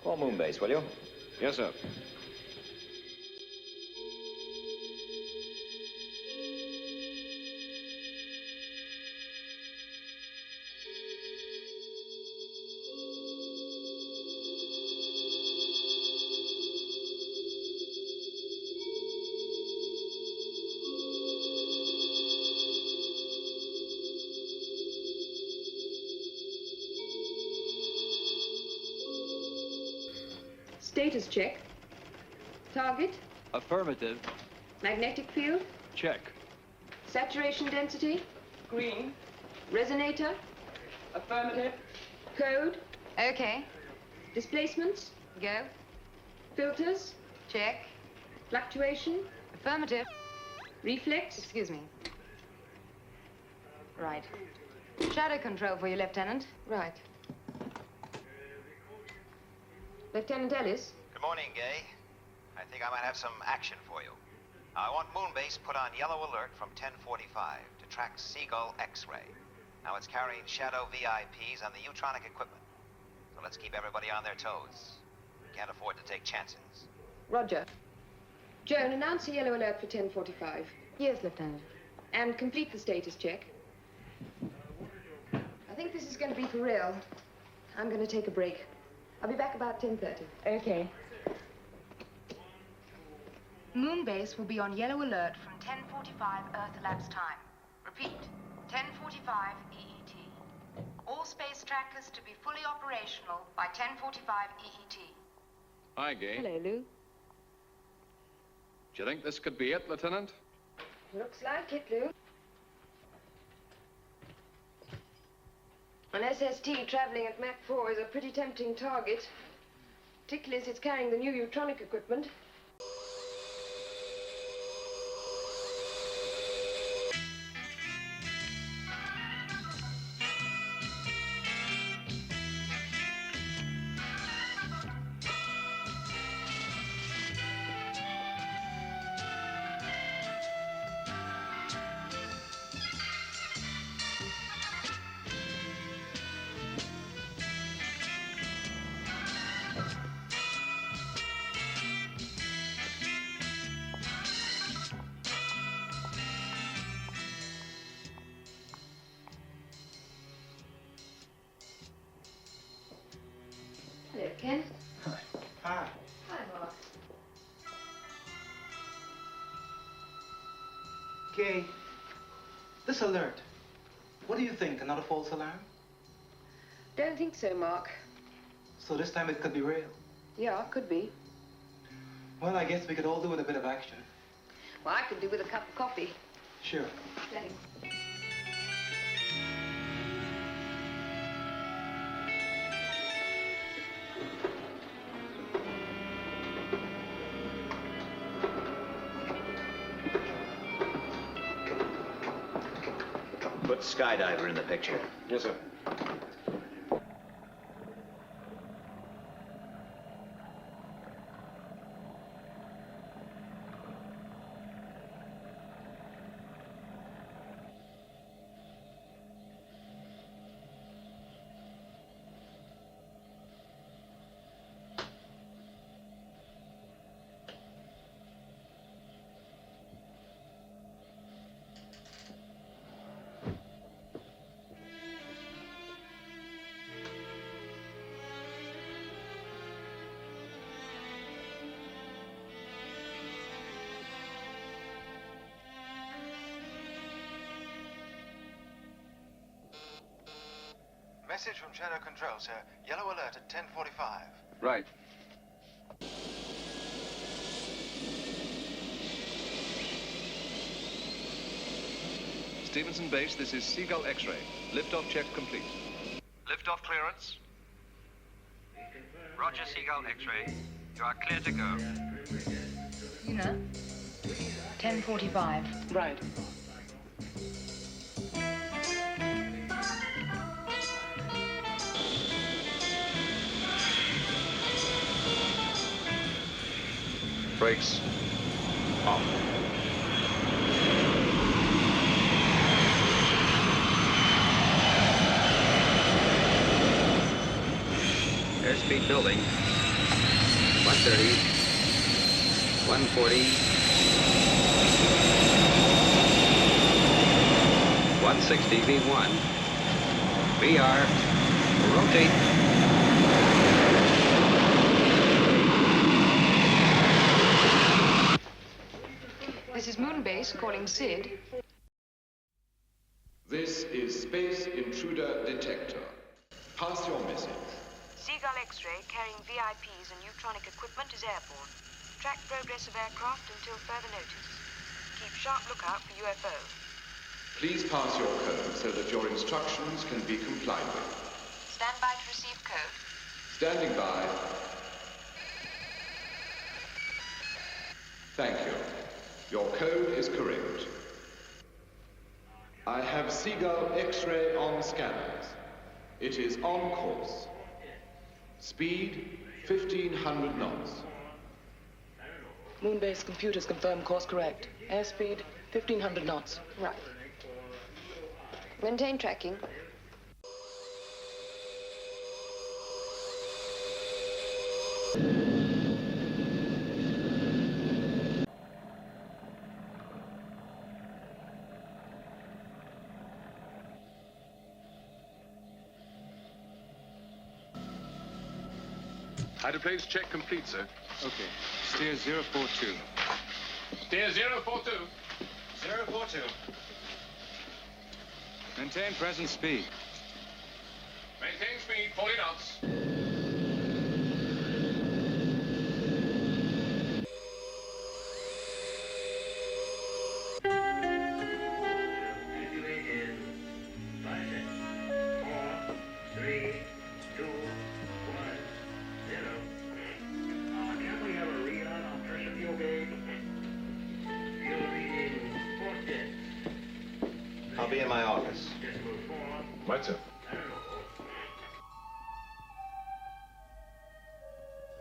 Call Moonbase, will you? Yes, sir. Status check. Target. Affirmative. Magnetic field. Check. Saturation density. Green. Resonator. Affirmative. Code. Okay. Displacements. Go. Filters. Check. Fluctuation. Affirmative. Reflex. Excuse me. Right. Shadow control for you, Lieutenant. Right. Lieutenant Ellis. Good morning, Gay. I think I might have some action for you. Now, I want Moonbase put on yellow alert from 1045 to track Seagull X-ray. Now, it's carrying Shadow VIPs on the Utronic equipment. So let's keep everybody on their toes. We can't afford to take chances. Roger. Joan, announce a yellow alert for 1045. Yes, Lieutenant. And complete the status check. I think this is going to be for real. I'm going to take a break. I'll be back about 10:30. Okay. Moonbase will be on yellow alert from 10:45 Earth elapsed time. Repeat, 10:45 EET. All space trackers to be fully operational by 10:45 EET. Hi, Gay. Hello, Lou. Do you think this could be it, Lieutenant? Looks like it, Lou. An SST traveling at Mach 4 is a pretty tempting target, particularly as it's carrying the new Utronic equipment. Hello, Ken. Hi. Hi. Hi, Mark. Gay, this alert, what do you think? Another false alarm? Don't think so, Mark. So this time it could be real. Yeah, could be. Well, I guess we could all do with a bit of action. Well, I could do with a cup of coffee. Sure. Thanks. Put Skydiver in the picture. Yes, sir. Message from Shadow Control, sir. Yellow alert at 10:45. Right. Stevenson Base, this is Seagull X-ray. Liftoff check complete. Liftoff clearance. Roger, Seagull X-ray. You are clear to go. You know? 10:45. Right. Brakes off. Airspeed building. 130, 140, 160 V1, VR, rotate. This is Moonbase calling Sid. This is Space Intruder Detector. Pass your message. Seagull X-ray carrying VIPs and neutronic equipment is airborne. Track progress of aircraft until further notice. Keep sharp lookout for UFO. Please pass your code so that your instructions can be complied with. Stand by to receive code. Standing by. Thank you. Your code is correct. I have Seagull X-ray on scanners. It is on course. Speed 1500 knots. Moonbase computers confirm course correct. Airspeed 1500 knots. Right. Maintain tracking. Hydroplanes check complete, sir. Okay. Steer 042. Steer 042. 042. Maintain present speed. Maintain speed, 40 knots. I'll be in my office. Right, sir.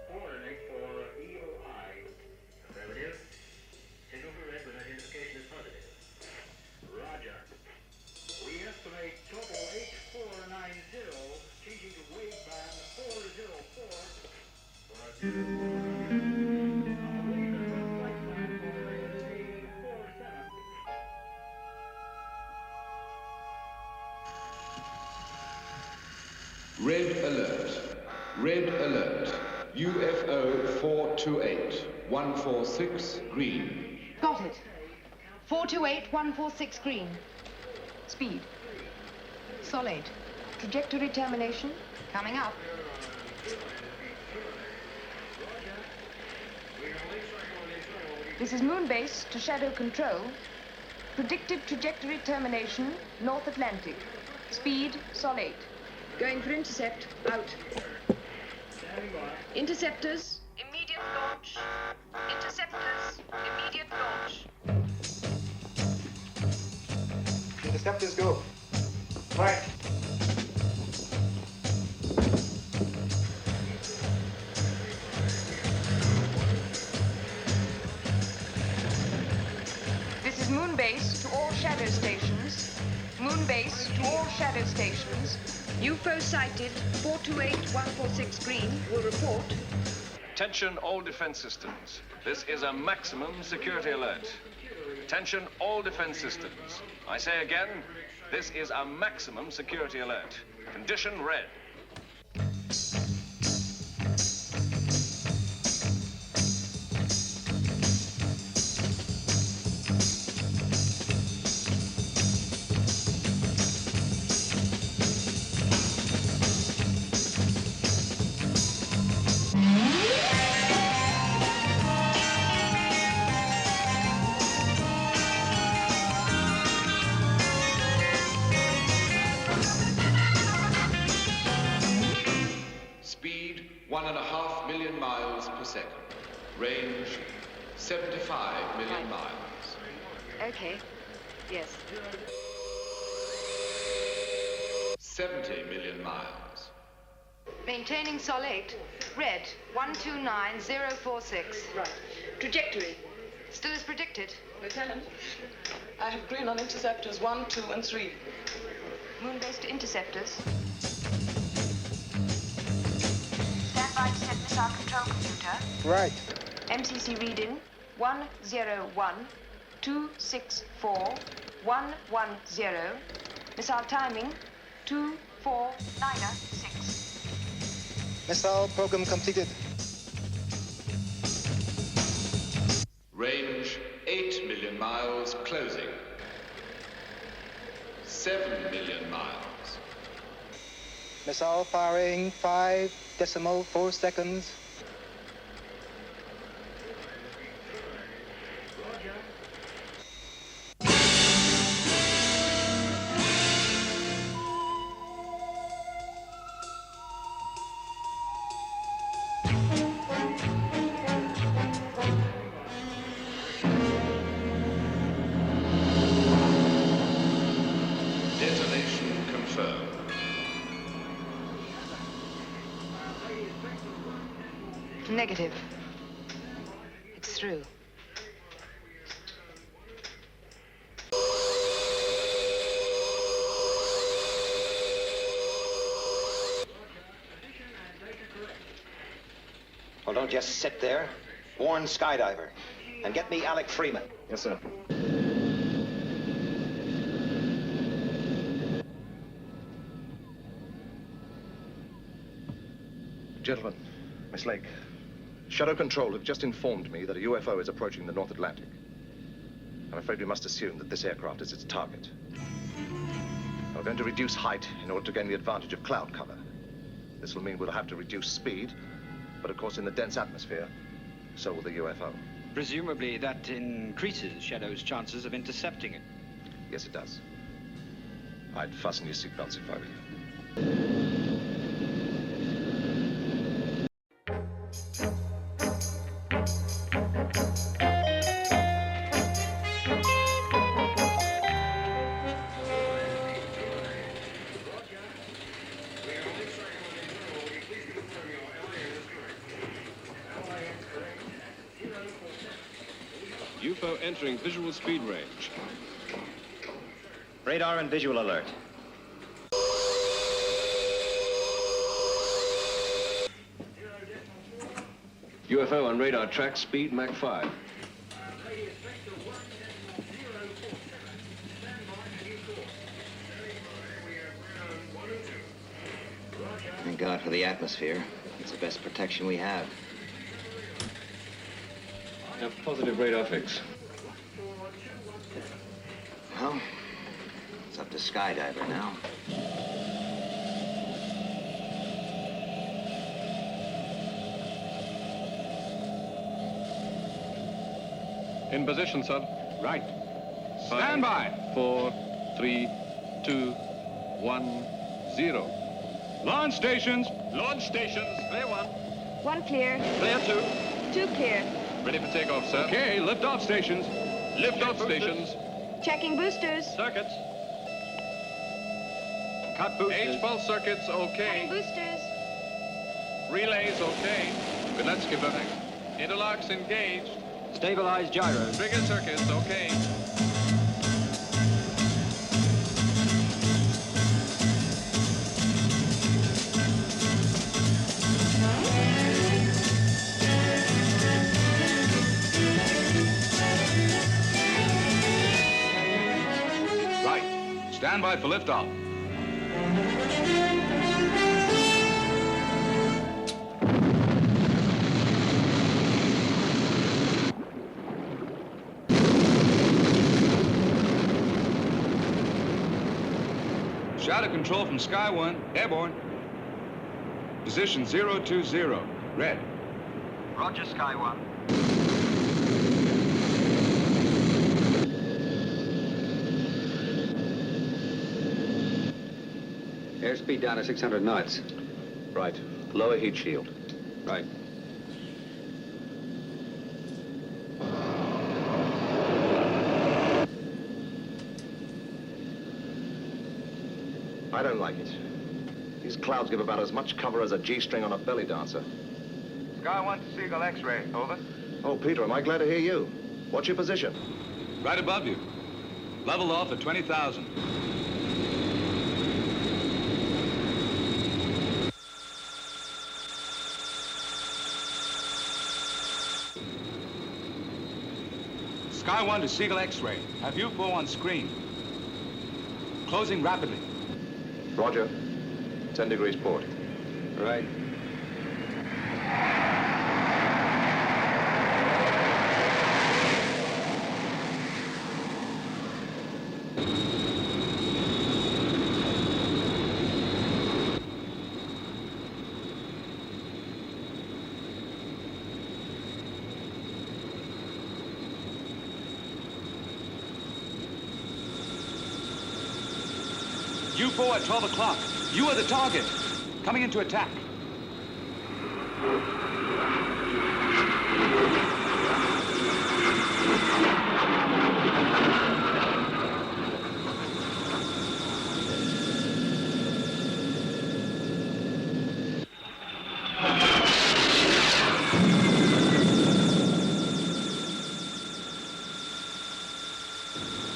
Coordinate for EOI. Affirmative. Signal for red when identification is positive. Roger. We estimate total H490, changing to wave band 404 for a 2. Red alert. Red alert. UFO 428. 146 green. Got it. 428, 146 green. Speed. Solid. Trajectory termination. Coming up. This is Moonbase to Shadow Control. Predicted trajectory termination, North Atlantic. Speed, Sol 8. Going for intercept, out. Interceptors. Immediate launch. Interceptors. Immediate launch. Interceptors go. Right. This is Moonbase to all shadow stations. Moonbase to all shadow stations. UFO sighted, 428-146 green, will report. Attention all defense systems. This is a maximum security alert. Attention all defense systems. I say again, this is a maximum security alert. Condition red. Speed 1.5 million miles per second. Range 75 million miles. Okay. Yes. 70 million miles. Maintaining Sol 8. Red. 129046. Right. Trajectory. Still as predicted. Lieutenant, I have green on interceptors 1, 2, and 3. Moonbase to interceptors. Stand by to set the That's our control computer. Right. MCC reading 101-264-110. Missile timing 2496. Missile program completed. Range 8 million miles closing. 7 million miles. Missile firing 5.4 seconds. Detonation confirmed. Negative. It's through. Well, don't just sit there. Warn Skydiver. And get me Alec Freeman. Yes, sir. Gentlemen, Miss Lake, Shadow Control have just informed me that a UFO is approaching the North Atlantic. I'm afraid we must assume that this aircraft is its target. We're going to reduce height in order to gain the advantage of cloud cover. This will mean we'll have to reduce speed, but of course in the dense atmosphere, so will the UFO. Presumably that increases Shadow's chances of intercepting it. Yes, it does. I'd fasten your seatbelts if I were you. UFO entering visual speed range. Radar and visual alert. UFO on radar track, speed Mach 5. Thank God for the atmosphere. It's the best protection we have. Have positive radar fix. Well, it's up to Skydiver now. In position, sir. Right. Stand by. 4, 3, 2, 1, 0. Launch stations. Launch stations. Clear 1. 1 clear. Clear 2. 2 clear. Ready for takeoff, sir. Okay, lift-off stations. Lift-off stations. Checking boosters. Circuits. Cut boosters. H-pulse circuits, Cutting okay. boosters. Relays, okay. Good, let's give it. Interlocks engaged. Stabilize gyros. Trigger circuits, okay. Right. Stand by for liftoff. Shadow Control from Sky 1, airborne. Position 020, red. Roger, Sky 1. Airspeed down to 600 knots. Right. Lower heat shield. Right. I don't like it. These clouds give about as much cover as a G-string on a belly dancer. Sky 1 to Seagull X-ray, over. Oh, Peter, am I glad to hear you. What's your position? Right above you. Level off at 20,000. Sky 1 to Seagull X-ray. Have UFO on screen. Closing rapidly. Roger. 10 degrees port. Right. UFO at 12 o'clock. You are the target. Coming into attack.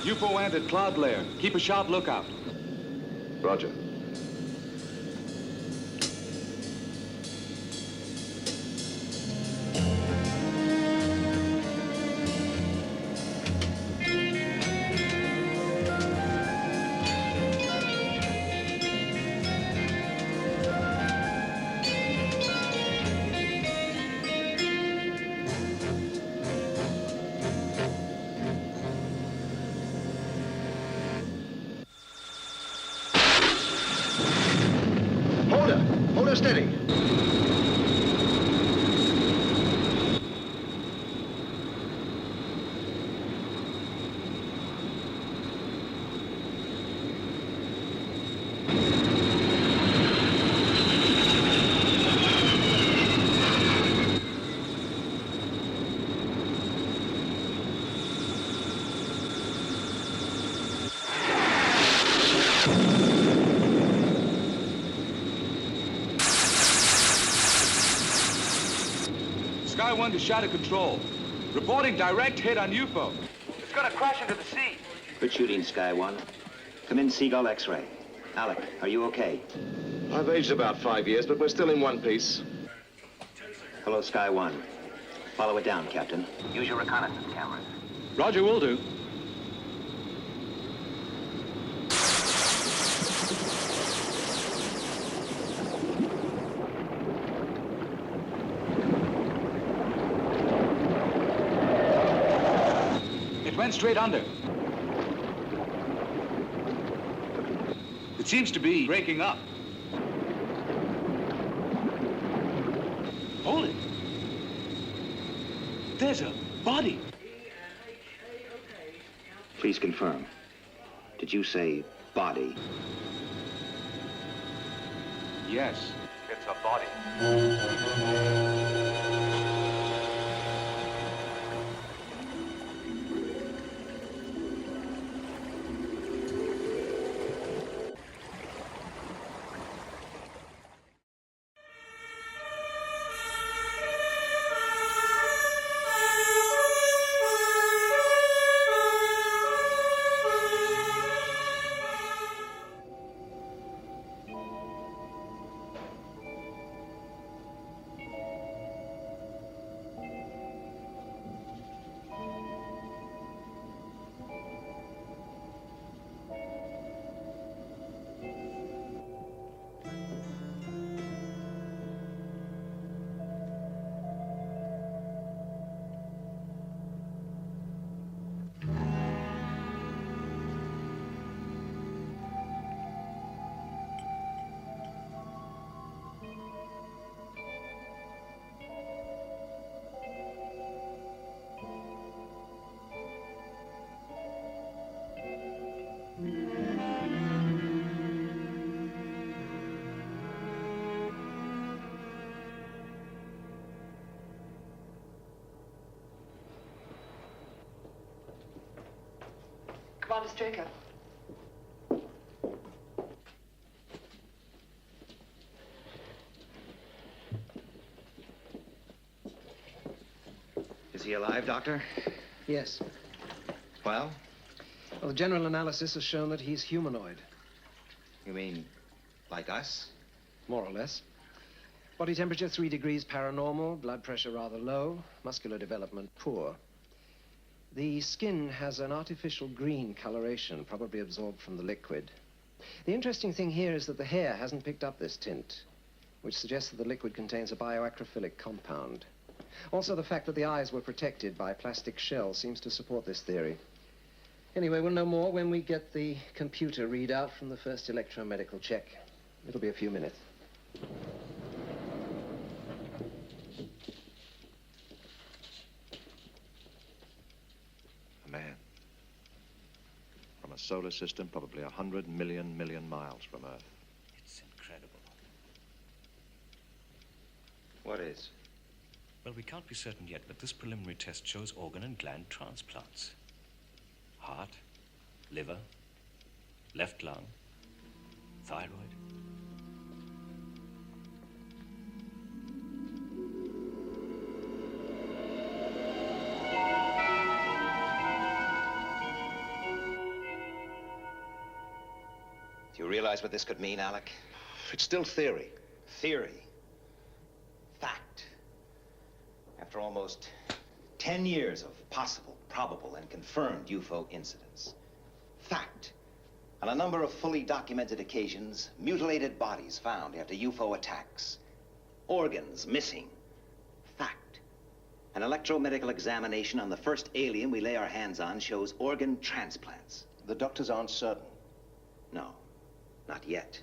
UFO entered cloud layer. Keep a sharp lookout. Roger. Hold her steady. Sky 1 to Shadow Control. Reporting direct hit on UFO. It's gonna crash into the sea. Good shooting, Sky 1. Come in, Seagull X-ray. Alec, are you okay? I've aged about 5 years, but we're still in one piece. Hello, Sky 1. Follow it down, Captain. Use your reconnaissance cameras. Roger, will do. It went straight under. It seems to be breaking up. Hold it. There's a body. Please confirm. Did you say body? Yes. It's a body. Commander Straker. Is he alive, Doctor? Yes. Well? Well, the general analysis has shown that he's humanoid. You mean like us? More or less. Body temperature 3 degrees paranormal, blood pressure rather low, muscular development poor. The skin has an artificial green coloration, probably absorbed from the liquid. The interesting thing here is that the hair hasn't picked up this tint, which suggests that the liquid contains a bioacrophilic compound. Also, the fact that the eyes were protected by plastic shells seems to support this theory. Anyway, we'll know more when we get the computer readout from the first electromedical check. It'll be a few minutes. A man. From a solar system probably 100 million miles from Earth. It's incredible. What is? Well, we can't be certain yet, but this preliminary test shows organ and gland transplants. Heart, liver, left lung, thyroid. Do you realize what this could mean, Alec? It's still theory. Theory. Fact. After almost 10 years of possible, probable, and confirmed UFO incidents. Fact. On a number of fully documented occasions, mutilated bodies found after UFO attacks. Organs missing. Fact. An electromedical examination on the first alien we lay our hands on shows organ transplants. The doctors aren't certain. No, not yet.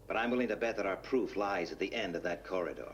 But I'm willing to bet that our proof lies at the end of that corridor.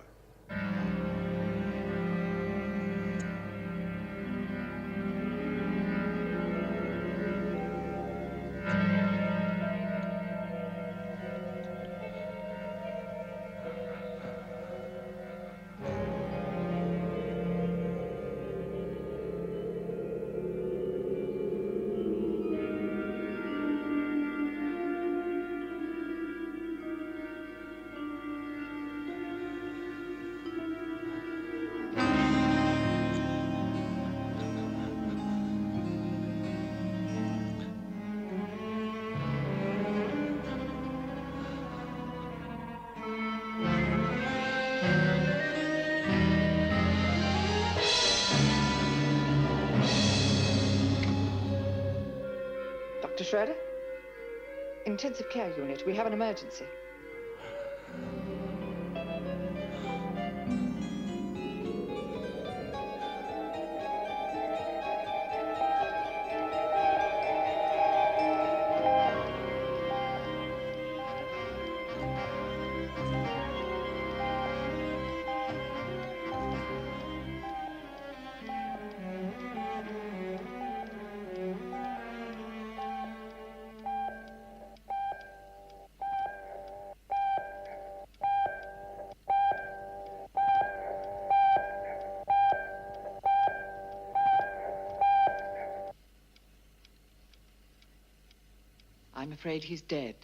Dr. Schroeder? Intensive care unit. We have an emergency. I'm afraid he's dead.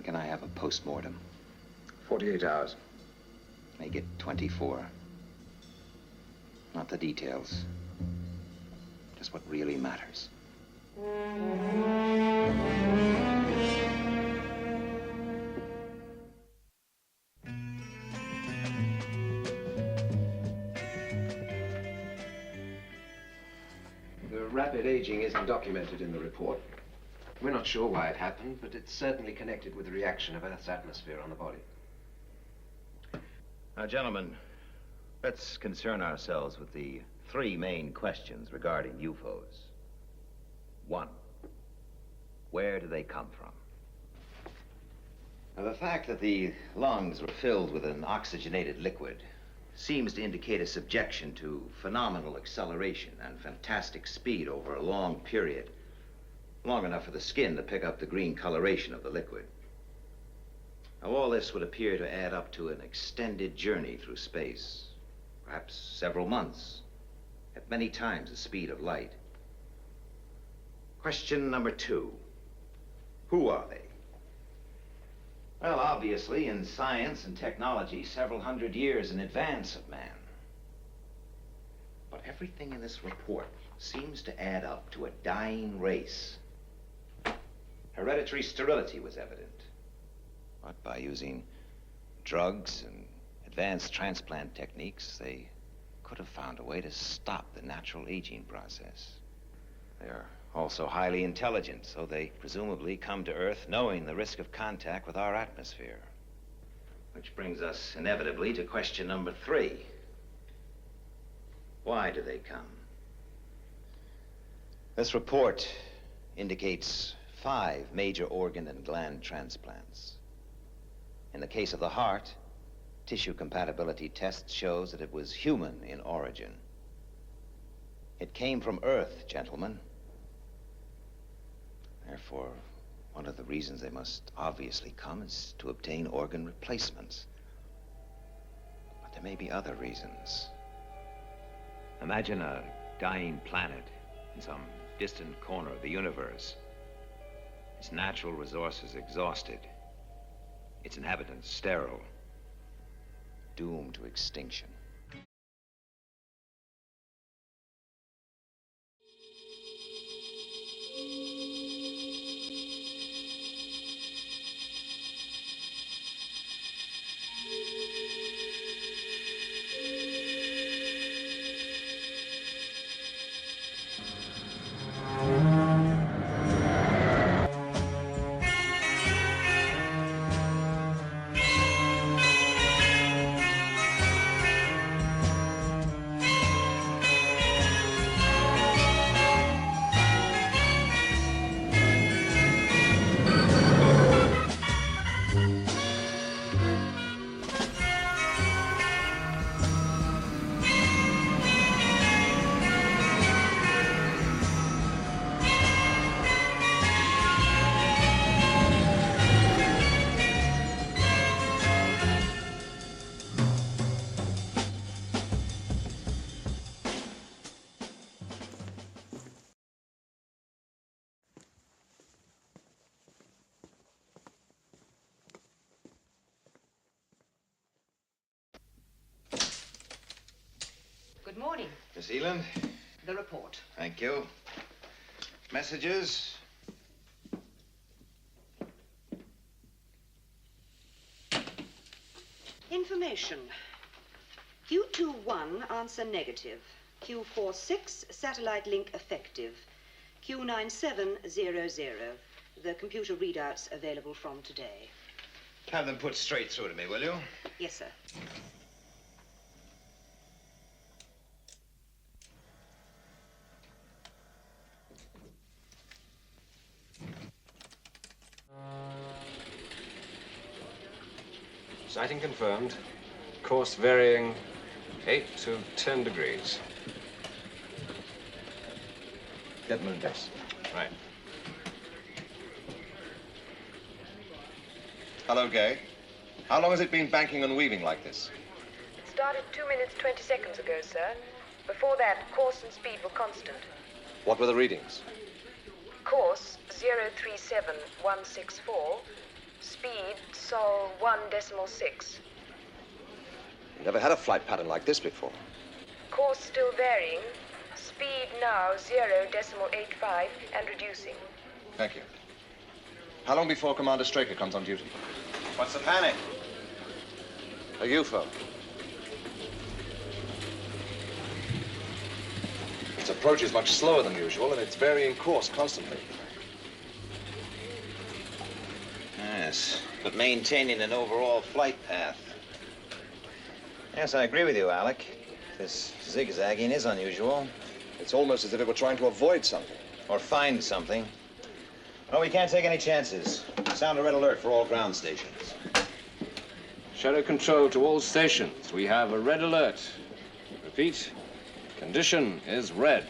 Can I have a post-mortem? 48 hours. Make it 24. Not the details. Just what really matters. The rapid aging isn't documented in the report. We're not sure why it happened, but it's certainly connected with the reaction of Earth's atmosphere on the body. Now, gentlemen, let's concern ourselves with the three main questions regarding UFOs. 1, where do they come from? Now, the fact that the lungs were filled with an oxygenated liquid seems to indicate a subjection to phenomenal acceleration and fantastic speed over a long period. Long enough for the skin to pick up the green coloration of the liquid. Now, all this would appear to add up to an extended journey through space, perhaps several months, at many times the speed of light. Question number 2. Who are they? Well, obviously, in science and technology, several hundred years in advance of man. But everything in this report seems to add up to a dying race. Hereditary sterility was evident. But by using drugs and advanced transplant techniques, they could have found a way to stop the natural aging process. They're also highly intelligent, so they presumably come to Earth knowing the risk of contact with our atmosphere. Which brings us inevitably to question number 3. Why do they come? This report indicates 5 major organ and gland transplants. In the case of the heart, tissue compatibility test shows that it was human in origin. It came from Earth, gentlemen. Therefore, one of the reasons they must obviously come is to obtain organ replacements. But there may be other reasons. Imagine a dying planet in some distant corner of the universe. Its natural resources exhausted. Its inhabitants sterile. Doomed to extinction. Good morning. Miss Eland? The report. Thank you. Messages? Information. Q21 answer negative. Q46 satellite link effective. Q9700. The computer readouts available from today. Have them put straight through to me, will you? Yes, sir. Sighting confirmed. Course varying 8 to 10 degrees. Get moon base. Right. Hello, Gay. How long has it been banking and weaving like this? It started 2 minutes, 20 seconds ago, sir. Before that, course and speed were constant. What were the readings? Course 037164. Speed sol 1.6. You never had a flight pattern like this before. Course still varying. Speed now 0.85 and reducing. Thank you. How long before Commander Straker comes on duty? What's the panic? A UFO. Its approach is much slower than usual, and it's varying course constantly. Yes, but maintaining an overall flight path. Yes, I agree with you, Alec. This zigzagging is unusual. It's almost as if it were trying to avoid something. Or find something. Well, we can't take any chances. Sound a red alert for all ground stations. Shadow control to all stations. We have a red alert. Repeat, condition is red.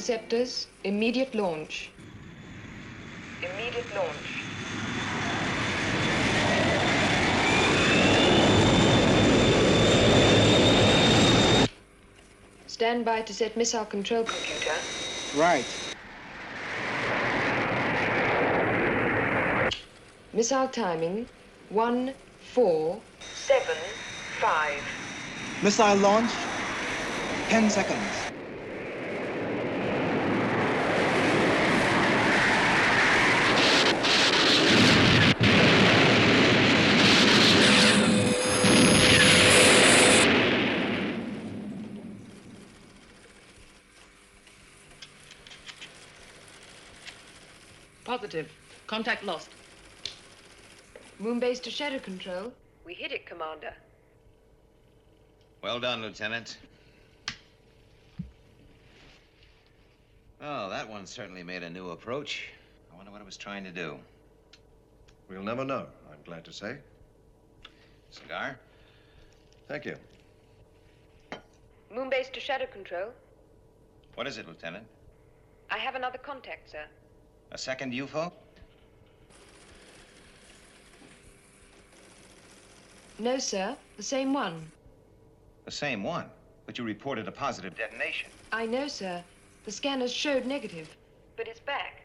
interceptors, immediate launch. Immediate launch. Stand by to set missile control computer. Right. Missile timing 1475. Missile launch, 10 seconds. Positive. Contact lost. Moonbase to Shadow Control. We hit it, Commander. Well done, Lieutenant. Oh, that one certainly made a new approach. I wonder what it was trying to do. We'll never know, I'm glad to say. Cigar? Thank you. Moonbase to Shadow Control. What is it, Lieutenant? I have another contact, sir. A second UFO? No, sir. The same one. The same one, but you reported a positive detonation. I know, sir. The scanners showed negative. But it's back.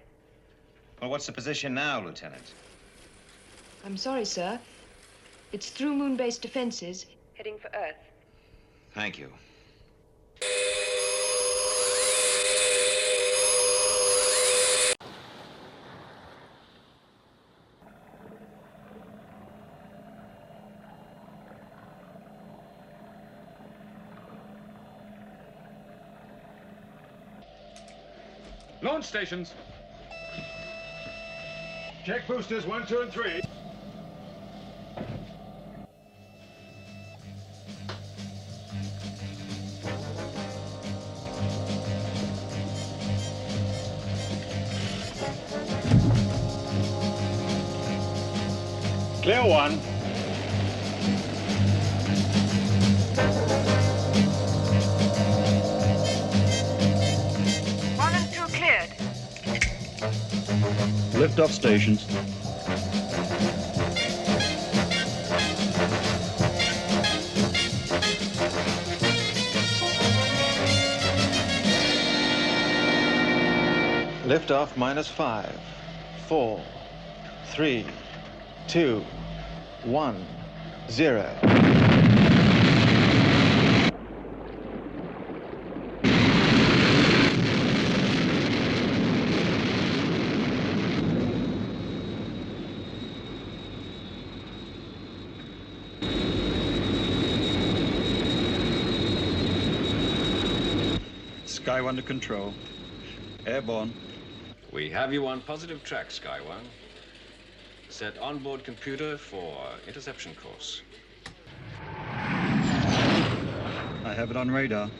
Well, what's the position now, Lieutenant? I'm sorry, sir. It's through Moonbase defenses, heading for Earth. Thank you. Launch stations. Check boosters 1, 2, and 3. Clear 1. Lift-off stations. Liftoff -5, 4, 3, 2, 1, 0. Sky 1 to control. Airborne. We have you on positive track, Sky 1. Set onboard computer for interception course. I have it on radar.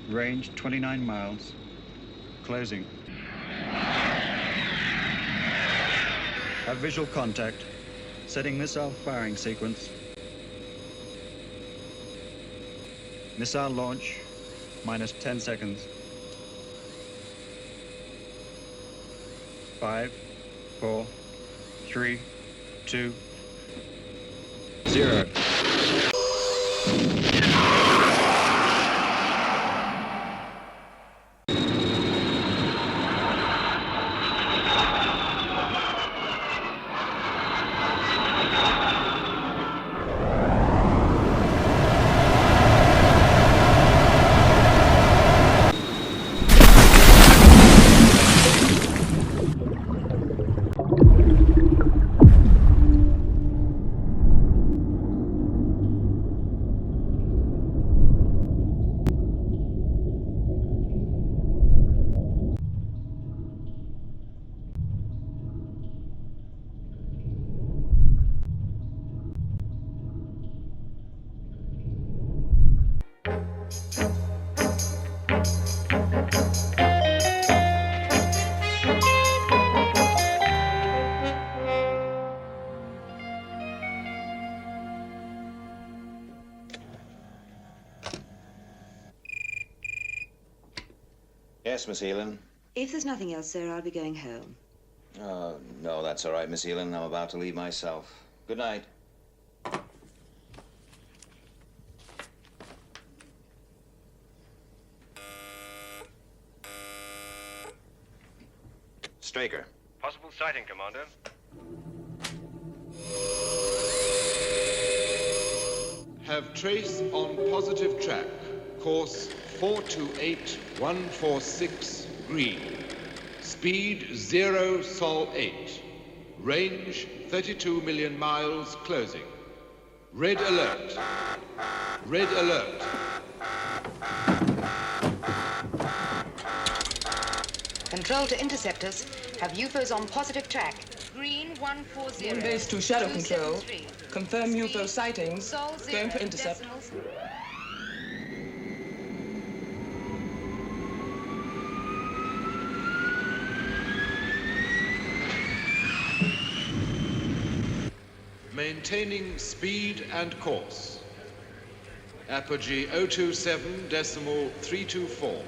Range 29 miles. Closing. Have visual contact. Setting missile firing sequence. Missile launch. -10 seconds. 5, 4, 3, 2, 0. Yes, Miss Elin? If there's nothing else, sir, I'll be going home. No, that's all right, Miss Elin. I'm about to leave myself. Good night. Straker. Possible sighting, Commander. Have trace on positive track. Course 428146 green. Speed 0 Sol 8. Range 32 million miles closing. Red alert. Red alert. Control to interceptors. Have UFOs on positive track. Green 140. Moon base to Shadow Control. Confirm UFO sightings. Going for intercept. Maintaining speed and course. Apogee 027.324.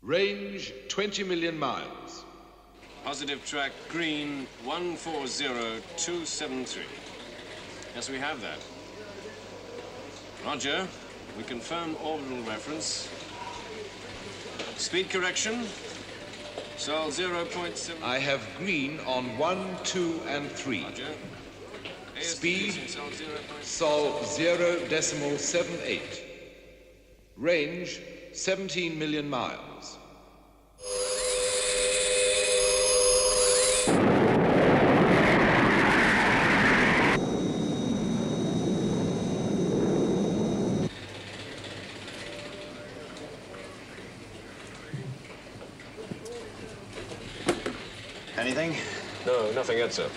Range 20 million miles. Positive track green 140273. Yes, we have that. Roger. We confirm orbital reference. Speed correction. Sol 0.7. I have green on 1, 2, and 3. Roger. Speed Sol 0.78. Range 17 million miles. Anything? No, nothing yet, sir.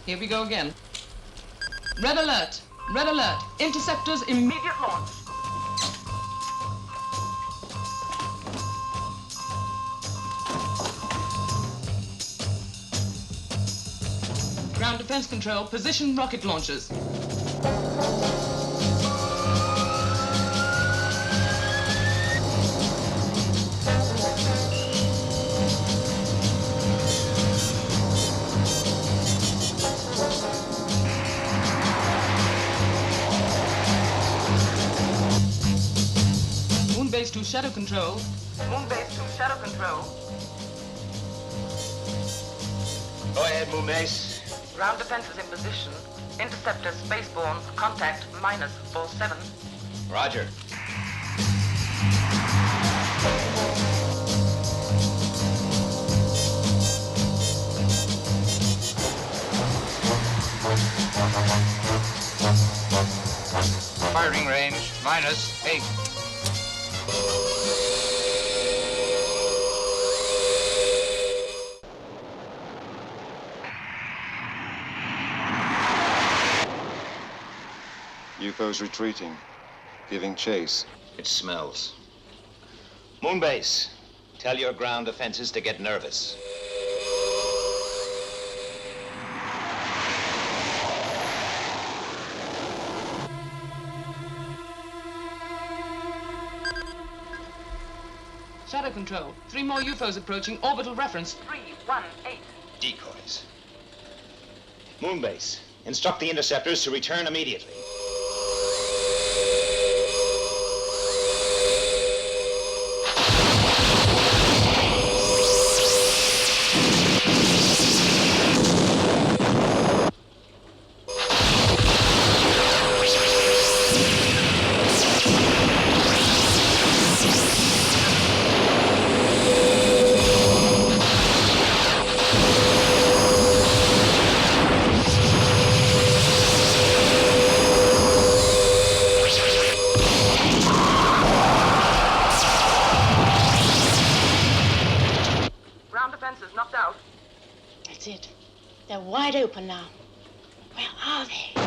Here we go again. Red alert! Red alert! Interceptors immediate launch! Ground defense control, position rocket launchers. Moon base to shadow control. Moon base to shadow control. Go ahead, Moon Base. Ground defenses in position. Interceptor spaceborne. Contact -47. Roger. Firing range -8. UFO's retreating. Giving chase. It smells. Moonbase, tell your ground defenses to get nervous. Shadow Control. 3 more UFOs approaching. Orbital reference 318. Decoys. Moonbase, instruct the interceptors to return immediately. Knocked out. That's it. They're wide open now. Where are they?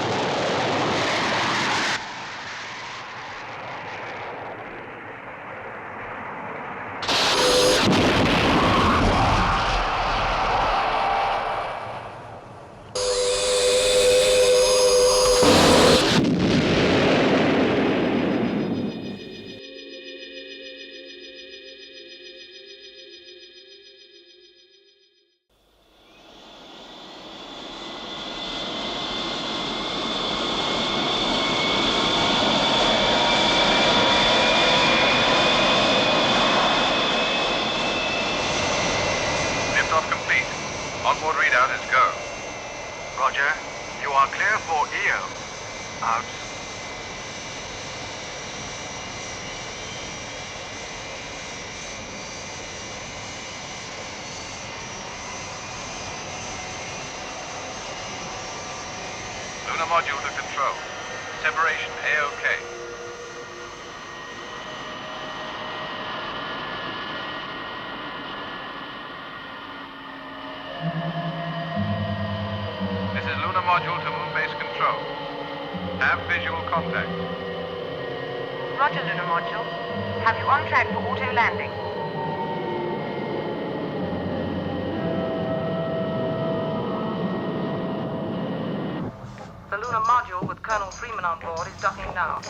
Liftoff complete. Onboard readout is go. Roger. You are clear for EO. Out. Lunar module to control. Separation A-OK. This is lunar module to moon base control. Have visual contact. Roger, lunar module. Have you on track for auto landing? The lunar module with Colonel Freeman on board is docking now.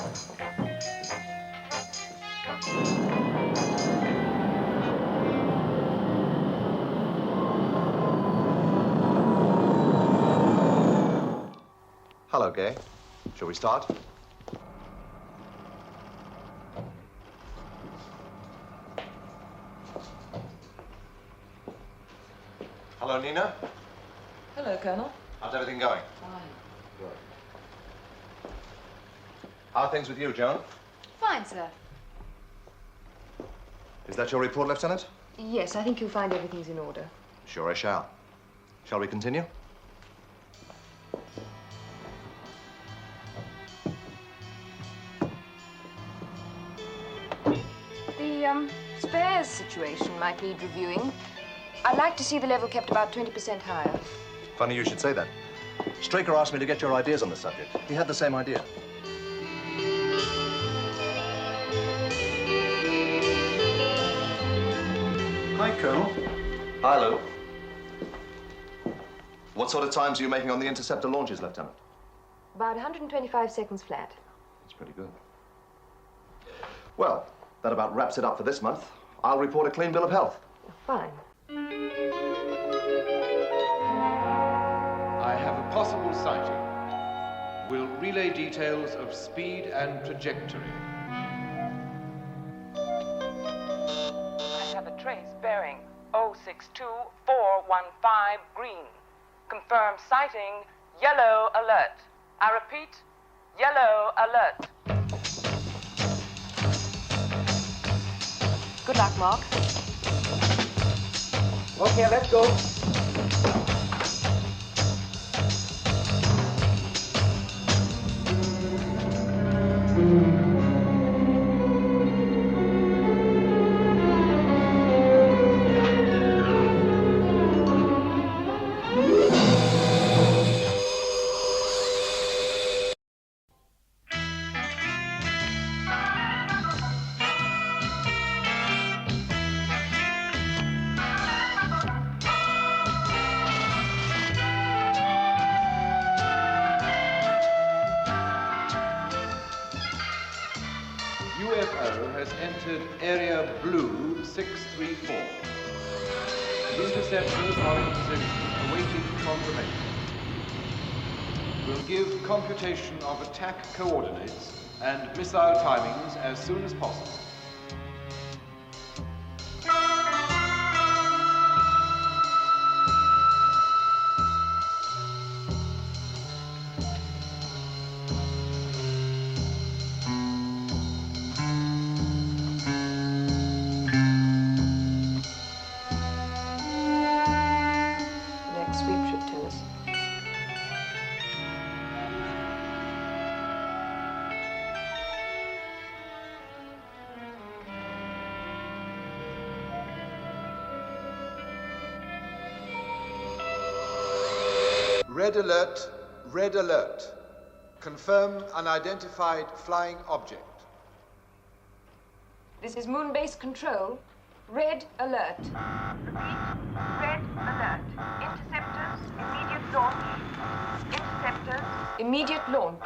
Hello, Gay. Shall we start? Hello, Nina. Hello, Colonel. How's everything going? Fine. Good. How are things with you, Joan? Fine, sir. Is that your report, Lieutenant? Yes, I think you'll find everything's in order. Sure I shall. Shall we continue? The, spares situation might need reviewing. I'd like to see the level kept about 20% higher. Funny you should say that. Straker asked me to get your ideas on the subject. He had the same idea. Hi, Colonel. Hi, Lou. What sort of times are you making on the interceptor launches, Lieutenant? About 125 seconds flat. That's pretty good. Well, that about wraps it up for this month. I'll report a clean bill of health. Fine. I have a possible sighting. Will relay details of speed and trajectory. I have a trace bearing 062415 green. Confirmed sighting, yellow alert. I repeat, yellow alert. Good luck, Mark. Okay, let's go. entered area blue 634. Interceptors are in position, awaiting confirmation. We'll give computation of attack coordinates and missile timings as soon as possible. Next sweep should tell us. Red alert, red alert. Confirm unidentified flying object. This is Moon Base Control. Red alert. Red alert. Interceptors, immediate launch. Interceptors. Immediate launch.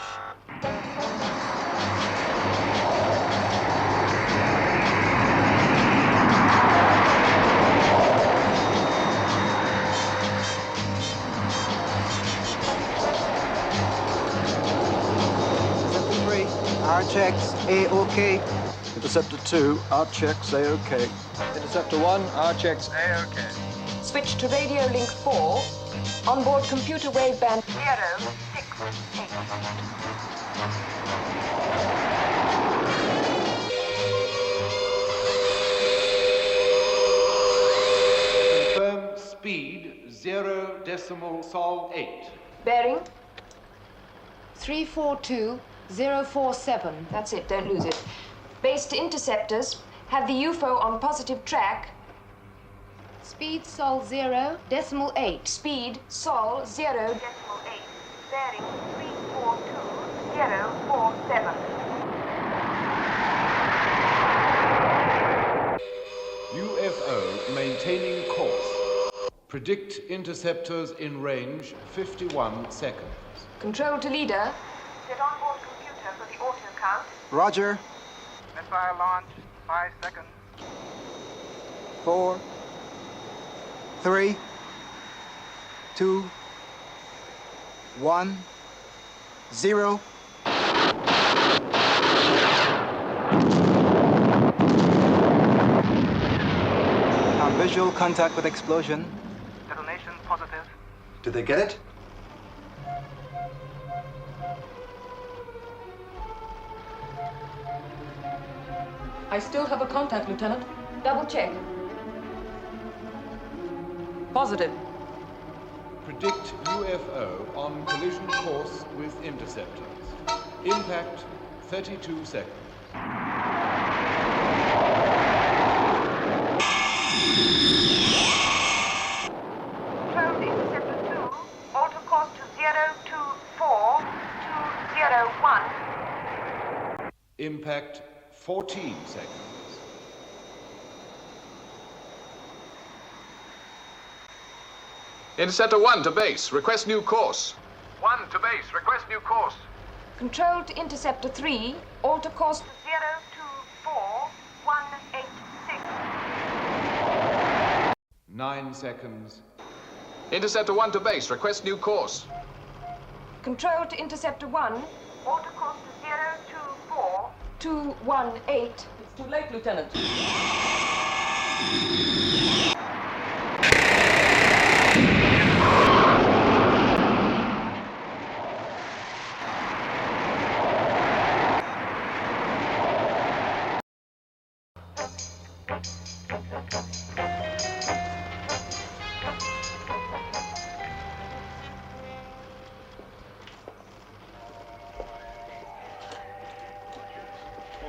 Our checks, A-OK. Interceptor 2, our checks, A-OK. Interceptor 1, our checks, A-OK. Switch to radio link 4. Onboard computer wave band 068. Confirm speed 0.8. bearing. 342047. That's it, don't lose it. Base to interceptors. Have the UFO on positive track. Speed Sol 0.8. Speed Sol 0.8. Bearing 342047. UFO maintaining course. Predict interceptors in range 51 seconds. Control to leader. Set onboard computer for the auto count. Roger. Missile launch, 5 seconds. 4, 3, 2, 1, 0. Our visual contact with explosion. Detonation positive. Did they get it? I still have a contact, Lieutenant. Double check. Positive. Predict UFO on collision course with interceptors. Impact 32 seconds. Control to interceptor 2. Alter course to 024201. Impact 14 seconds. Interceptor 1 to base. Request new course. 1 to base, request new course. Control to interceptor 3. Alter course to 024186. 9 seconds. Interceptor 1 to base. Request new course. Control to interceptor 1. Alter course to 218. It's too late, Lieutenant.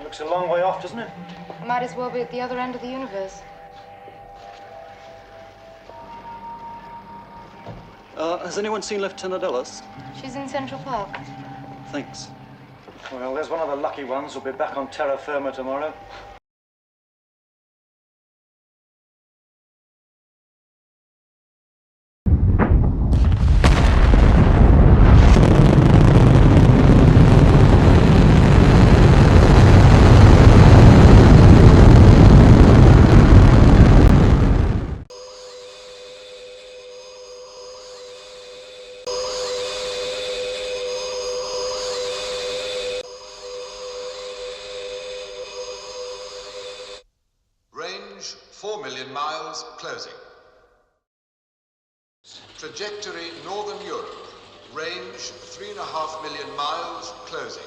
Looks a long way off, doesn't it? Might as well be at the other end of the universe. Has anyone seen Lieutenant Ellis? She's in Central Park. Thanks. Well, there's one of the lucky ones who'll be back on terra firma tomorrow. 4 million miles, closing. Trajectory Northern Europe. Range 3.5 million miles, closing.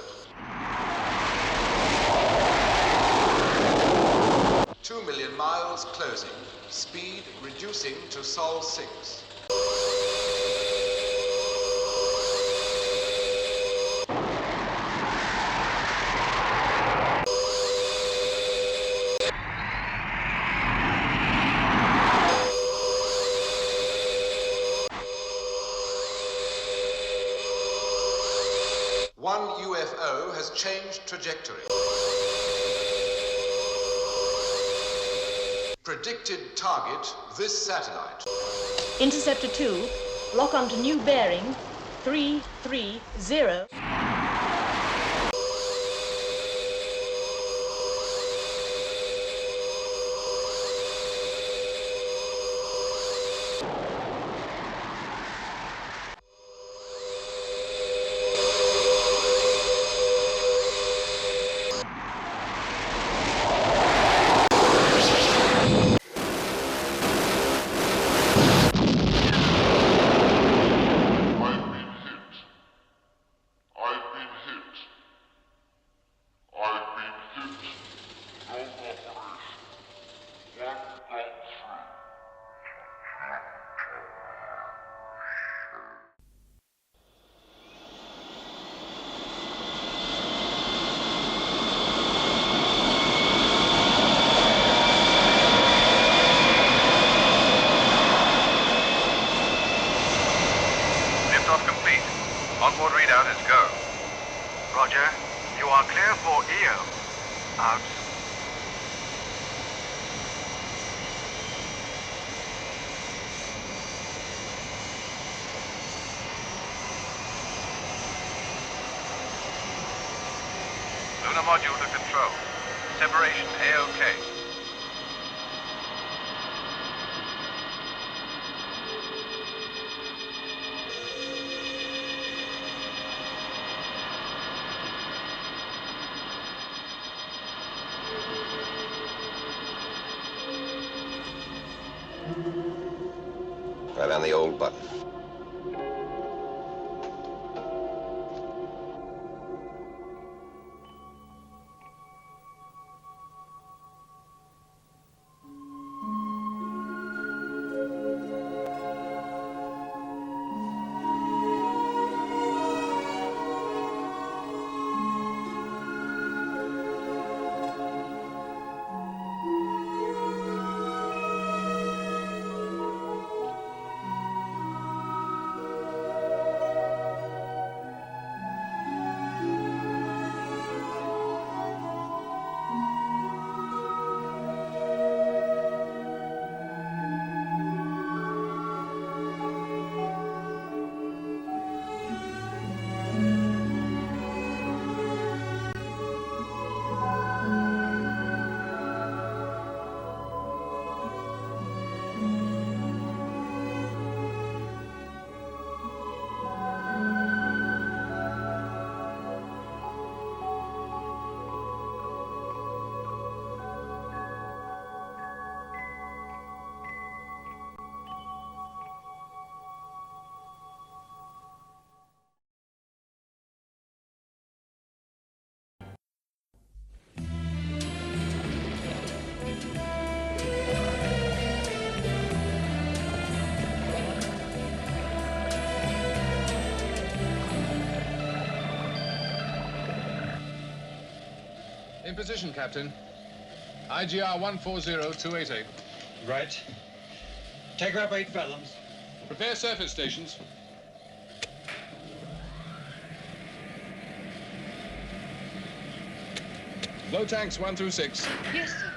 2 million miles, closing. Speed reducing to Sol 6. One UFO has changed trajectory. Predicted target, this satellite. Interceptor 2, lock onto new bearing 330. Liftoff complete. Onboard readout is go. Roger. You are clear for EO. Out. Lunar module to control. Separation A-OK. Right on the old button. In position, Captain. IGR 140288. Right. Take her up 8 fathoms. Prepare surface stations. Low tanks 1 through 6. Yes, sir.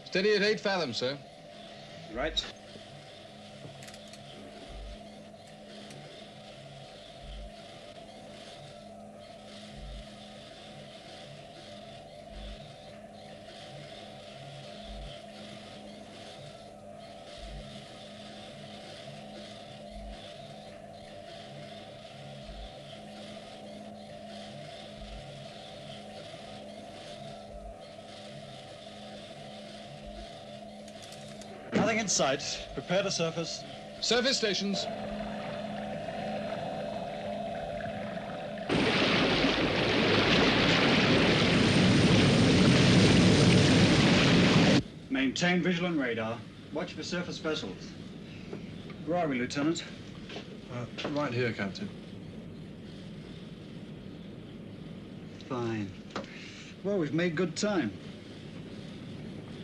Steady at 8 fathoms, sir. Right. Nothing in sight. Prepare to surface. Surface stations. Maintain visual and radar. Watch for surface vessels. Where are we, Lieutenant? Right here, Captain. Fine. Well, we've made good time.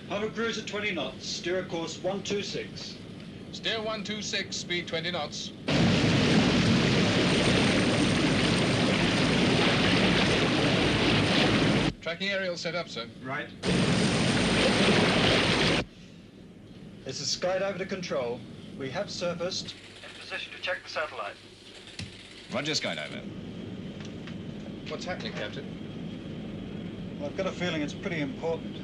Hover cruise at 20 knots. Steer a course 126. Steer 126, speed 20 knots. Tracking aerial set up, sir. Right. This is skydiver to control. We have surfaced. In position to check the satellite. Roger, skydiver. What's happening, Captain? Well, I've got a feeling it's pretty important.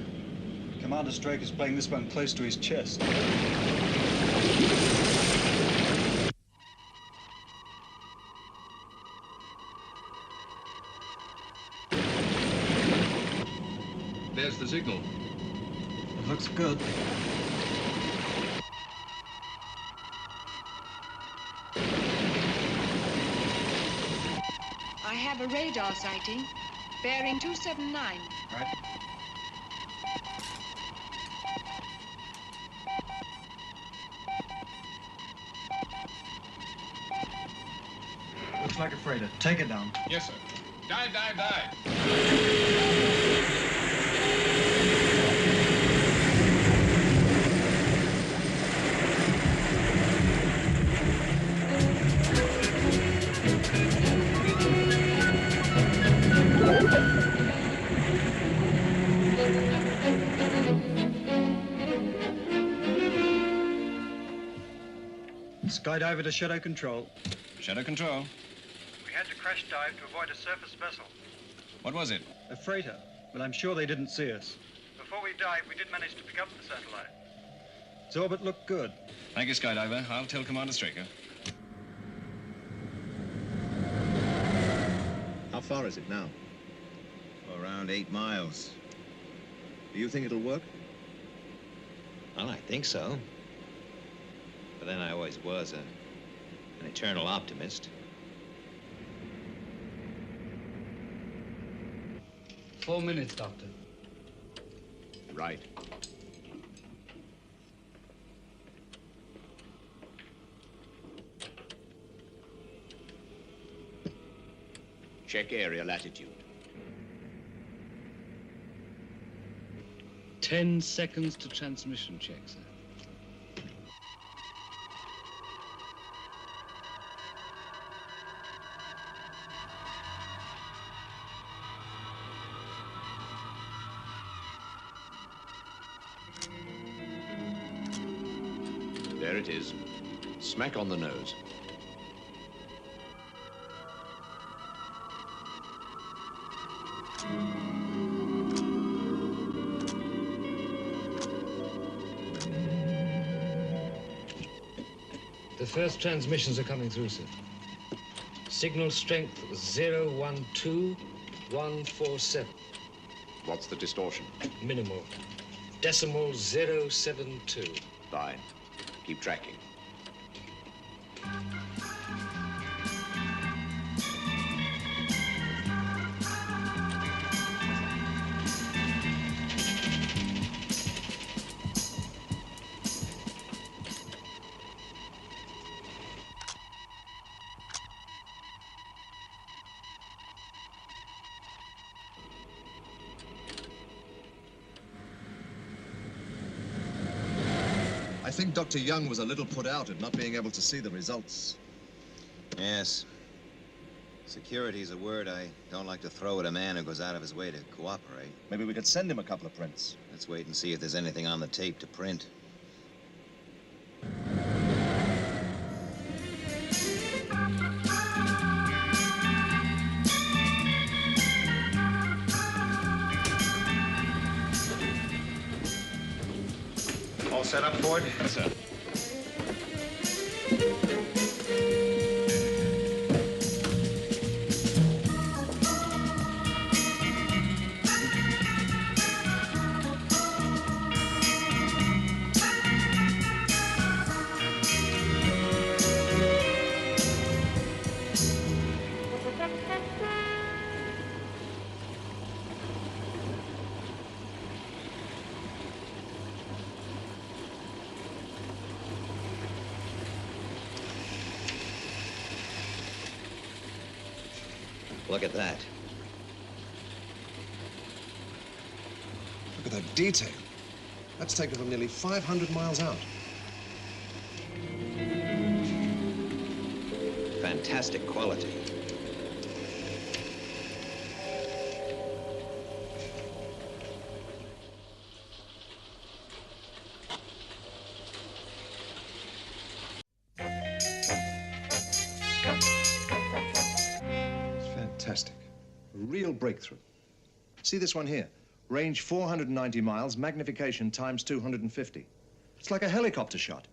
Commander Drake is playing this one close to his chest. There's the signal. It looks good. I have a radar sighting, bearing 279. Right. Looks like a freighter. Take it down. Yes, sir. Dive, dive, dive. Skydiver to shadow control. Shadow control. We had to crash dive to avoid a surface vessel. What was it? A freighter, but I'm sure they didn't see us. Before we dived, we did manage to pick up the satellite. Its orbit looked good. Thank you, skydiver. I'll tell Commander Straker. How far is it now? Around 8 miles. Do you think it'll work? Well, I think so. But then I always was an eternal optimist. 4 minutes, Doctor. Right. Check area latitude. 10 seconds to transmission check, sir. There it is. Smack on the nose. The first transmissions are coming through, sir. Signal strength 012147. What's the distortion? Minimal. Decimal 072. Fine. Keep tracking. I think Dr. Young was a little put out at not being able to see the results. Yes. Security is a word I don't like to throw at a man who goes out of his way to cooperate. Maybe we could send him a couple of prints. Let's wait and see if there's anything on the tape to print. All set up, Ford? Yes, sir. Look at that. Look at that detail. That's taken from nearly 500 miles out. Fantastic quality. Fantastic. A real breakthrough. See this one here? Range 490 miles, magnification times 250. It's like a helicopter shot.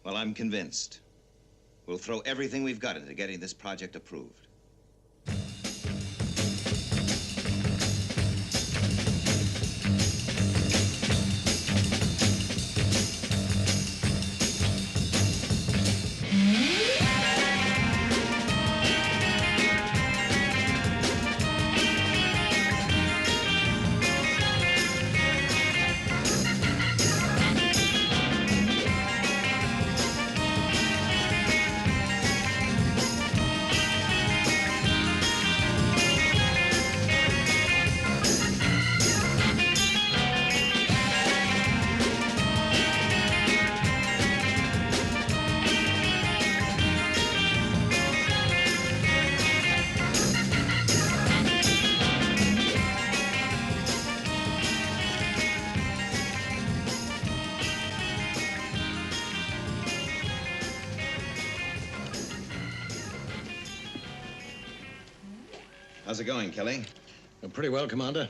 Well, I'm convinced. We'll throw everything we've got into getting this project approved. How's it going, Kelly? Pretty well, Commander.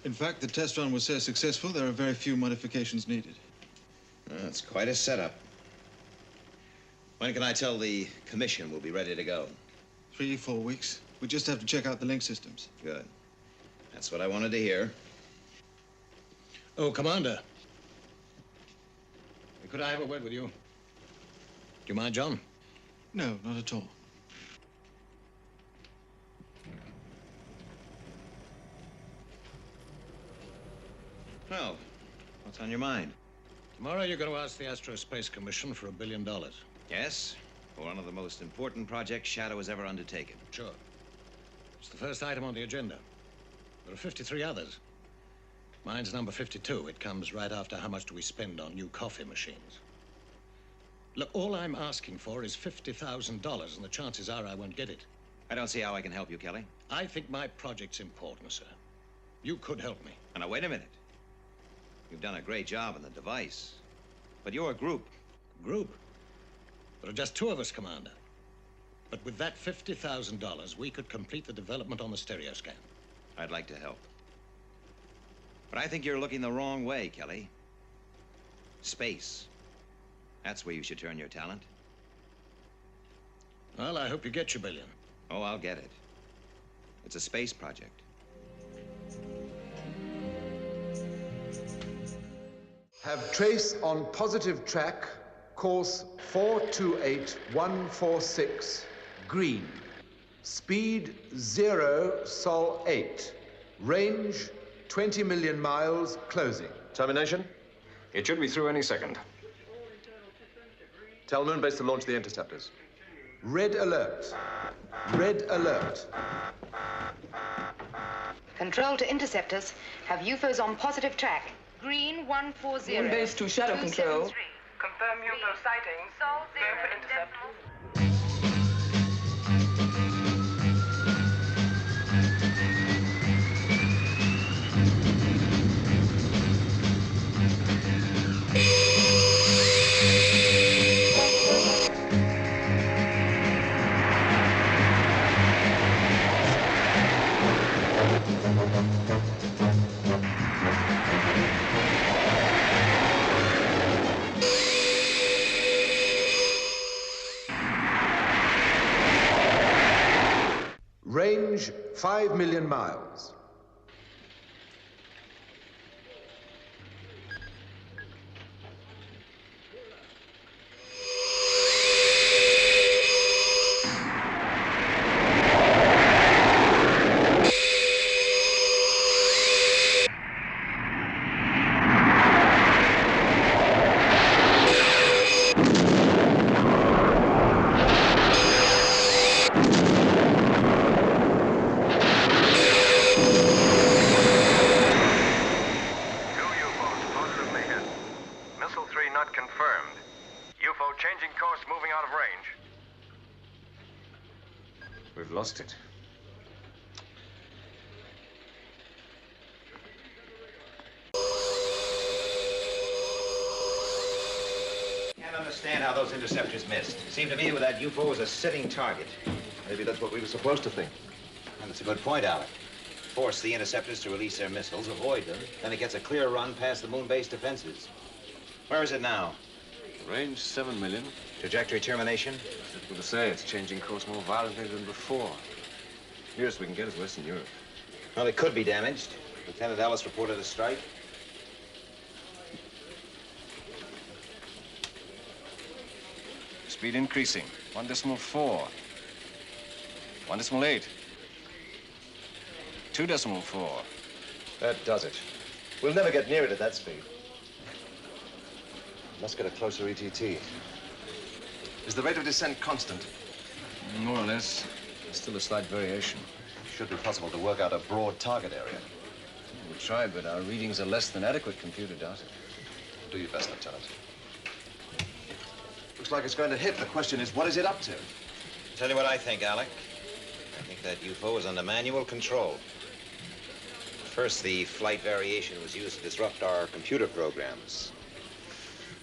In fact, the test run was so successful, there are very few modifications needed. It's quite a setup. When can I tell the commission we'll be ready to go? 3-4 weeks. We just have to check out the link systems. Good. That's what I wanted to hear. Oh, Commander. Could I have a word with you? Do you mind, John? No, not at all. Well, what's on your mind? Tomorrow you're going to ask the Aerospace Commission for $1 billion. Yes, for one of the most important projects Shadow has ever undertaken. Sure. It's the first item on the agenda. There are 53 others. Mine's number 52. It comes right after how much do we spend on new coffee machines. Look, all I'm asking for is $50,000, and the chances are I won't get it. I don't see how I can help you, Kelly. I think my project's important, sir. You could help me. Now, wait a minute. You've done a great job on the device. But you're a group. Group? There are just 2 of us, Commander. But with that $50,000, we could complete the development on the stereo scan. I'd like to help. But I think you're looking the wrong way, Kelly. Space. That's where you should turn your talent. Well, I hope you get your $1 billion. Oh, I'll get it. It's a space project. Have trace on positive track, course 428146, green. Speed 0, Sol 8. Range 20 million miles, closing. Termination? It should be through any second. Tell Moonbase to launch the interceptors. Red alert. Red alert. Control to interceptors. Have UFOs on positive track. Green 140. Moonbase to Shadow Control. Confirm UFO sightings. Go for intercept. Range 5 million miles. not confirmed. UFO changing course, moving out of range. We've lost it. Can't understand how those interceptors missed. Seemed to me that UFO was a sitting target. Maybe that's what we were supposed to think. And that's a good point, Alec. Force the interceptors to release their missiles, avoid them, then it gets a clear run past the moon base defenses. Where is it now? Range 7 million. Trajectory termination? Difficult to say. It's changing course more violently than before. Nearest we can get is Western Europe. Well, it could be damaged. Lieutenant Ellis reported a strike. Speed increasing. 1.4. 1.8. 2.4. That does it. We'll never get near it at that speed. Must get a closer ETT. Is the rate of descent constant? More or less. There's still a slight variation. Should be possible to work out a broad target area. We'll try, but our readings are less than adequate, computer data. Do your best, Lieutenant. Looks like it's going to hit. The question is, what is it up to? Tell you what I think, Alec. I think that UFO is under manual control. First, the flight variation was used to disrupt our computer programs.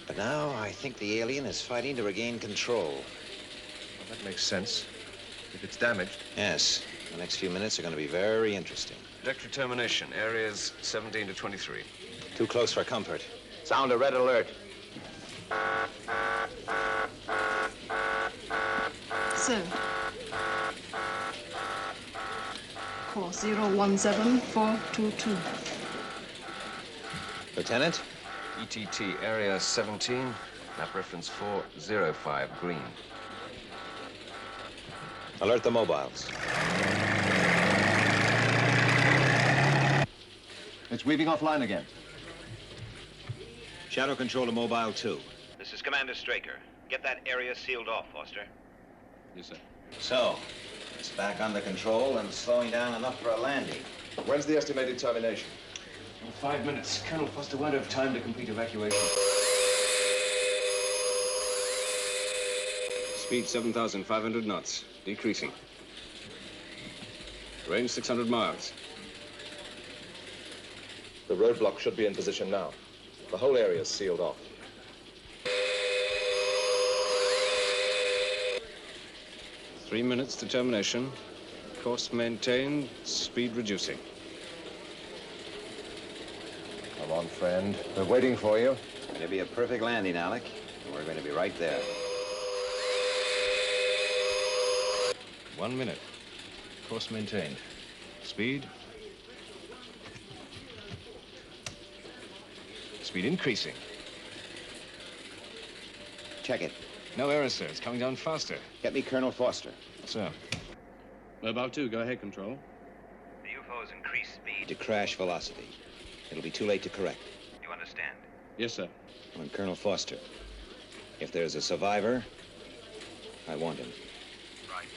But now, I think the alien is fighting to regain control. Well, that makes sense. If it's damaged. Yes. The next few minutes are going to be very interesting. Trajectory termination. Areas 17 to 23. Too close for comfort. Sound a red alert. So, course 017422. Lieutenant? ETT, area 17, map reference 405, green. Alert the mobiles. It's weaving offline again. Shadow control to mobile 2. This is Commander Straker. Get that area sealed off, Foster. Yes, sir. So, it's back under control and slowing down enough for a landing. When's the estimated termination? In 5 minutes. Colonel Foster won't have time to complete evacuation. Speed 7,500 knots. Decreasing. Range 600 miles. The roadblock should be in position now. The whole area is sealed off. Three minutes to termination. Course maintained. Speed reducing. Come on, friend. We're waiting for you. It'll be a perfect landing, Alec. We're going to be right there. 1 minute. Course maintained. Speed. Speed increasing. Check it. No error, sir. It's coming down faster. Get me Colonel Foster. Sir. Mobile 2, go ahead, control. The UFO has increased speed to crash velocity. It'll be too late to correct. You understand? Yes, sir. And Colonel Foster, if there's a survivor, I want him. Right.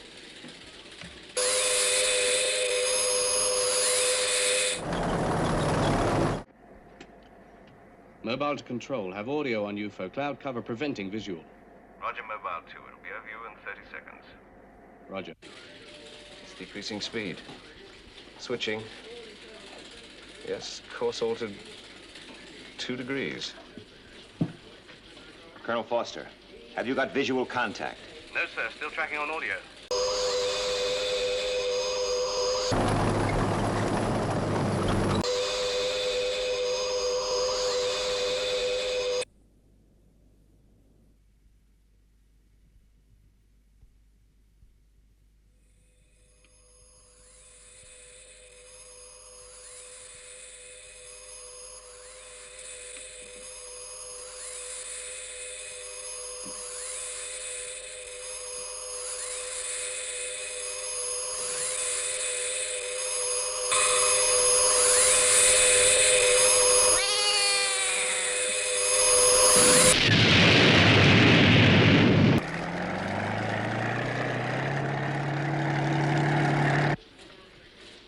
Mobile to control. Have audio on UFO. Cloud cover preventing visual. Roger, Mobile 2. It'll be over you in 30 seconds. Roger. It's decreasing speed. Switching. Yes, course altered 2 degrees. Colonel Foster, have you got visual contact? No, sir. Still tracking on audio.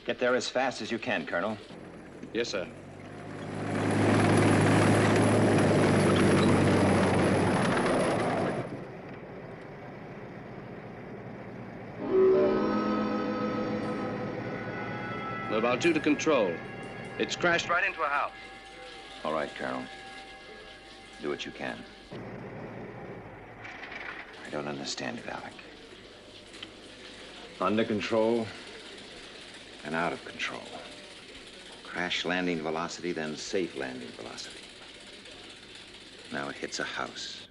Get there as fast as you can, Colonel. Yes, sir. Affirmative. I'll do to control. It's crashed right into a house. All right, Carol. Do what you can. I don't understand it, Alec. Under control. And out of control. Crash landing velocity, then safe landing velocity. Now it hits a house.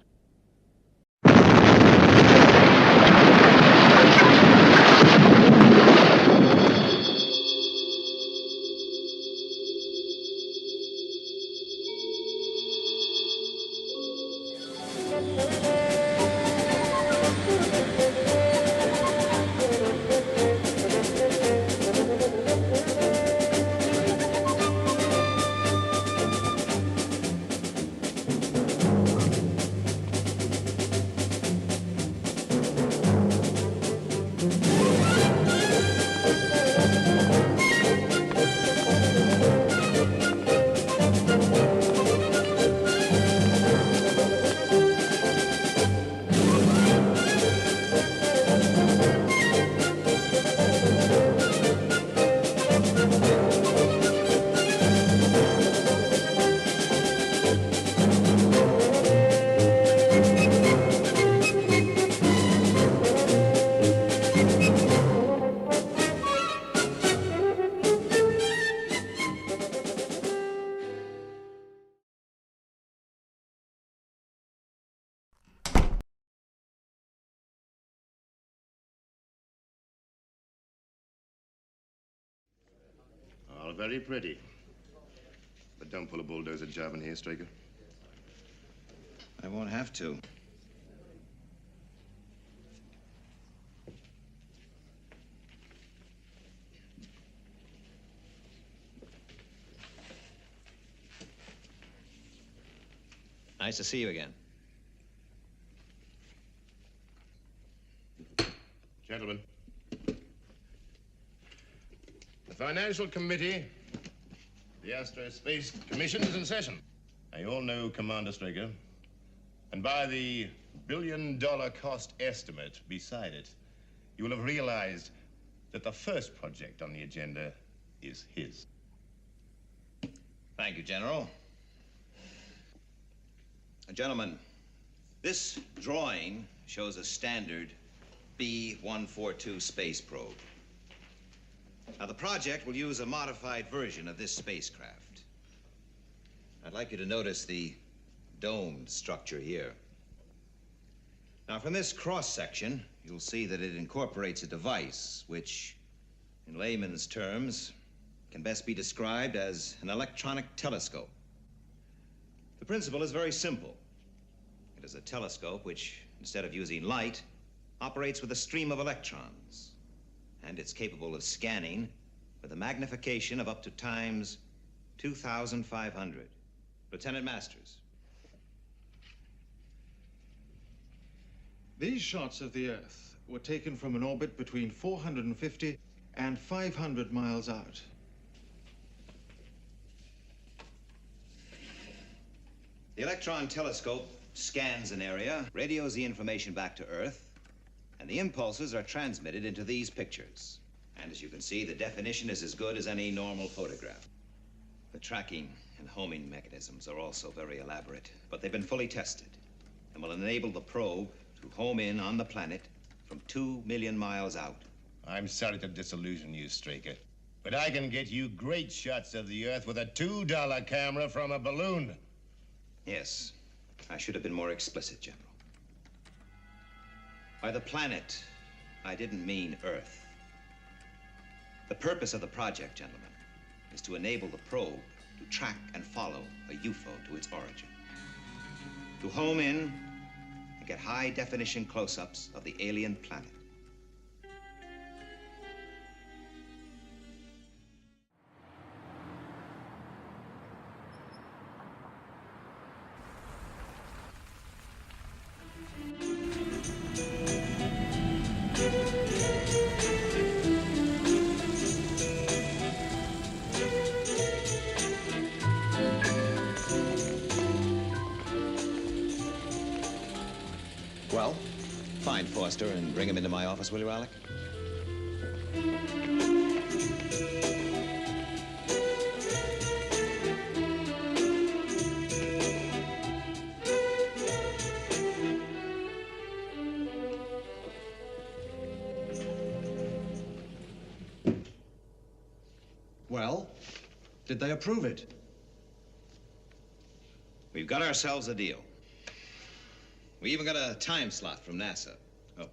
All very pretty. But don't pull a bulldozer job in here, Straker. I won't have to. Nice to see you again. Gentlemen. The Financial Committee, the Aerospace Commission is in session. Now, you all know Commander Straker. And by the billion-dollar cost estimate beside it, you will have realized that the first project on the agenda is his. Thank you, General. Gentlemen, this drawing shows a standard B-142 space probe. Now, the project will use a modified version of this spacecraft. I'd like you to notice the domed structure here. Now, from this cross-section, you'll see that it incorporates a device which, in layman's terms, can best be described as an electronic telescope. The principle is very simple. It is a telescope which, instead of using light, operates with a stream of electrons. And it's capable of scanning with a magnification of up to times 2,500. Lieutenant Masters. These shots of the Earth were taken from an orbit between 450 and 500 miles out. The electron telescope scans an area, radios the information back to Earth, and the impulses are transmitted into these pictures. And as you can see, the definition is as good as any normal photograph. The tracking and homing mechanisms are also very elaborate, but they've been fully tested and will enable the probe to home in on the planet from 2 million miles out. I'm sorry to disillusion you, Straker, but I can get you great shots of the Earth with a $2 camera from a balloon. Yes, I should have been more explicit, General. By the planet, I didn't mean Earth. The purpose of the project, gentlemen, is to enable the probe to track and follow a UFO to its origin. To home in and get high-definition close-ups of the alien planet. Well, find Foster and bring him into my office, will you, Alec? Did they approve it? We've got ourselves a deal. We even got a time slot from NASA. Oh,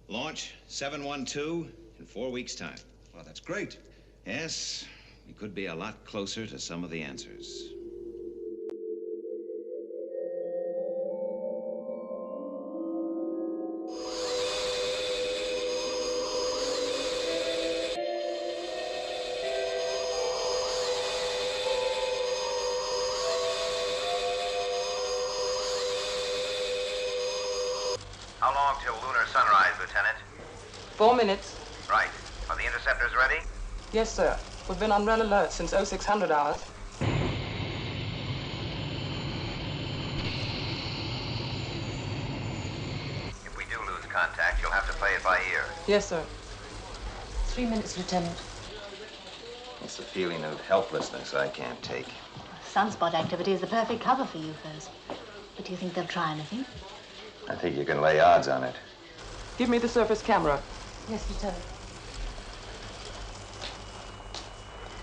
launch 712 in 4 weeks' time. Well, that's great. Yes, we could be a lot closer to some of the answers. How long till lunar sunrise, Lieutenant? 4 minutes. Right. Are the interceptors ready? Yes, sir. We've been on red alert since 0600 hours. If we do lose contact, you'll have to play it by ear. Yes, sir. 3 minutes, Lieutenant. It's a feeling of helplessness I can't take. Sunspot activity is the perfect cover for UFOs. But do you think they'll try anything? I think you can lay odds on it. Give me the surface camera. Yes, Lieutenant.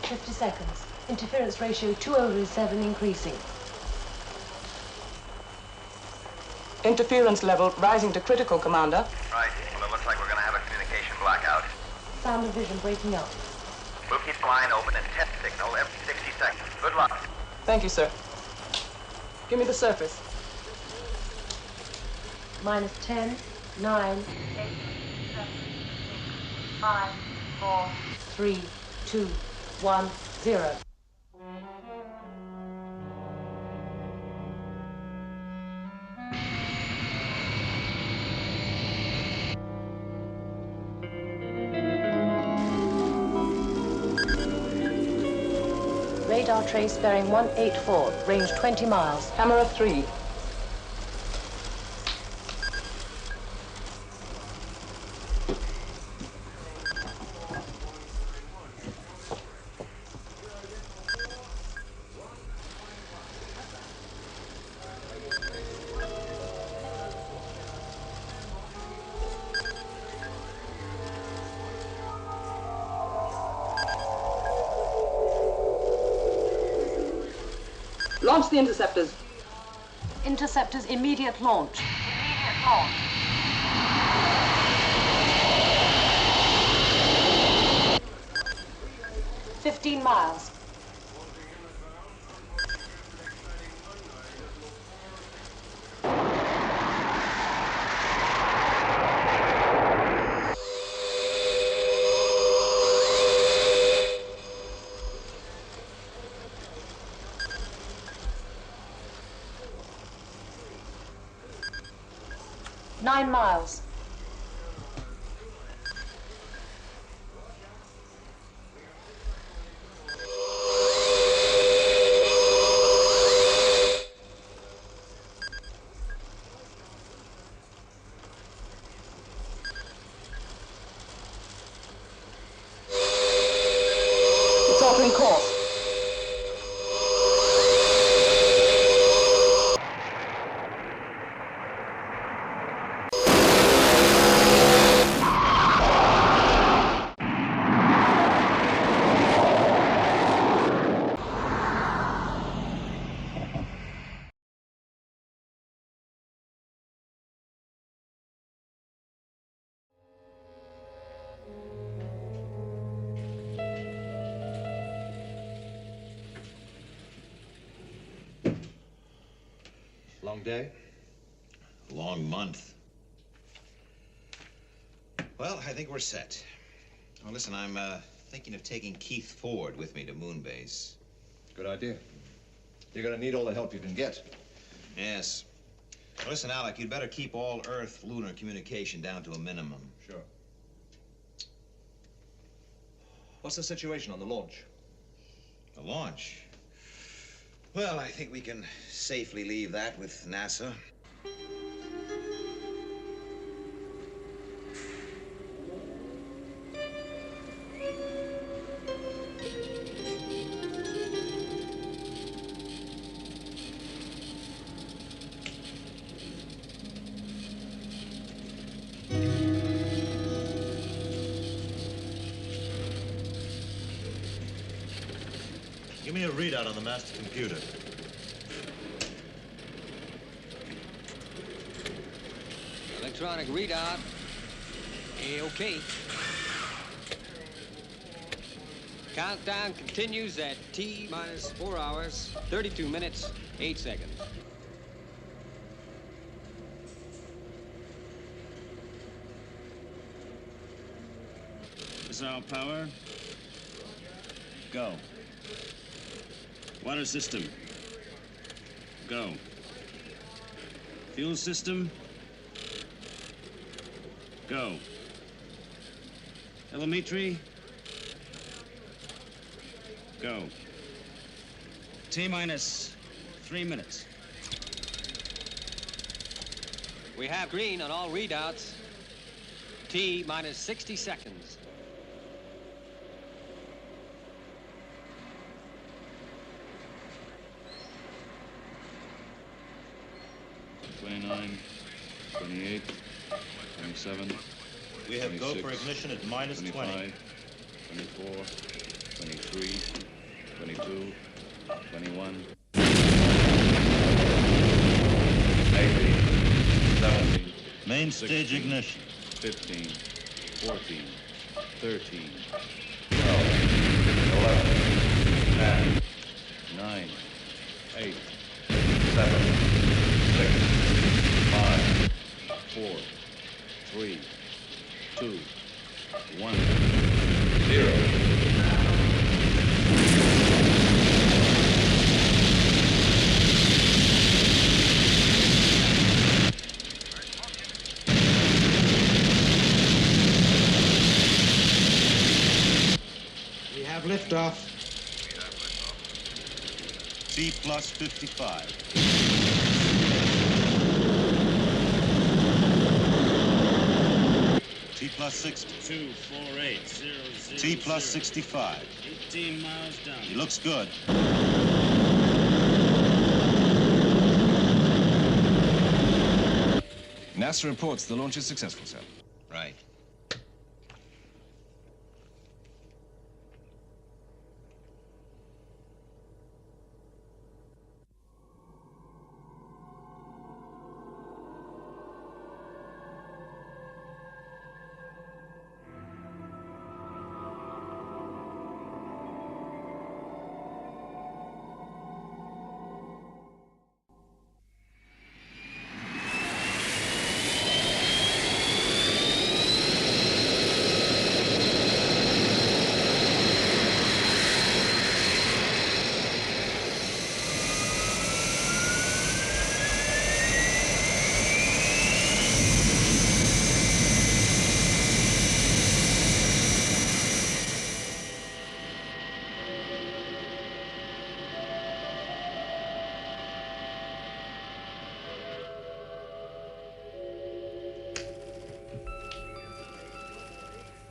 50 seconds. Interference ratio 2/7 increasing. Interference level rising to critical, Commander. Right. Well, it looks like we're going to have a communication blackout. Sound of vision breaking up. We'll keep the line open and test signal every 60 seconds. Good luck. Thank you, sir. Give me the surface. -10, 9, 8, 7, 6, 5, 4, 3, 2, 1, 0. Radar trace bearing 184, range 20 miles. Camera 3. Launch the interceptors. Interceptors immediate launch. Immediate launch. $15 miles. $9 miles. It's altering course. Long day? Long month. Well, I think we're set. Well, listen, I'm thinking of taking Keith Ford with me to Moonbase. Good idea. You're going to need all the help you can get. Yes. Well, listen, Alec, you'd better keep all Earth-lunar communication down to a minimum. Sure. What's the situation on the launch? The launch? Well, I think we can safely leave that with NASA. Give me a readout on the master computer. Electronic readout. A-OK. Countdown continues at T minus 4 hours, 32 minutes, 8 seconds. Missile power. Go. Water system. Go. Fuel system. Go. Telemetry. Go. T minus 3 minutes. We have green on all readouts. T minus 60 seconds. 29, 28, 27. We have go for ignition at minus 25, 24, 23, 22, 21. 18, 17. Main 16, stage ignition. 15, 14, 13, 11, 10, 9, 8, 7, 6, 5, 4, 3, 2, 1, 0. We have liftoff. T plus 55. T plus 60. 24800. T plus 65. 18 miles down. He looks good. NASA reports the launch is successful, sir. Right.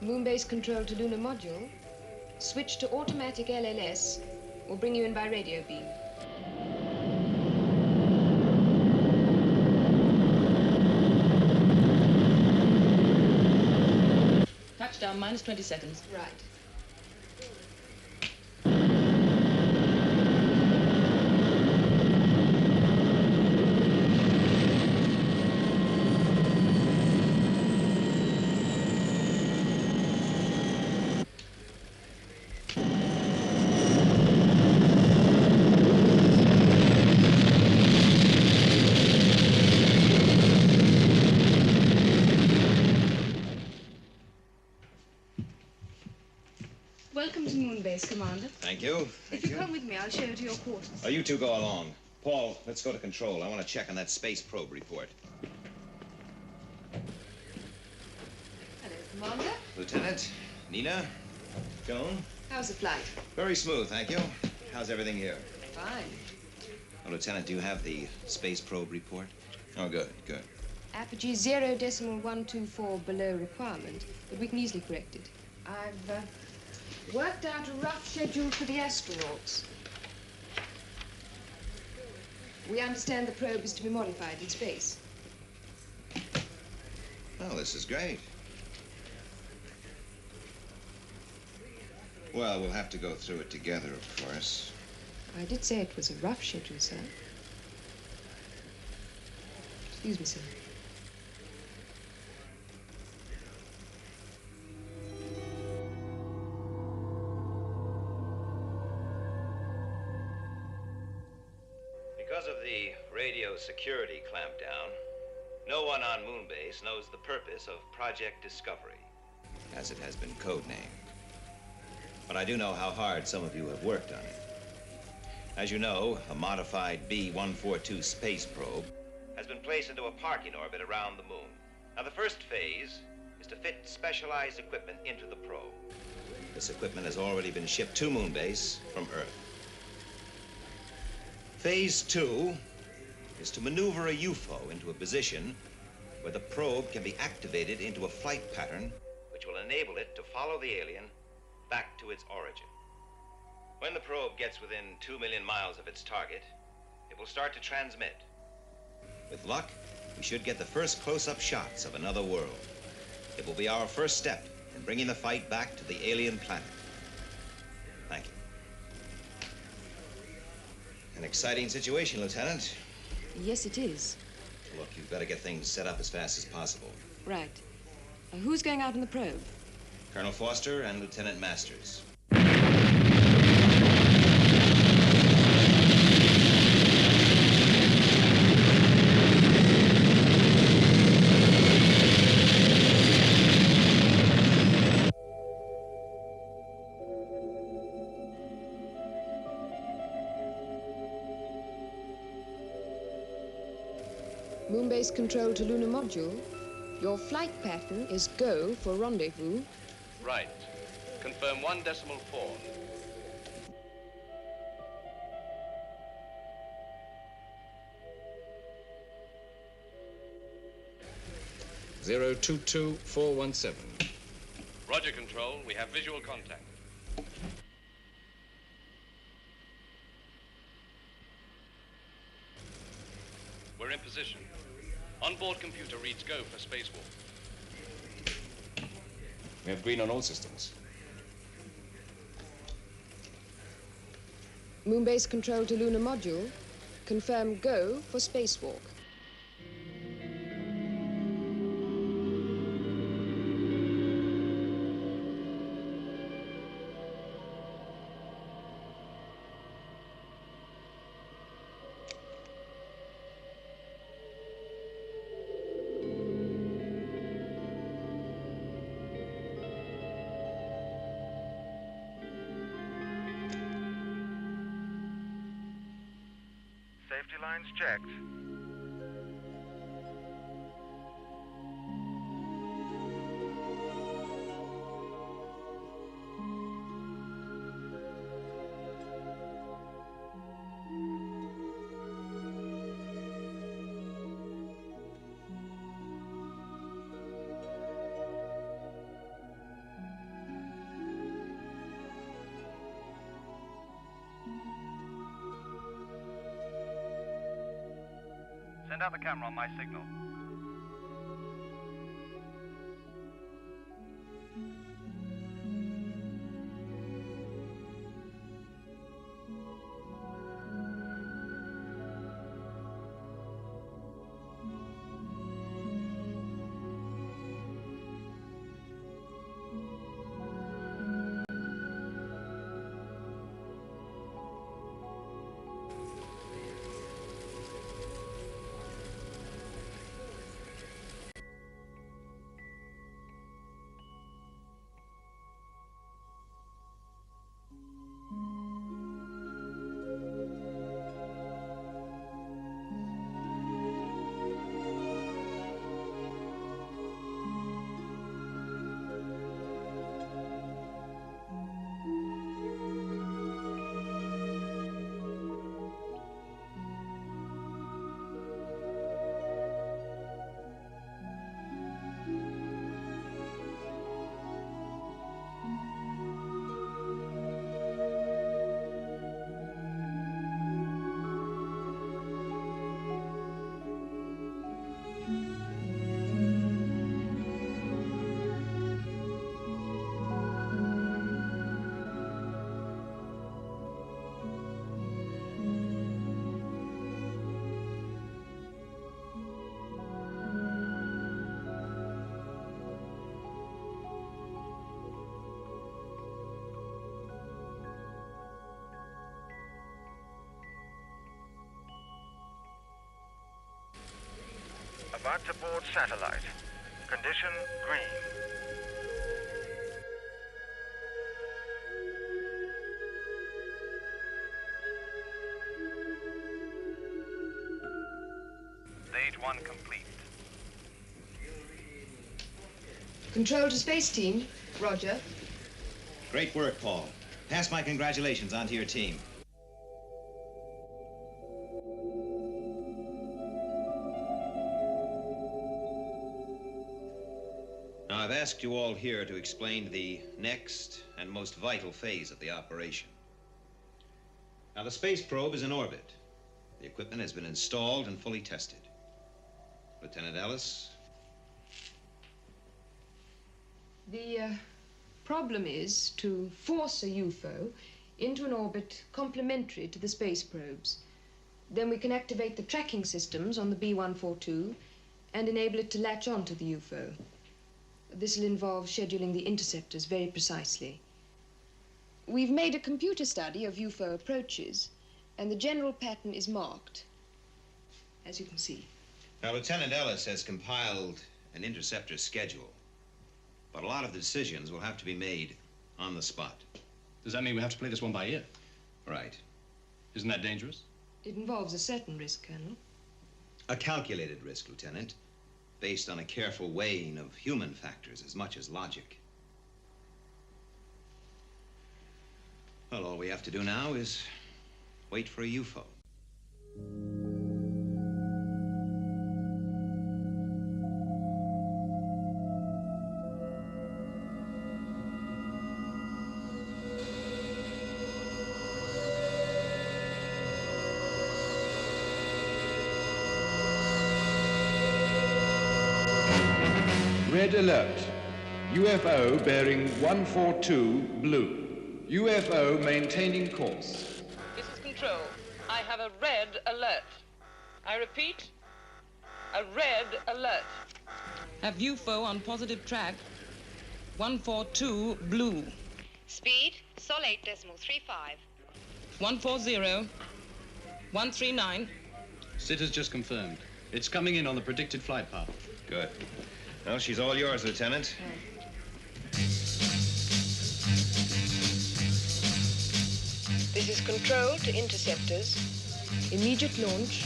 Moon-based control to lunar module. Switch to automatic LLS or bring you in by radio beam. Touchdown, minus 20 seconds. Right. Welcome to Moonbase, Commander. Thank you. If you come with me, I'll show you to your quarters. Oh, you two go along. Paul, let's go to control. I want to check on that space probe report. Hello, Commander. Lieutenant, Nina, Joan. How's the flight? Very smooth, thank you. How's everything here? Fine. Oh, Lieutenant, do you have the space probe report? Oh, good, good. Apogee 0.124 below requirement, but we can easily correct it. I've worked out a rough schedule for the astronauts. We understand the probe is to be modified in space. Oh, this is great. Well, we'll have to go through it together, of course. I did say it was a rough schedule, sir. Excuse me, sir. Because of the radio security clampdown, no one on Moonbase knows the purpose of Project Discovery, as it has been codenamed. But I do know how hard some of you have worked on it. As you know, a modified B-142 space probe has been placed into a parking orbit around the moon. Now, the first phase is to fit specialized equipment into the probe. This equipment has already been shipped to Moonbase from Earth. Phase 2 is to maneuver a UFO into a position where the probe can be activated into a flight pattern which will enable it to follow the alien back to its origin. When the probe gets within 2 million miles of its target, it will start to transmit. With luck, we should get the first close-up shots of another world. It will be our first step in bringing the fight back to the alien planet. Thank you. An exciting situation, Lieutenant. Yes, it is. Look, you've got to get things set up as fast as possible. Right. Who's going out on the probe? Colonel Foster and Lieutenant Masters. Moonbase control to lunar module. Your flight pattern is go for rendezvous. Right. Confirm 1.4. Zero 22417. Roger, Control. We have visual contact. We're in position. Onboard computer reads go for spacewalk. We have green on all systems. Moonbase control to lunar module. Confirm go for spacewalk. Safety lines checked. Send out the camera on my signal. about to board satellite. Condition green. Stage 1 complete. Control to space team. Roger. Great work, Paul. Pass my congratulations on to your team. Now, I've asked you all here to explain the next and most vital phase of the operation. Now, the space probe is in orbit. The equipment has been installed and fully tested. Lieutenant Ellis? The problem is to force a UFO into an orbit complementary to the space probes. Then we can activate the tracking systems on the B-142 and enable it to latch onto the UFO. This will involve scheduling the interceptors very precisely. We've made a computer study of UFO approaches, and the general pattern is marked, as you can see. Now, Lieutenant Ellis has compiled an interceptor schedule, but a lot of the decisions will have to be made on the spot. Does that mean we have to play this one by ear? Right. Isn't that dangerous? It involves a certain risk, Colonel. A calculated risk, Lieutenant, based on a careful weighing of human factors as much as logic. Well, all we have to do now is wait for a UFO. Red alert. UFO bearing 142 blue. UFO maintaining course. This is Control. I have a red alert. I repeat, a red alert. Have UFO on positive track. 142 blue. Speed, Sol 8.35. 140. 139. SIT has just confirmed. It's coming in on the predicted flight path. Good. Well, she's all yours, Lieutenant. This is Control to interceptors. Immediate launch.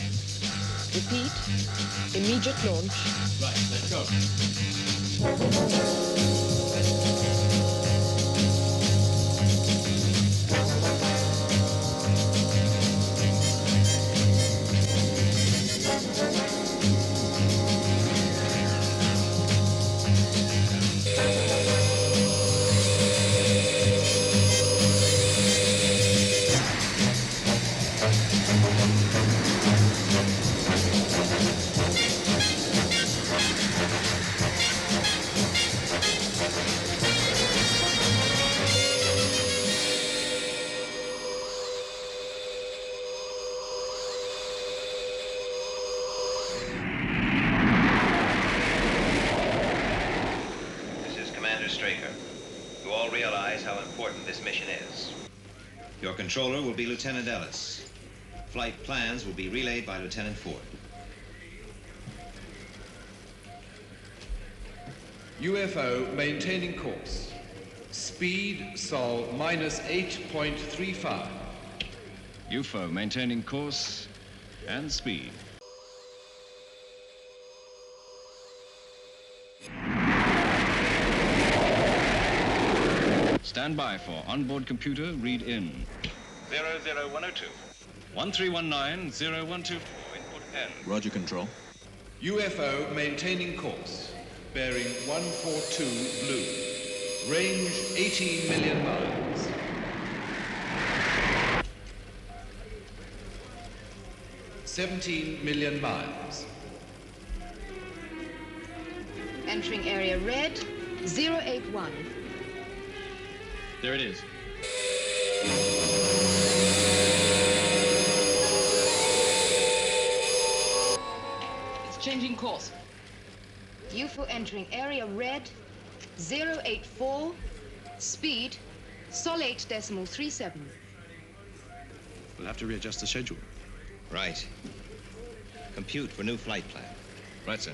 Repeat, immediate launch. Right, let's go. Your controller will be Lieutenant Ellis. Flight plans will be relayed by Lieutenant Ford. UFO maintaining course. Speed Sol minus 8.35. UFO maintaining course and speed. Stand by for onboard computer read in. 00102. 1319-0124. Input N. Roger, Control. UFO maintaining course. Bearing 142 blue. Range 18 million miles. $17 million miles. Entering area red, 081. There it is. It's changing course. UFO entering area red, 084. Speed, Sol 8.37. We'll have to readjust the schedule. Right. Compute for new flight plan. Right, sir.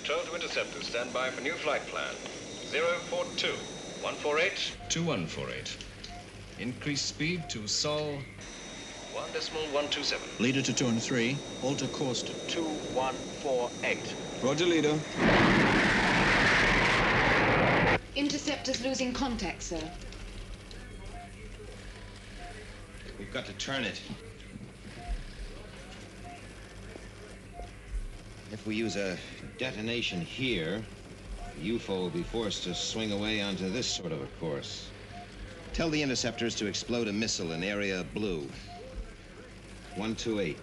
Control to interceptors. Stand by for new flight plan. 042 148 2148. Increase speed to Sol 1.127. Leader to 2 and 3. Alter course to 2148. Roger, leader. Interceptors losing contact, sir. We've got to turn it. If we use a detonation here, the UFO will be forced to swing away onto this sort of a course. Tell the interceptors to explode a missile in area blue. 128.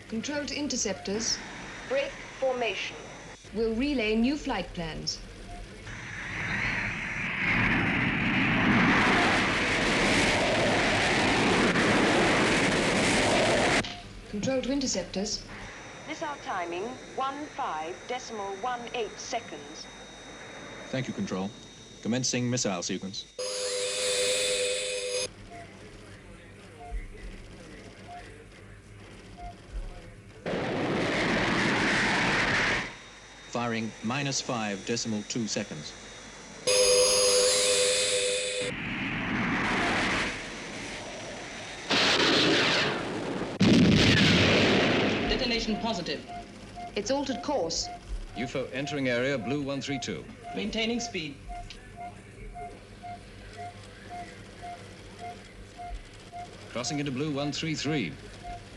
Control to interceptors. Break formation. We'll relay new flight plans. Control to interceptors. Missile timing 15.18 seconds. Thank you, Control. Commencing missile sequence. Firing -5.2 seconds. Detonation positive. It's altered course. UFO entering area blue 132. Maintaining speed. Crossing into blue 133.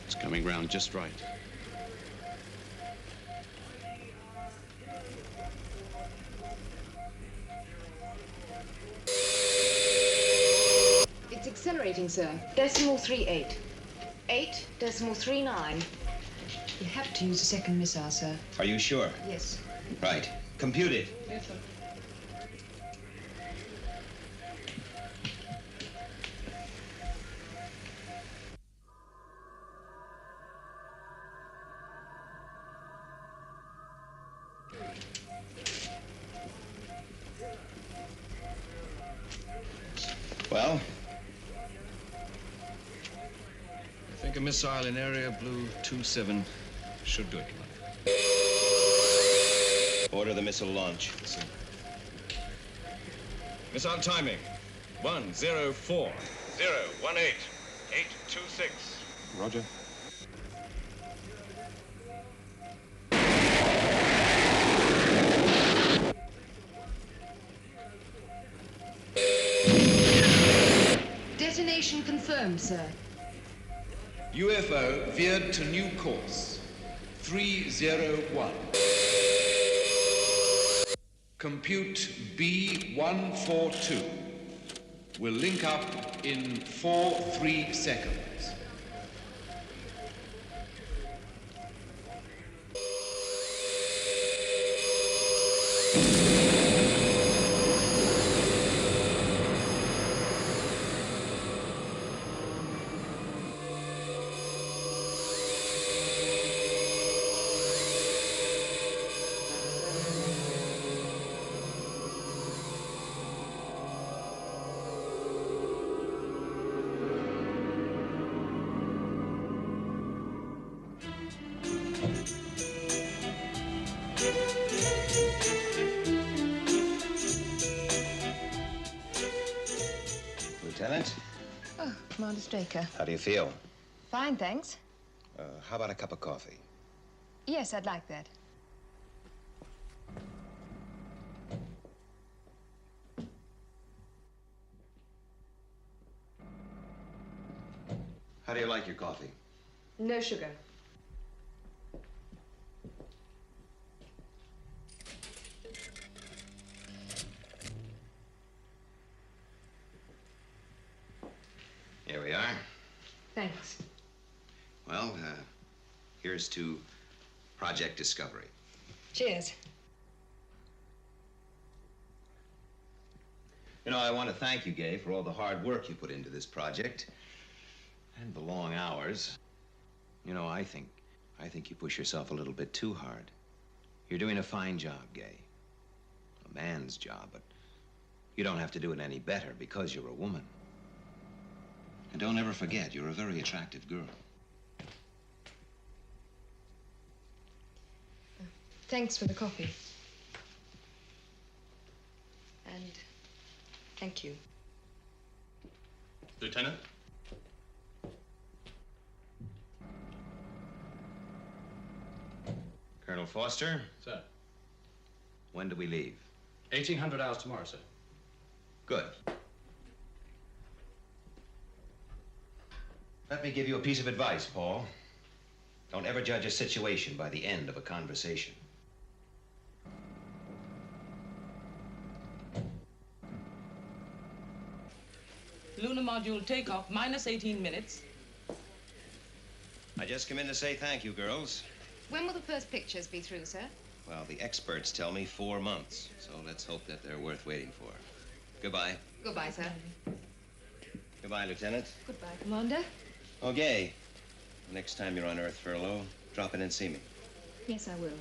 It's coming round just right. It's accelerating, sir. 0.38. 8.39. You have to use a second missile, sir. Are you sure? Yes. Right. Compute it. Yes, sir. Well? I think a missile in area blue 27 should do it, Commander. Order the missile launch. Yes, sir. Missile timing 104 018 826. Roger. Detonation confirmed, sir. UFO veered to new course. 301. Compute B142. Will link up in 4-3 seconds. Lieutenant, Oh, Commander Straker. how do you feel? Fine, thanks. How about a cup of coffee? Yes, I'd like that. How do you like your coffee? No sugar. Here we are. Thanks. Well, here's to Project Discovery. Cheers. You know, I want to thank you, Gay, for all the hard work you put into this project. And the long hours. You know, I think you push yourself a little bit too hard. You're doing a fine job, Gay. A man's job, but you don't have to do it any better because you're a woman. And don't ever forget, you're a very attractive girl. Thanks for the coffee. And thank you. Lieutenant? Colonel Foster, Sir. when do we leave? 1800 hours tomorrow, sir. Good. Let me give you a piece of advice, Paul. Don't ever judge a situation by the end of a conversation. Lunar module takeoff, minus 18 minutes. I just come in to say thank you, girls. When will the first pictures be through, sir? Well, the experts tell me 4 months, so let's hope that they're worth waiting for. Goodbye. Goodbye, sir. Goodbye, Lieutenant. Goodbye, Commander. Okay. Next time you're on Earth furlough, drop in and see me. Yes, I will.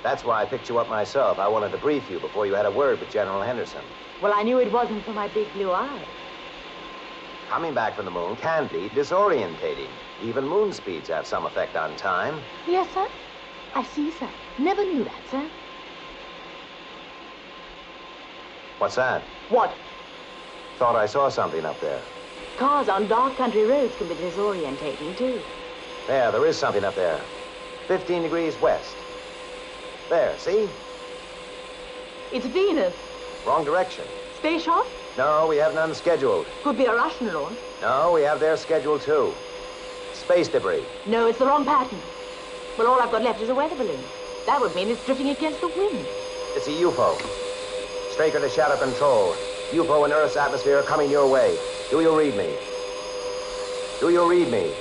That's why I picked you up myself. I wanted to brief you before you had a word with General Henderson. Well, I knew it wasn't for my big blue eyes. Coming back from the moon can be disorientating. Even moon speeds have some effect on time. Yes, sir. I see, sir. Never knew that, sir. What's that? What? Thought I saw something up there. Cars on dark country roads can be disorientating, too. There is something up there. 15 degrees west. There, see? It's Venus. Wrong direction. Space shot? No, we have none scheduled. Could be a Russian launch. No, we have theirs scheduled too. Space debris. No, it's the wrong pattern. Well, all I've got left is a weather balloon. That would mean it's drifting against the wind. It's a UFO. Straker to shadow control. UFO in Earth's atmosphere coming your way. Do you read me? Do you read me?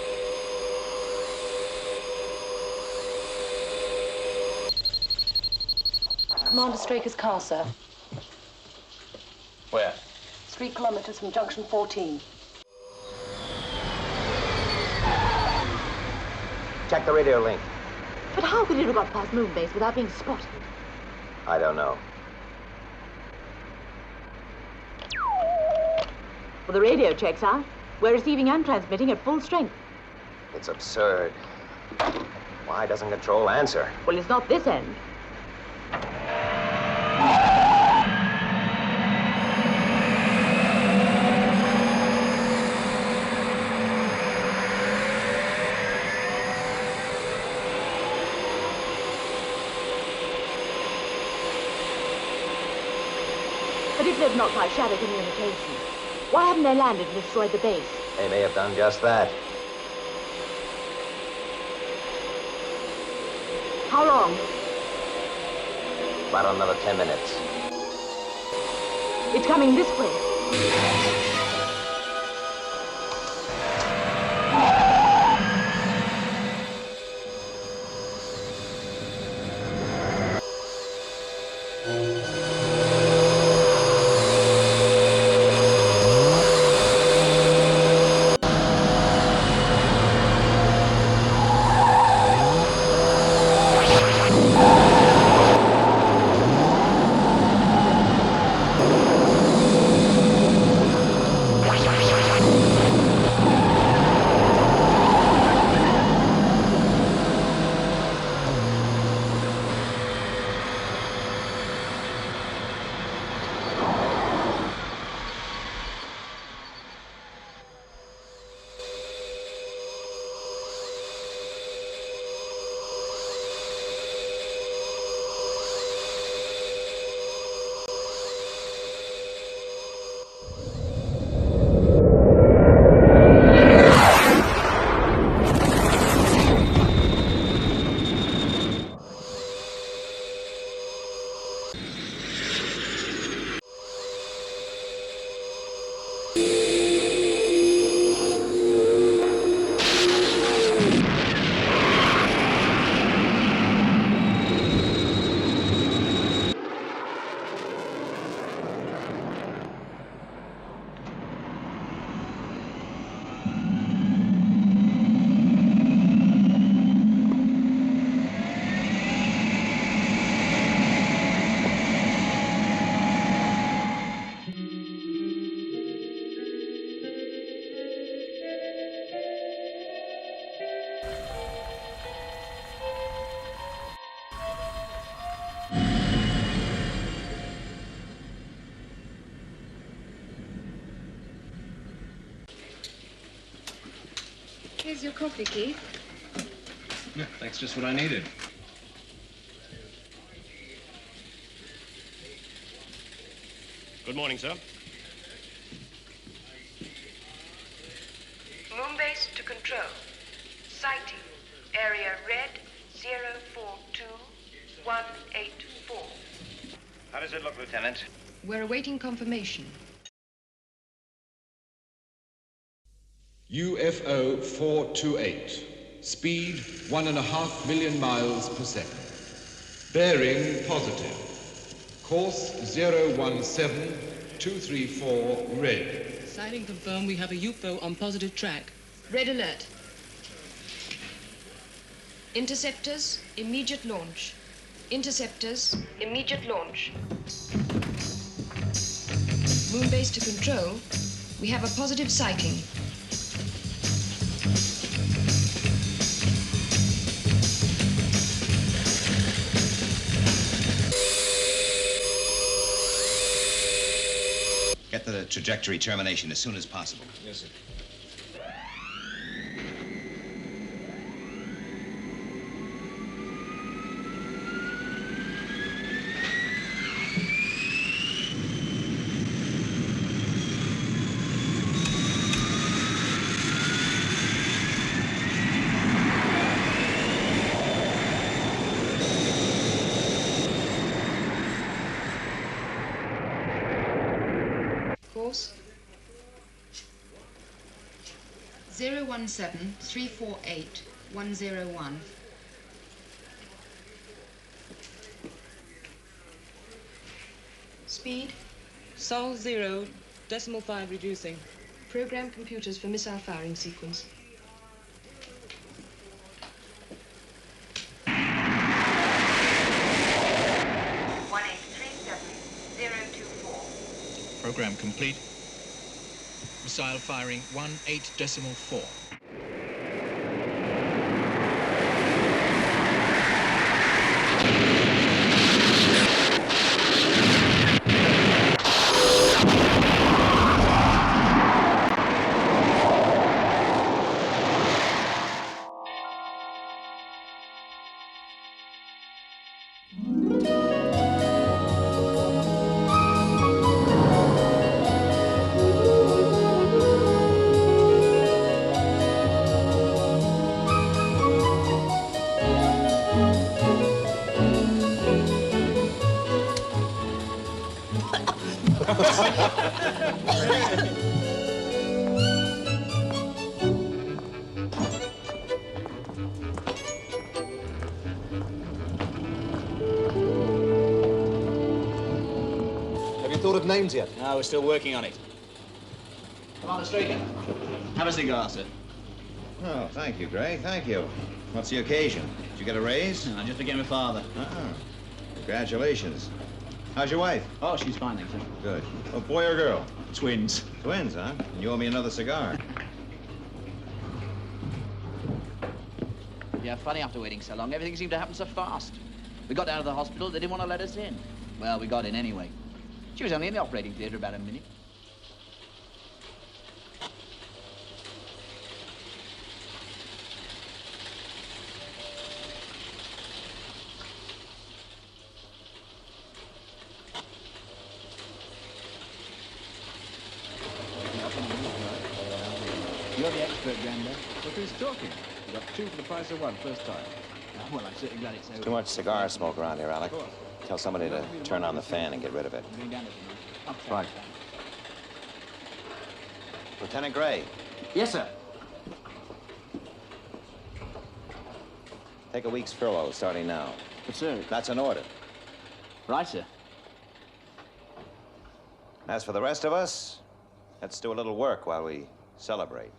Commander Straker's car, sir. Where? 3 kilometers from junction 14. Check the radio link. But how could it have got past Moonbase without being spotted? I don't know. Well, the radio checks out. We're receiving and transmitting at full strength. It's absurd. Why doesn't Control answer? Well, it's not this end. But if they've knocked out shadow communications, why haven't they landed and destroyed the base? They may have done just that. How long? About another 10 minutes. It's coming this way. Here's your coffee, Keith. Yeah, that's just what I needed. Good morning, sir. Moonbase to control. Sighting. Area red 042184. How does it look, Lieutenant? We're awaiting confirmation. UFO 428. Speed 1.5 million miles per second. Bearing positive. Course 017234 red. Sighting confirmed. We have a UFO on positive track. Red alert. Interceptors, immediate launch. Interceptors, immediate launch. Moonbase to control. We have a positive sighting. Get the trajectory termination as soon as possible. Yes, sir. Course 017348-101. Speed. Sol 0, decimal 5 reducing. Program computers for missile firing sequence. Program complete. Missile firing 18.4. Have you thought of names yet? No, we're still working on it. Commander Straker, have a cigar, sir. Oh, thank you, Gray. Thank you. What's the occasion? Did you get a raise? No, I just became a father. Oh, congratulations. How's your wife? Oh, she's fine, thanks, sir. Good. Oh, boy or girl? Twins. Twins, huh? And you owe me another cigar. Yeah, funny after waiting so long. Everything seemed to happen so fast. We got down to the hospital. They didn't want to let us in. Well, we got in anyway. She was only in the operating theater about a minute. You're the expert, Grandad. Look who's talking. You got 2 for the price of 1 first time. Oh, well, I'm certainly glad it's over. Too much cigar smoke around here, Alec. Tell somebody to turn on the fan and get rid of it. I'm going down there tonight. Right. Lieutenant Gray. Yes, sir. Take a week's furlough starting now. But, sir... That's an order. Right, sir. As for the rest of us, let's do a little work while we celebrate.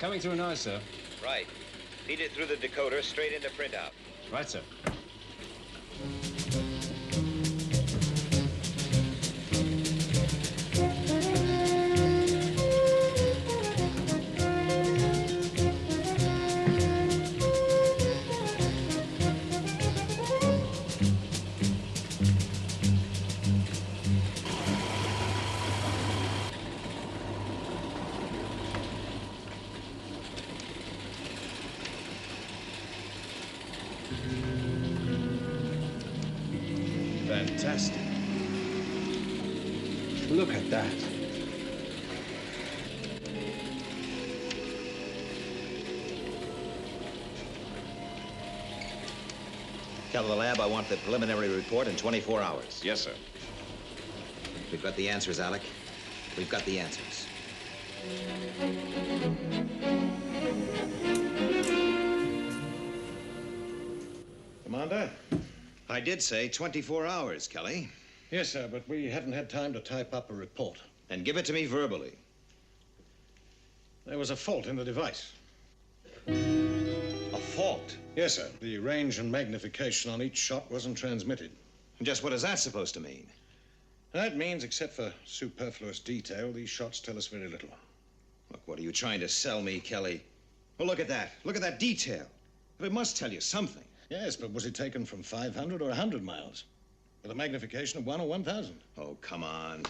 coming through now, sir. Right. Feed it through the decoder straight into printout. Right, sir. Fantastic. Look at that. Tell the lab I want the preliminary report in 24 hours. Yes, sir. We've got the answers, Alec. We've got the answers. Commander? I did say 24 hours, Kelly. Yes, sir, but we haven't had time to type up a report. Then give it to me verbally. There was a fault in the device. A fault? Yes, sir. The range and magnification on each shot wasn't transmitted. And just what is that supposed to mean? That means, except for superfluous detail, these shots tell us very little. Look, what are you trying to sell me, Kelly? Well, look at that. Look at that detail. Well, it must tell you something. Yes, but was it taken from 500 or 100 miles? With a magnification of 1 or 1,000? Oh, come on.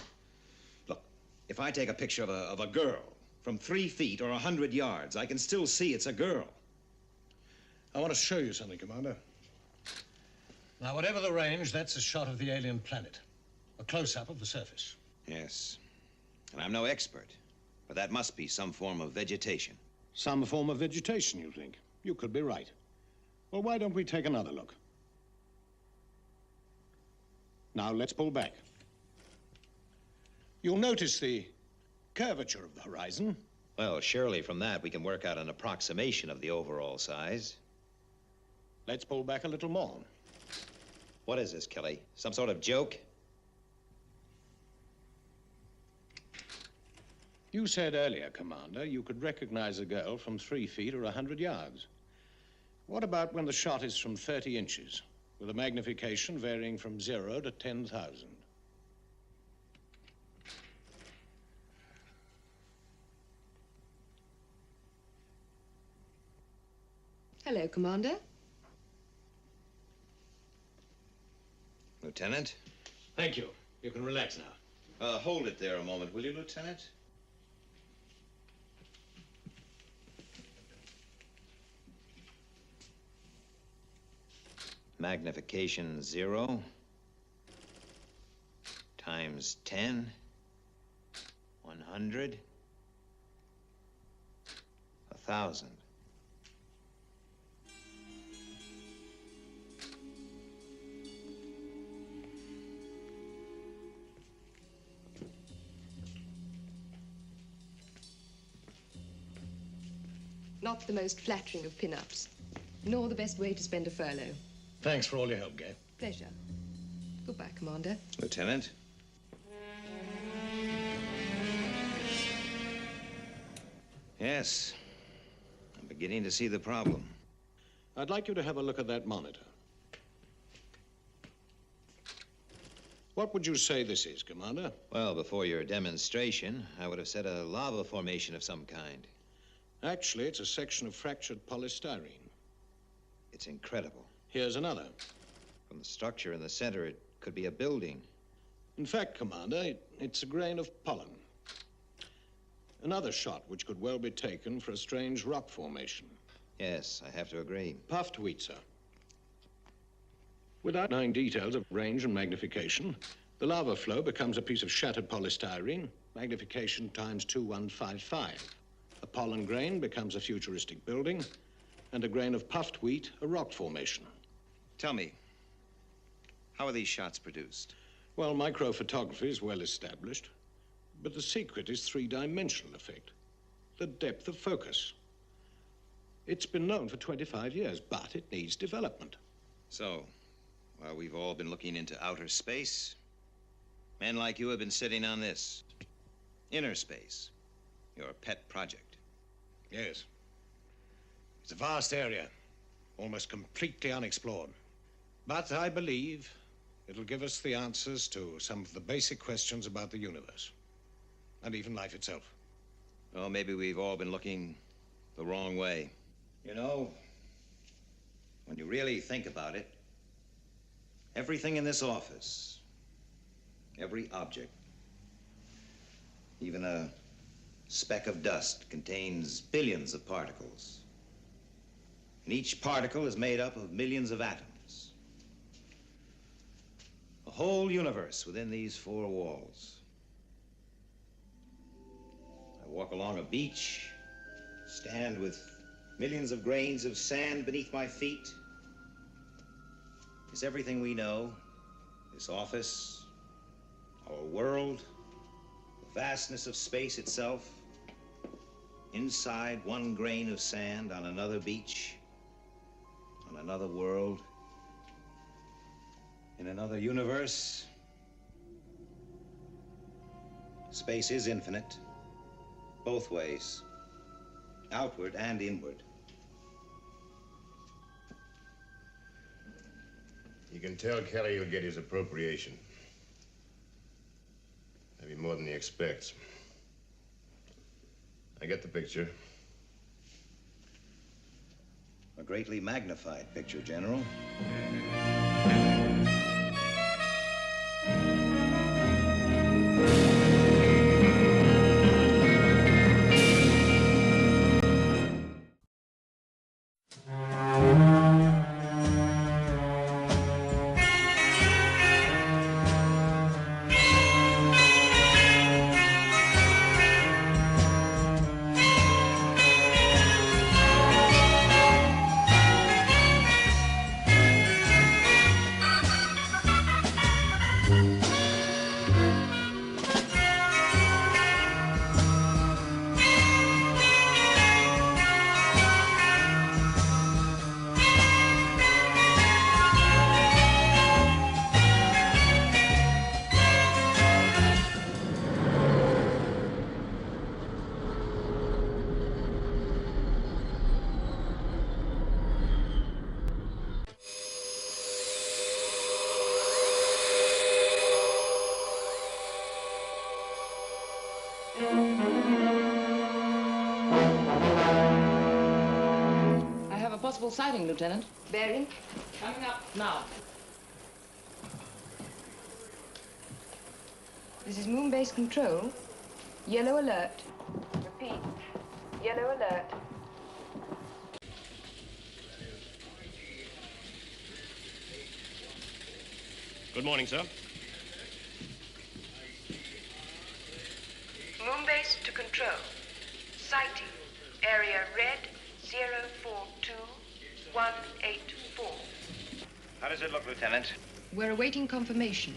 Look, if I take a picture of a girl from 3 feet or 100 yards, I can still see it's a girl. I want to show you something, Commander. Now, whatever the range, that's a shot of the alien planet. A close-up of the surface. Yes. And I'm no expert, but that must be some form of vegetation. Some form of vegetation, you think? You could be right. Well, why don't we take another look? Now, let's pull back. You'll notice the curvature of the horizon. Well, surely from that we can work out an approximation of the overall size. Let's pull back a little more. What is this, Kelly? Some sort of joke? You said earlier, Commander, you could recognize a girl from 3 feet or 100 yards. What about when the shot is from 30 inches, with a magnification varying from 0 to 10,000? Hello, Commander. Lieutenant? Thank you. You can relax now. Hold it there a moment, will you, Lieutenant? Magnification 0 times 10, 100, 1,000. Not the most flattering of pin-ups, nor the best way to spend a furlough. Thanks for all your help, Gay. Pleasure. Goodbye, Commander. Lieutenant? Yes. I'm beginning to see the problem. I'd like you to have a look at that monitor. What would you say this is, Commander? Well, before your demonstration, I would have said a lava formation of some kind. Actually, it's a section of fractured polystyrene. It's incredible. Here's another. From the structure in the center, it could be a building. In fact, Commander, it's a grain of pollen. Another shot which could well be taken for a strange rock formation. Yes, I have to agree. Puffed wheat, sir. Without knowing details of range and magnification, the lava flow becomes a piece of shattered polystyrene, magnification times 2155. A pollen grain becomes a futuristic building, and a grain of puffed wheat, a rock formation. Tell me, how are these shots produced? Well, microphotography is well established, but the secret is three-dimensional effect, the depth of focus. It's been known for 25 years, but it needs development. So, while we've all been looking into outer space, men like you have been sitting on this. Inner space, your pet project. Yes. It's a vast area, almost completely unexplored. But I believe it'll give us the answers to some of the basic questions about the universe, and even life itself. Well, maybe we've all been looking the wrong way. You know, when you really think about it, everything in this office, every object, even a speck of dust, contains billions of particles. And each particle is made up of millions of atoms. The whole universe within these four walls. I walk along a beach, stand with millions of grains of sand beneath my feet. Is everything we know, this office, our world, the vastness of space itself, inside one grain of sand on another beach, on another world, in another universe? Space is infinite, both ways, outward and inward. You can tell Kelly he'll get his appropriation. Maybe more than he expects. I get the picture. A greatly magnified picture, General. I have a possible sighting, Lieutenant. Bearing? Coming up now. This is Moon Base Control. Yellow alert. Repeat. Yellow alert. Good morning, sir. Moon Base to Control. Sighting. Area red 042184. How does it look, Lieutenant? We're awaiting confirmation.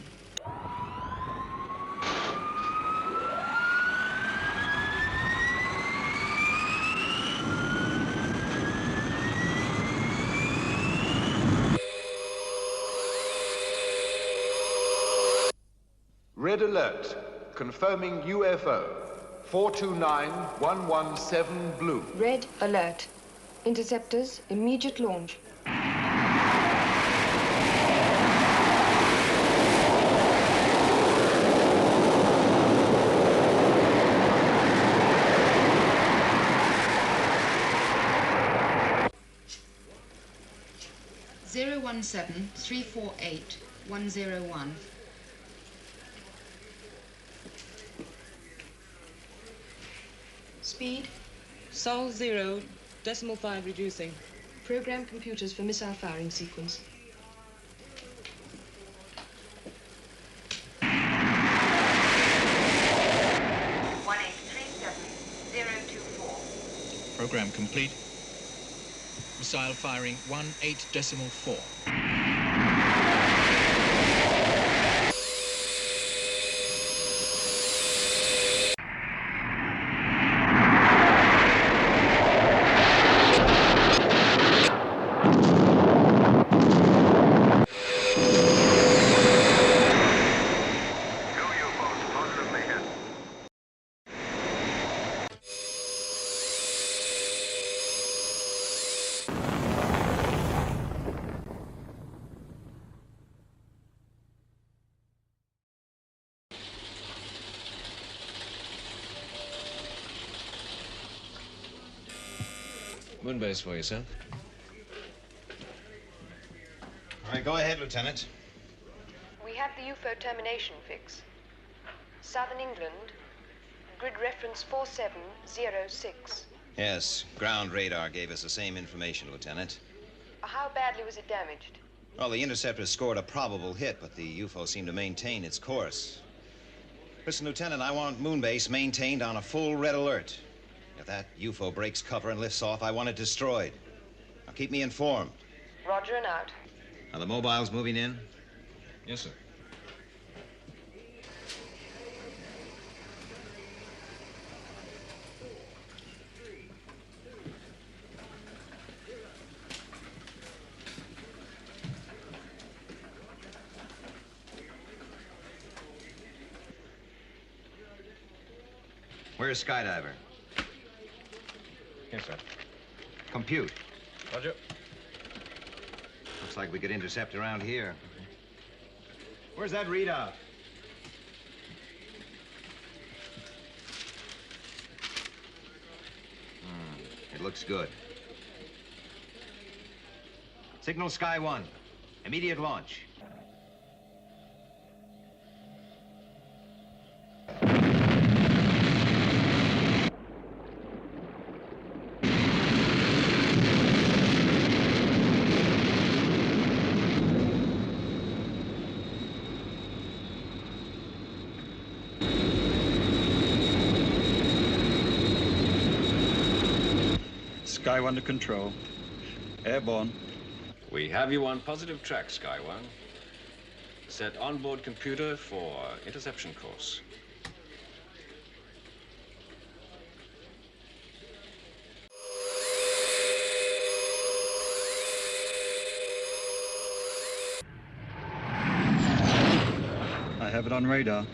Red alert. Confirming UFO. 429117 blue. Red alert. Interceptors, immediate launch. Zero 17348-101. Speed? Sol 0, decimal 5 reducing. Program computers for missile firing sequence. Program complete. Missile firing 18.4. Moonbase for you, sir. All right, go ahead, Lieutenant. We have the UFO termination fix. Southern England, grid reference 4706. Yes, ground radar gave us the same information, Lieutenant. How badly was it damaged? Well, the interceptor scored a probable hit, but the UFO seemed to maintain its course. Listen, Lieutenant, I want Moonbase maintained on a full red alert. If that UFO breaks cover and lifts off, I want it destroyed. Now, keep me informed. Roger and out. Are the mobiles moving in? Yes, sir. Where's Skydiver? Yes, sir. Compute. Roger. Looks like we could intercept around here. Where's that readout? It looks good. Signal Sky 1. Immediate launch. Sky 1 to control. Airborne. We have you on positive track, Sky 1. Set onboard computer for interception course. I have it on radar.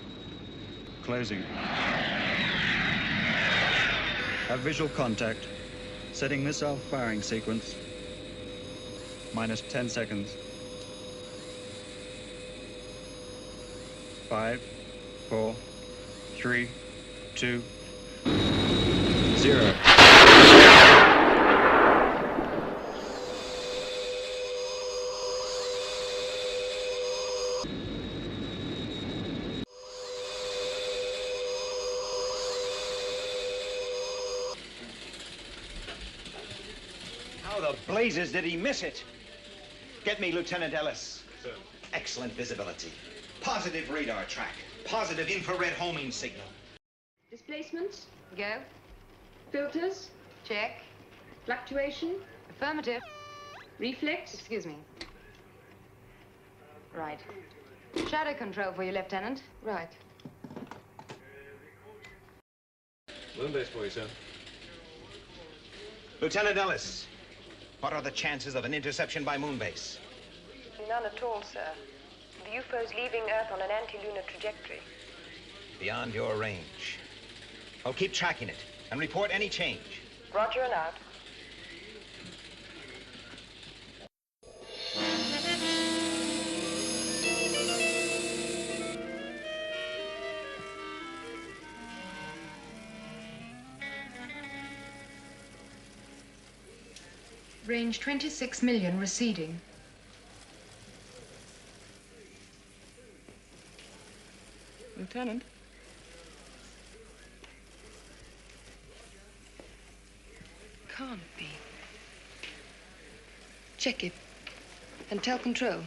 Closing. Have visual contact. Setting missile firing sequence. Minus 10 seconds. 5, 4, 3, 2, 0. How the blazes did he miss it? Get me Lieutenant Ellis. Sir. Excellent visibility. Positive radar track. Positive infrared homing signal. Displacements? Go. Filters? Check. Fluctuation? Affirmative. Reflex? Excuse me. Right. Shadow control for you, Lieutenant. Right. Moonbase for you, sir. Lieutenant Ellis, what are the chances of an interception by Moonbase? None at all, sir. The UFO's leaving Earth on an anti-lunar trajectory. Beyond your range. I'll keep tracking it and report any change. Roger and out. Range 26 million receding. Lieutenant? Can't be. Check it. And tell control.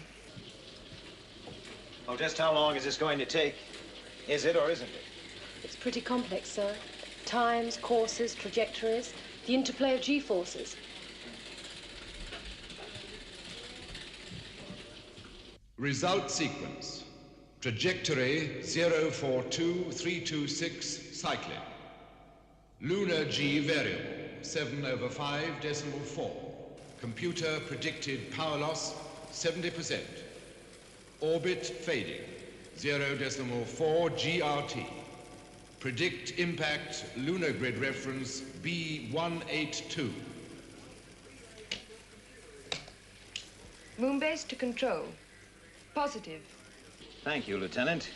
Well, just how long is this going to take? Is it or isn't it? It's pretty complex, sir. Times, courses, trajectories, the interplay of G-forces. Result sequence. Trajectory 042326 cycling. Lunar G variable 7/5.4. Computer predicted power loss 70%. Orbit fading 0.4 GRT. Predict impact lunar grid reference B182. Moonbase to control. Positive. Thank you, Lieutenant.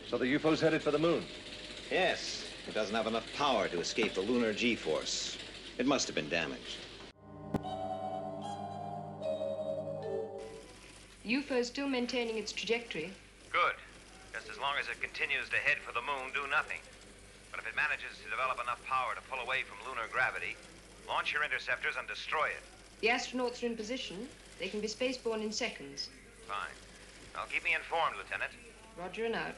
So the UFO's headed for the moon? Yes. It doesn't have enough power to escape the lunar G-force. It must have been damaged. UFO is still maintaining its trajectory. Good. Just as long as it continues to head for the moon, do nothing. But if it manages to develop enough power to pull away from lunar gravity, launch your interceptors and destroy it. The astronauts are in position. They can be spaceborne in seconds. Fine. Now keep me informed, Lieutenant. Roger and out.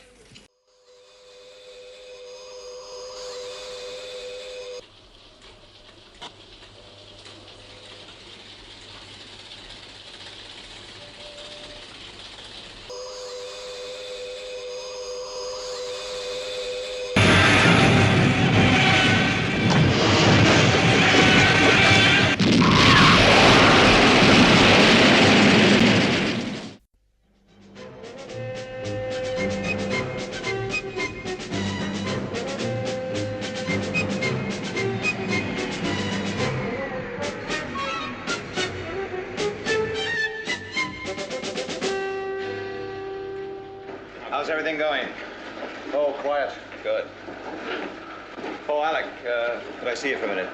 How's everything going? Oh, quiet. Good. Oh, Alec, could I see you for a minute?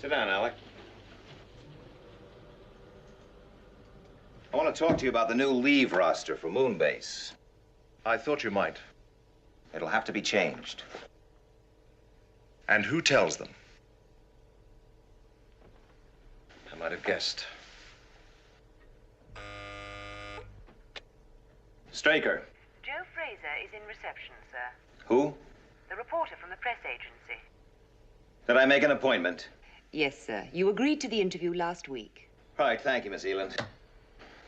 Sit down, Alec. I want to talk to you about the new leave roster for Moonbase. I thought you might. It'll have to be changed. And who tells them? I might have guessed. Straker. Joe Fraser is in reception, sir. Who? The reporter from the press agency. Did I make an appointment? Yes, sir. You agreed to the interview last week. Right, thank you, Miss Eland.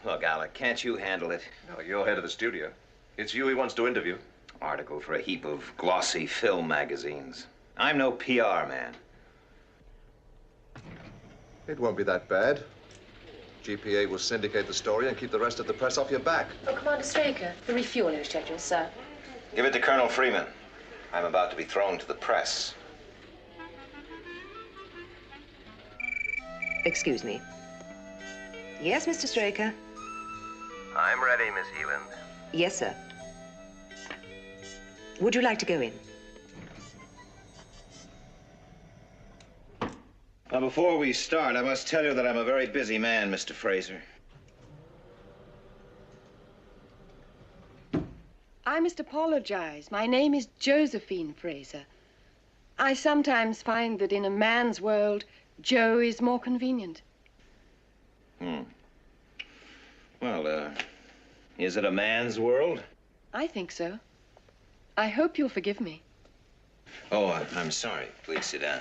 Look, Alec, can't you handle it? No, you're head of the studio. It's you he wants to interview. Article for a heap of glossy film magazines. I'm no PR man. It won't be that bad. GPA will syndicate the story and keep the rest of the press off your back. Oh, Commander Straker, the refueling schedule, sir. Give it to Colonel Freeman. I'm about to be thrown to the press. Excuse me. Yes, Mr. Straker? I'm ready, Miss Eland. Yes, sir. Would you like to go in? Now, before we start, I must tell you that I'm a very busy man, Mr. Fraser. I must apologize. My name is Josephine Fraser. I sometimes find that in a man's world, Joe is more convenient. Well, is it a man's world? I think so. I hope you'll forgive me. Oh, I'm sorry. Please sit down.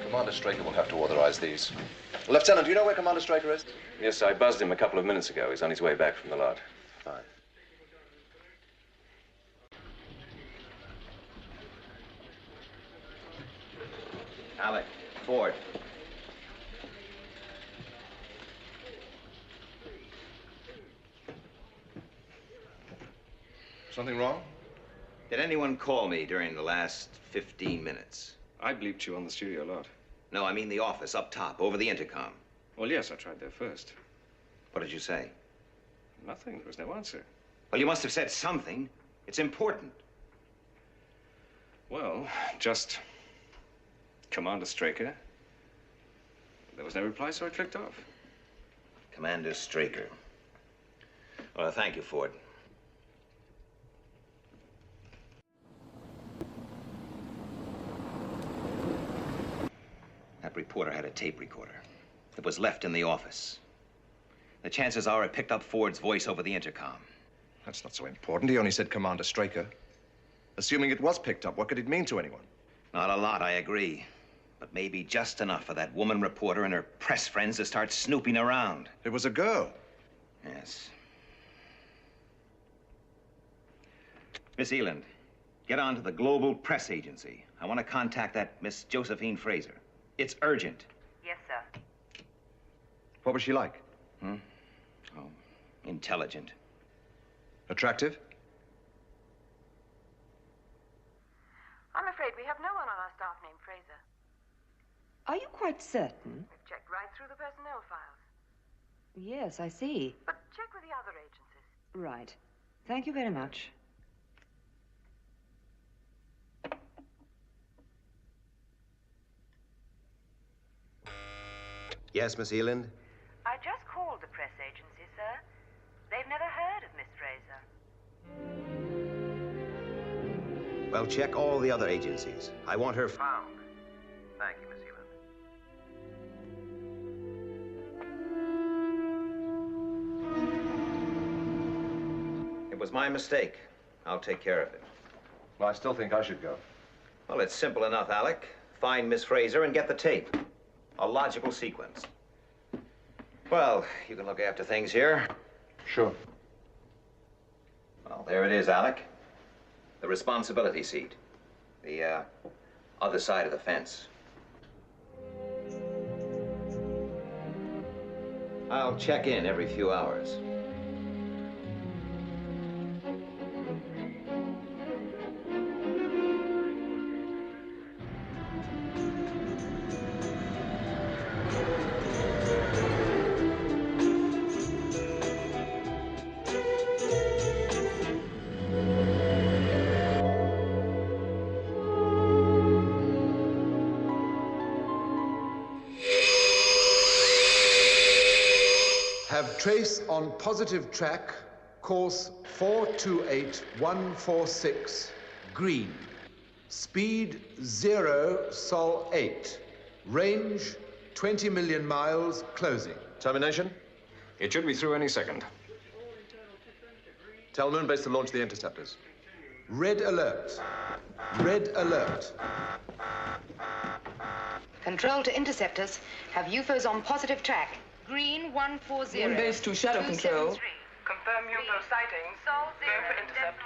Commander Straker will have to authorize these. Lieutenant, do you know where Commander Straker is? Yes, I buzzed him a couple of minutes ago. He's on his way back from the lot. Fine. Alec, Ford. Something wrong? Did anyone call me during the last 15 minutes? I bleeped you on the studio lot. No, I mean the office, up top, over the intercom. Well, yes, I tried there first. What did you say? Nothing. There was no answer. Well, you must have said something. It's important. Well, just Commander Straker. There was no reply, so I clicked off. Commander Straker. Well, thank you, Ford. reporter had a tape recorder. It was left in the office. The chances are it picked up Ford's voice over the intercom. That's not so important. He only said Commander Straker. Assuming it was picked up, what could it mean to anyone? Not a lot, I agree. But maybe just enough for that woman reporter and her press friends to start snooping around. It was a girl. Yes. Miss Eland, get on to the Global Press Agency. I want to contact that Miss Josephine Fraser. It's urgent. Yes, sir. What was she like? Oh, intelligent. Attractive? I'm afraid we have no one on our staff named Fraser. Are you quite certain? We've checked right through the personnel files. Yes, I see. But check with the other agencies. Right. Thank you very much. Yes, Miss Eland? I just called the press agency, sir. They've never heard of Miss Fraser. Well, check all the other agencies. I want her found. Thank you, Miss Eland. It was my mistake. I'll take care of it. Well, I still think I should go. Well, it's simple enough, Alec. Find Miss Fraser and get the tape. A logical sequence. Well, you can look after things here. Sure. Well, there it is, Alec. The responsibility seat. The, other side of the fence. I'll check in every few hours. Have trace on positive track, course 428146, green. Speed 0 Sol 8. Range 20 million miles, closing. Termination? It should be through any second. Tell Moonbase to launch the interceptors. Red alert. Red alert. Control to interceptors. Have UFOs on positive track. Green 140. Moonbase to shadow control. Confirm UFO sighting. Sol 0. Go for intercept.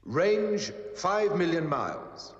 Range 5 million miles.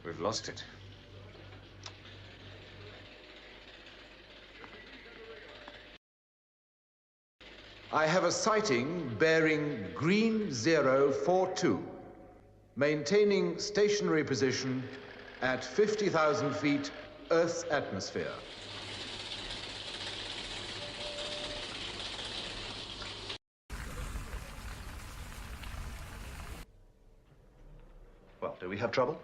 We've lost it. I have a sighting bearing green 042, maintaining stationary position at 50,000 feet Earth's atmosphere. Well, do we have trouble?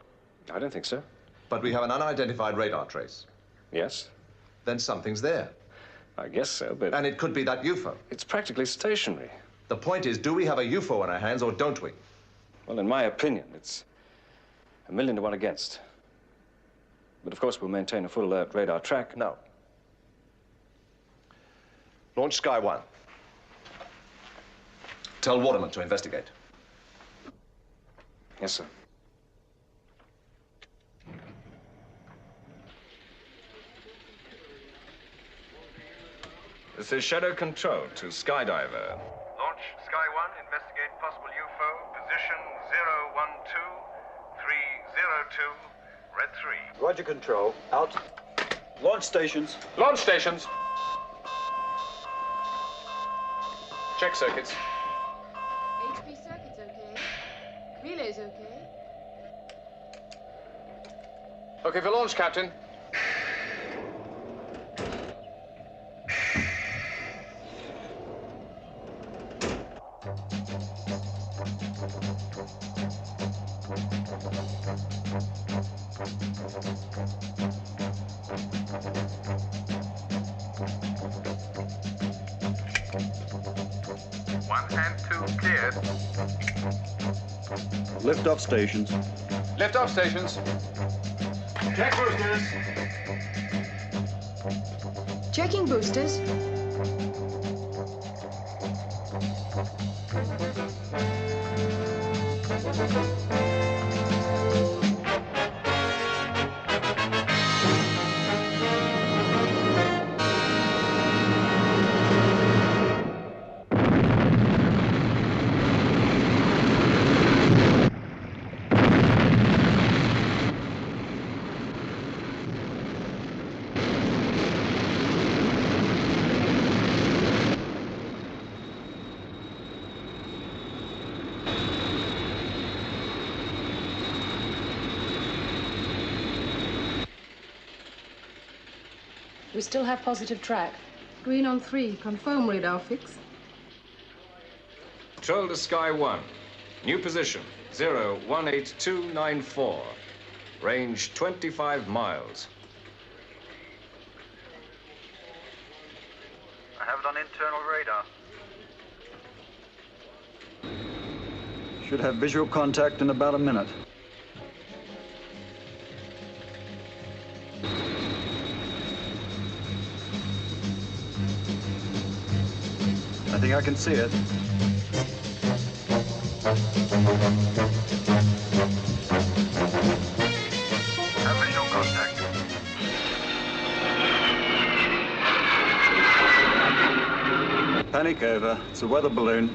I don't think so. But we have an unidentified radar trace. Yes? Then something's there. I guess so, but... And it could be that UFO. It's practically stationary. The point is, do we have a UFO in our hands or don't we? Well, in my opinion, it's 1,000,000 to 1 against. But of course, we'll maintain a full alert radar track. No. Launch Sky 1. Tell Waterman to investigate. Yes, sir. This is Shadow Control to Skydiver. Launch Sky 1, investigate possible UFO, position 012302, red 3. Roger, Control. Out. Launch stations. Launch stations. Check circuits. HV circuit's okay. Relay's okay. Okay for launch, Captain. One and two cleared. Lift-off stations. Lift-off stations. Check boosters. Checking boosters. We still have positive track. Green on 3. Confirm radar fix. Control to Sky 1. New position 018294. Range 25 miles. I have it on internal radar. Should have visual contact in about a minute. I think I can see it. Have visual contact. Panic over. It's a weather balloon.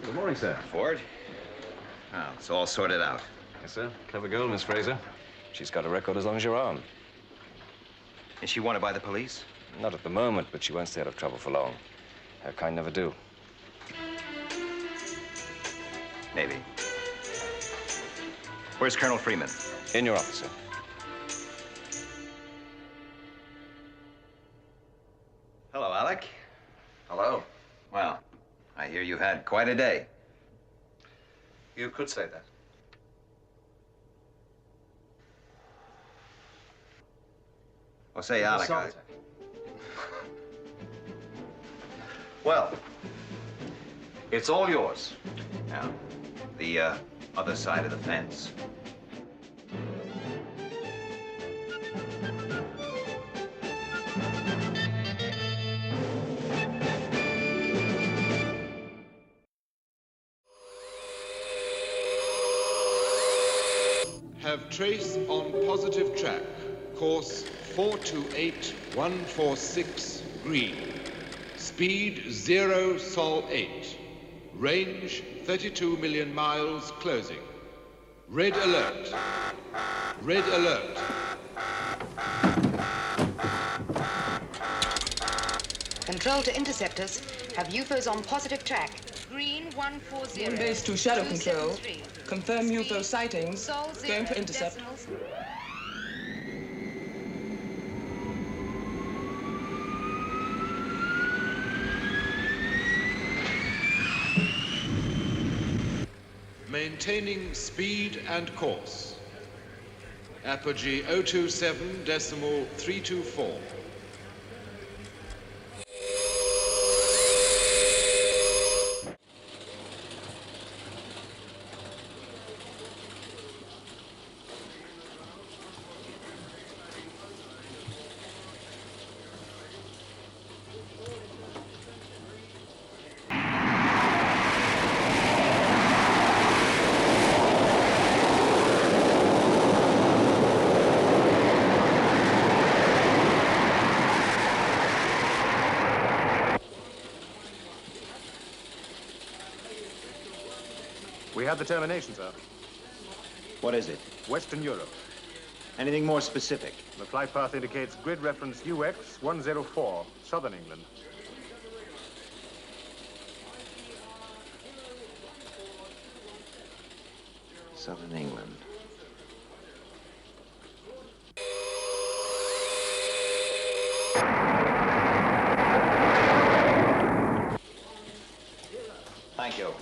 Good morning, sir. Ford. Oh, it's all sorted out. Yes, sir. Clever girl, Miss Fraser. She's got a record as long as your arm. Is she wanted by the police? Not at the moment, but she won't stay out of trouble for long. Her kind never do. Maybe. Where's Colonel Freeman? In your office, sir. Hello, Alec. Hello. Well, I hear you had quite a day. You could say that. Well, say, Alec, I... Well, it's all yours. Now, the other side of the fence. Have trace on positive track. Course 428146 green. Speed 0 Sol 8. Range 32 million miles closing. Red alert. Red alert. Control to interceptors. Have UFOs on positive track. Green 140. Moon base to Shadow Control. Confirm UFO sightings. Going for intercept. maintaining speed and course. Apogee 027.324. We have the termination, sir. What is it? Western Europe. Anything more specific? The flight path indicates grid reference UX 104, Southern England. Southern England. Thank you.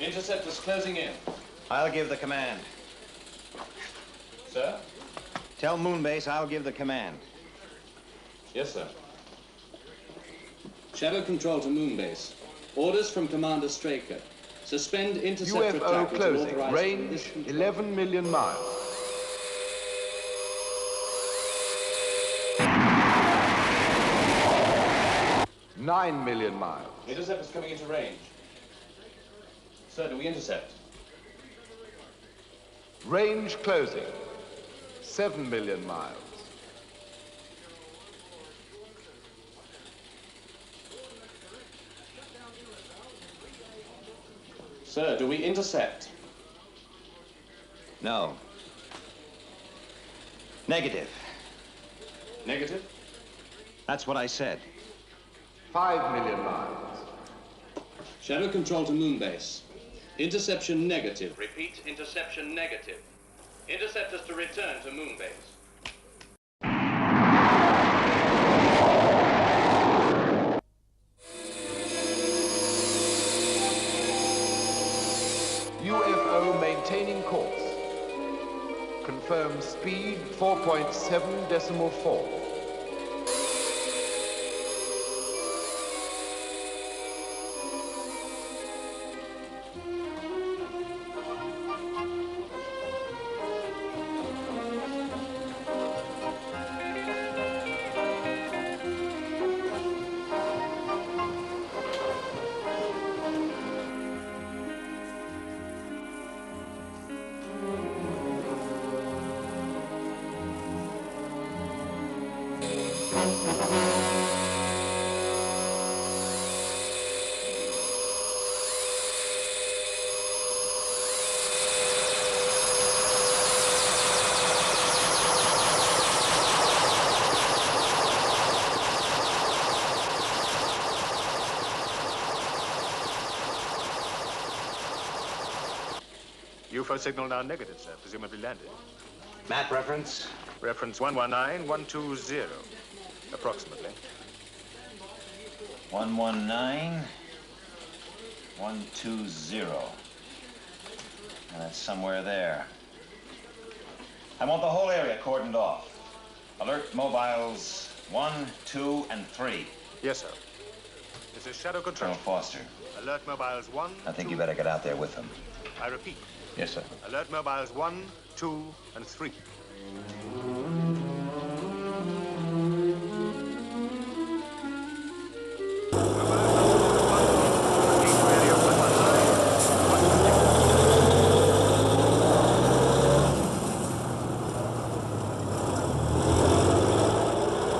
Interceptors closing in. I'll give the command. Sir? Tell Moonbase I'll give the command. Yes, sir. Shadow control to Moonbase. Orders from Commander Straker. Suspend interceptor UFO track until closing. authorized. Range 11 million miles. $9 million miles. Interceptors coming into range. Sir, do we intercept? Range closing. 7 million miles. Sir, do we intercept? No. Negative. Negative? That's what I said. 5 million miles. Shadow control to Moonbase. Interception negative. Repeat, interception negative. Interceptors to return to Moonbase. UFO maintaining course. Confirm speed 4.7.4. UFO signal now negative, sir. Presumably landed. Map reference? Reference 119-120, approximately. 119-120. And that's somewhere there. I want the whole area cordoned off. Alert mobiles 1, 2, and 3. Yes, sir. This is Shadow Control. Colonel Foster. Alert mobiles 1, I think 2, you better get out there with them. I repeat. Yes, sir. Alert mobiles 1, 2, and 3.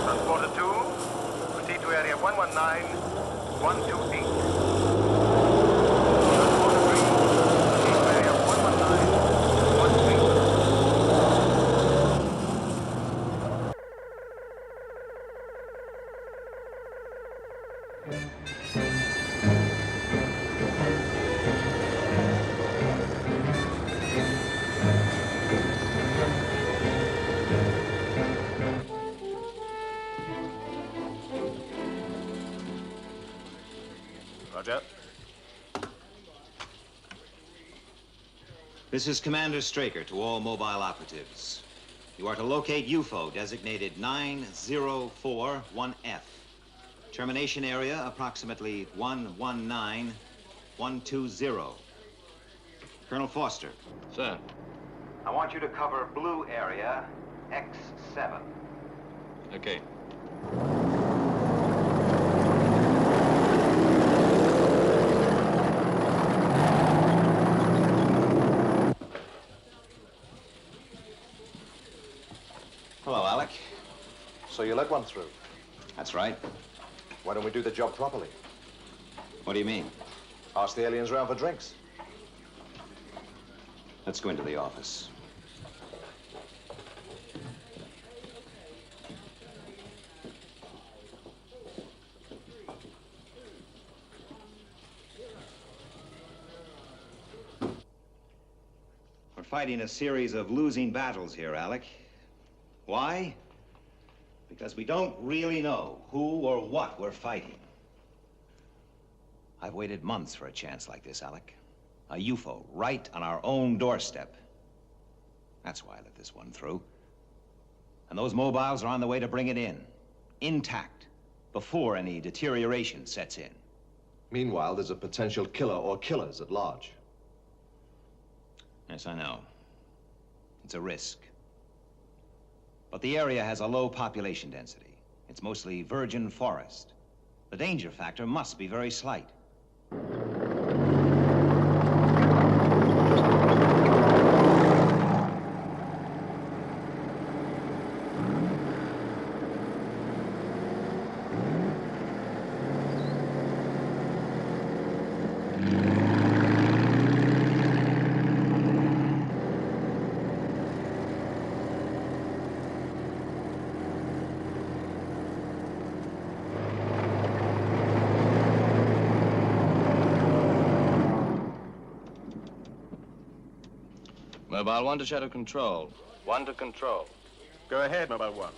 Transporter 2, proceed to area 119-128. Roger. This is Commander Straker to all mobile operatives. You are to locate UFO designated 9041F. Termination area approximately 119120. Colonel Foster. Sir. I want you to cover blue area X7. Okay. Hello, Alec. So you let one through? That's right. Why don't we do the job properly? What do you mean? Ask the aliens round for drinks. Let's go into the office. We're fighting a series of losing battles here, Alec. Why? Because we don't really know who or what we're fighting. I've waited months for a chance like this, Alec. A UFO right on our own doorstep. That's why I let this one through. And those mobiles are on the way to bring it in, intact, before any deterioration sets in. Meanwhile, there's a potential killer or killers at large. Yes, I know. It's a risk. But the area has a low population density. It's mostly virgin forest. The danger factor must be very slight. Mobile 1 to Shadow Control. 1 to Control. Go ahead, Mobile 1.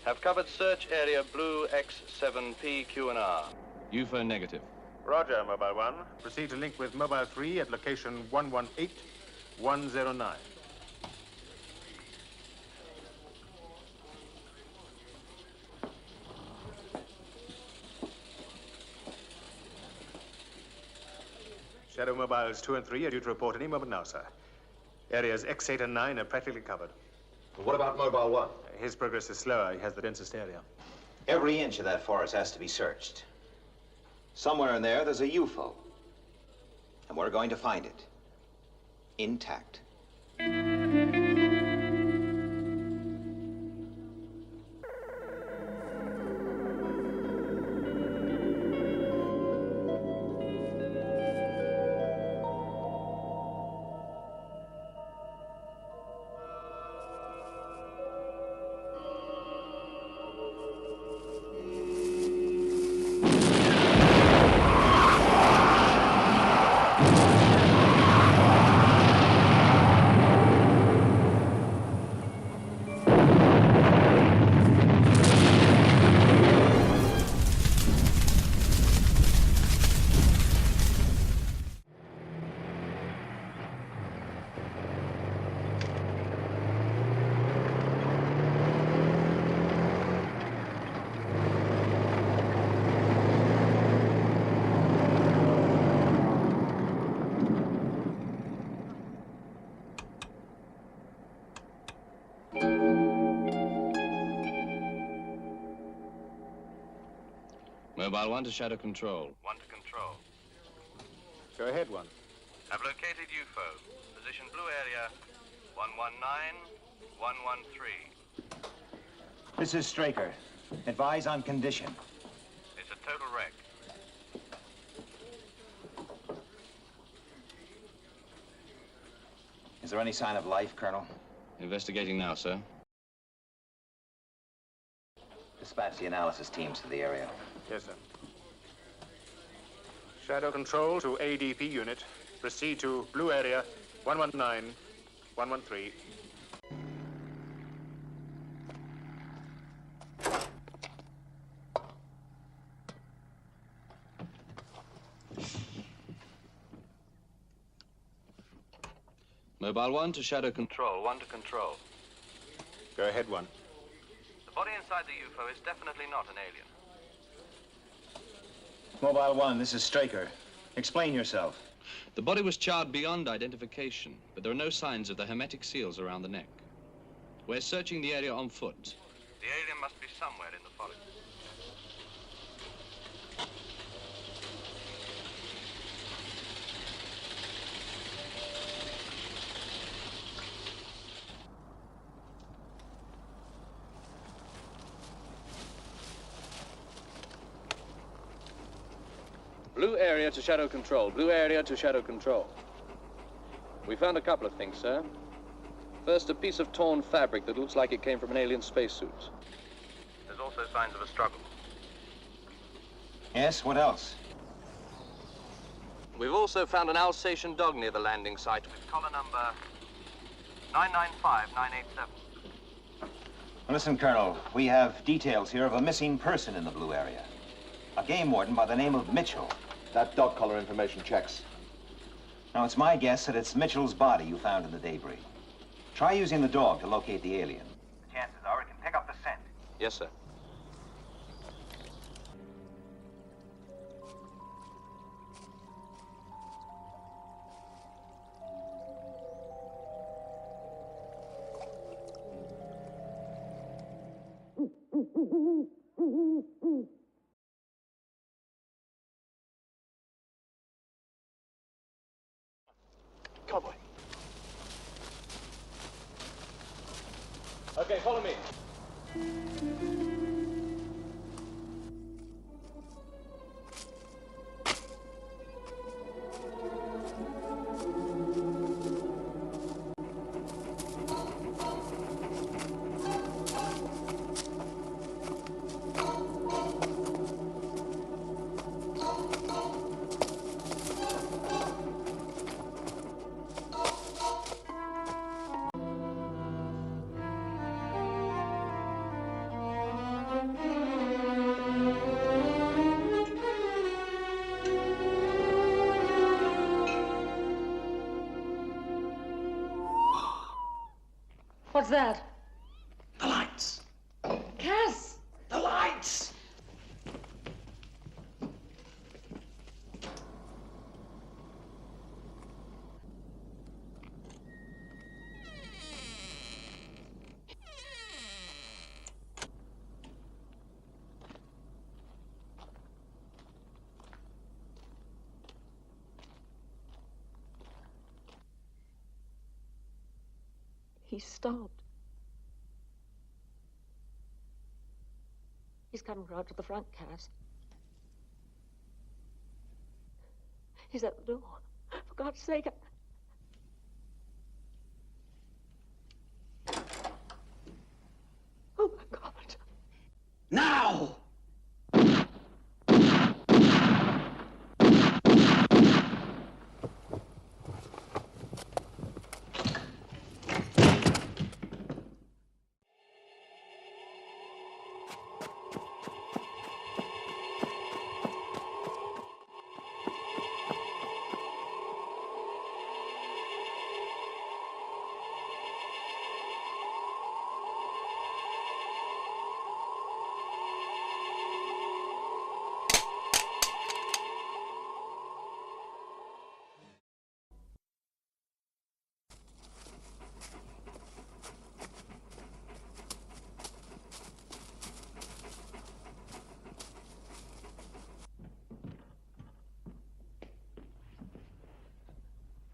Have covered search area blue X7P Q&R. UFO negative. Roger, Mobile 1. Proceed to link with Mobile 3 at location 118109. Shadow Mobiles 2 and 3 are due to report any moment now, sir. Areas X8 and 9 are practically covered. What about Mobile 1? His progress is slower. He has the densest area. Every inch of that forest has to be searched. Somewhere in there's a UFO. And we're going to find it. Intact. Mobile 1 to Shadow Control. 1 to Control. Go ahead, 1. Have located UFO. Position blue area 119113. This is Straker. Advise on condition. It's a total wreck. Is there any sign of life, Colonel? Investigating now, sir. Dispatch the analysis teams to the area. Yes, sir. Shadow Control to ADP unit. Proceed to blue area 119113. Mobile 1 to Shadow Control. 1 to Control. Go ahead, 1. The body inside the UFO is definitely not an alien. Mobile 1, this is Straker. Explain yourself. The body was charred beyond identification, but there are no signs of the hermetic seals around the neck. We're searching the area on foot. The alien must be somewhere in the forest. Blue area to Shadow Control. Blue area to Shadow Control. We found a couple of things, sir. First, a piece of torn fabric that looks like it came from an alien spacesuit. There's also signs of a struggle. Yes, what else? We've also found an Alsatian dog near the landing site with collar number 995987. Listen, Colonel, we have details here of a missing person in the blue area. A game warden by the name of Mitchell. That dog collar information checks. Now, it's my guess that it's Mitchell's body you found in the debris. Try using the dog to locate the alien. The chances are it can pick up the scent. Yes, sir. Cowboy. Okay, follow me. What's that? The lights. Cass! The lights. He stopped. He's coming right to the front, Cass. He's at the door. For God's sake, Oh, my God. Now!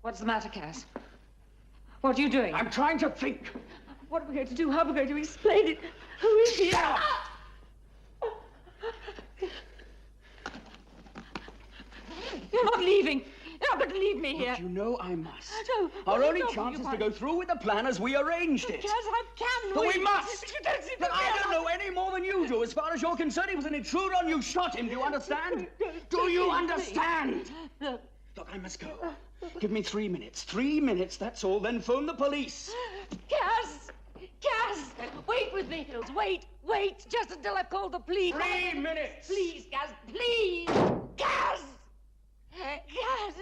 What's the matter, Cass? What are you doing? I'm trying to think. What are we going to do? How are we going to explain it? Who is he? Shut up! You're not leaving. You're not going to leave me here. Look, you know I must. No. Our only No, chance you is to can't. go through with the plan as we arranged it. Cass, I can't. But we wait. must. You don't seem to Look, I realize- don't know any more than you do. As far as you're concerned, he was an intruder and you shot him. Do you understand? Do you understand? No. Look, I must go. Give me 3 minutes. 3 minutes, that's all. Then phone the police. Cass! Cass! Wait with me, Hills. Wait, just until I've called the police. 3 minutes! Please, Cass, please! Cass! Cass!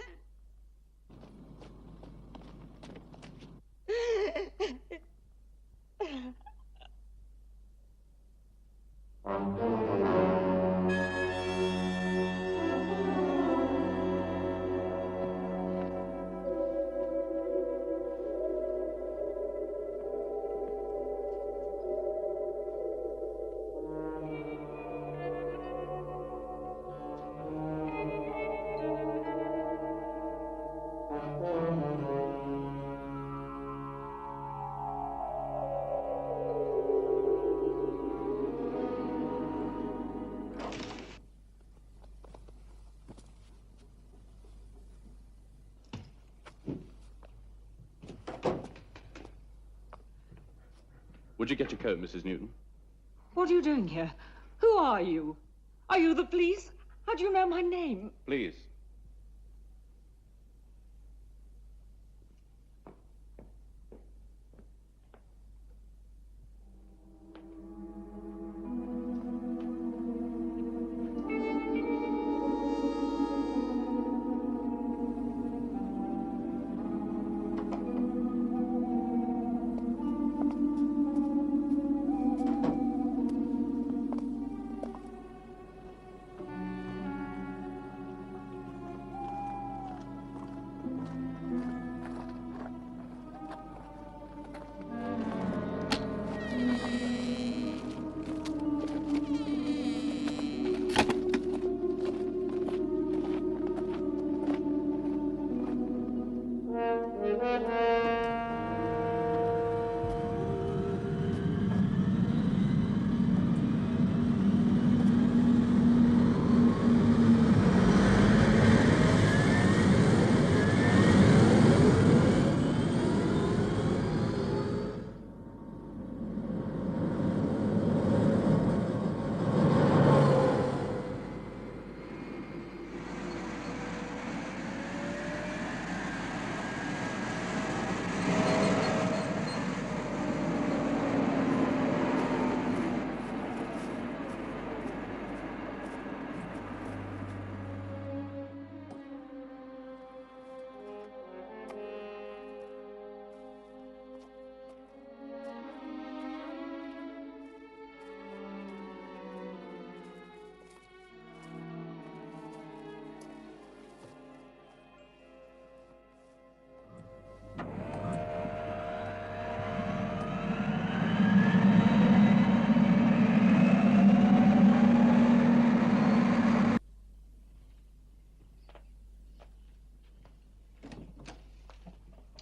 Would you get your coat, Mrs. Newton? What are you doing here? Who are you? Are you the police? How do you know my name? Please.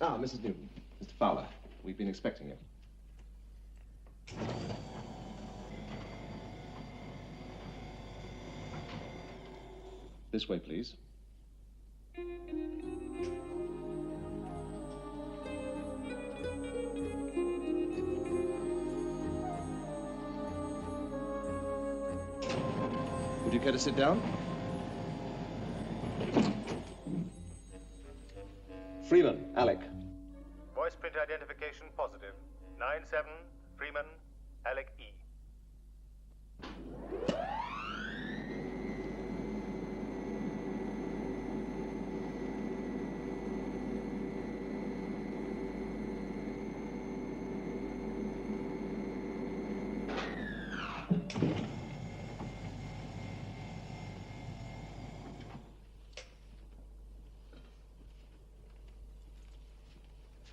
Ah, Mrs. Newton. Mr. Fowler. We've been expecting you. This way, please. Would you care to sit down? Freeman, Alec. Voice print identification positive. 9-7, Freeman, Alec E.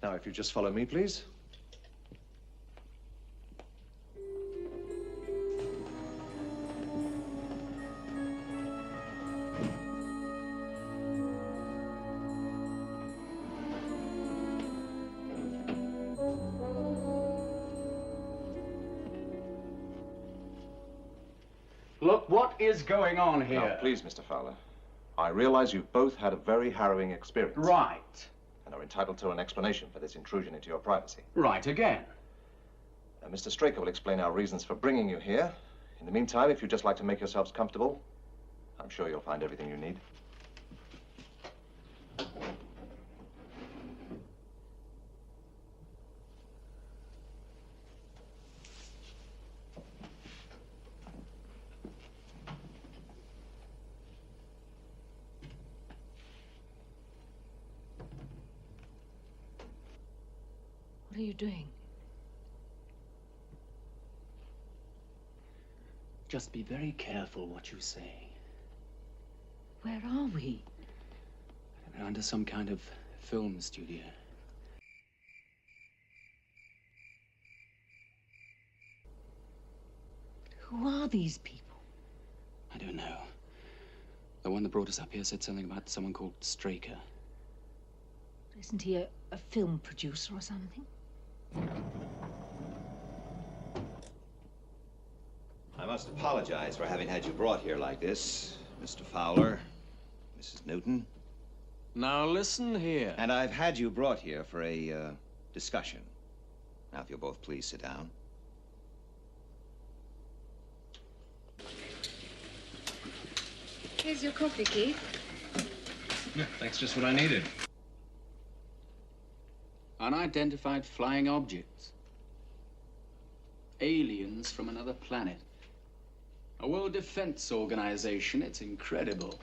Now, if you just follow me, please. Look, what is going on here? Now, please, Mr. Fowler. I realize you've both had a very harrowing experience. Right. And are entitled to an explanation for this intrusion into your privacy. Right again. Mr. Straker will explain our reasons for bringing you here. In the meantime, if you'd just like to make yourselves comfortable, I'm sure you'll find everything you need. are you doing? Just be very careful what you say. Where are we? I don't know, under some kind of film studio. Who are these people? I don't know. The one that brought us up here said something about someone called Straker. Isn't he a film producer or something? I must apologize for having had you brought here like this, Mr. Fowler, Mrs. Newton. Now listen here. And I've had you brought here for a discussion. Now, if you'll both please sit down. Here's your coffee, Keith. Yeah, that's just what I needed. Unidentified flying objects. Aliens from another planet. A World Defense Organization. It's incredible.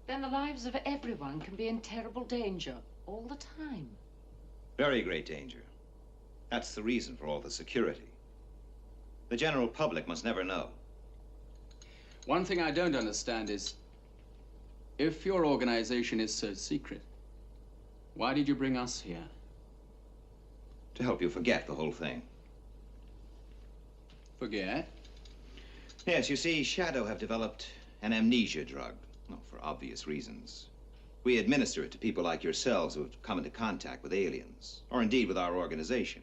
Then the lives of everyone can be in terrible danger all the time. Very great danger. That's the reason for all the security. The general public must never know. One thing I don't understand is, if your organization is so secret, why did you bring us here? To help you forget the whole thing. Forget? Yes, you see, Shadow have developed an amnesia drug. Well, for obvious reasons. We administer it to people like yourselves who have come into contact with aliens, or indeed with our organization.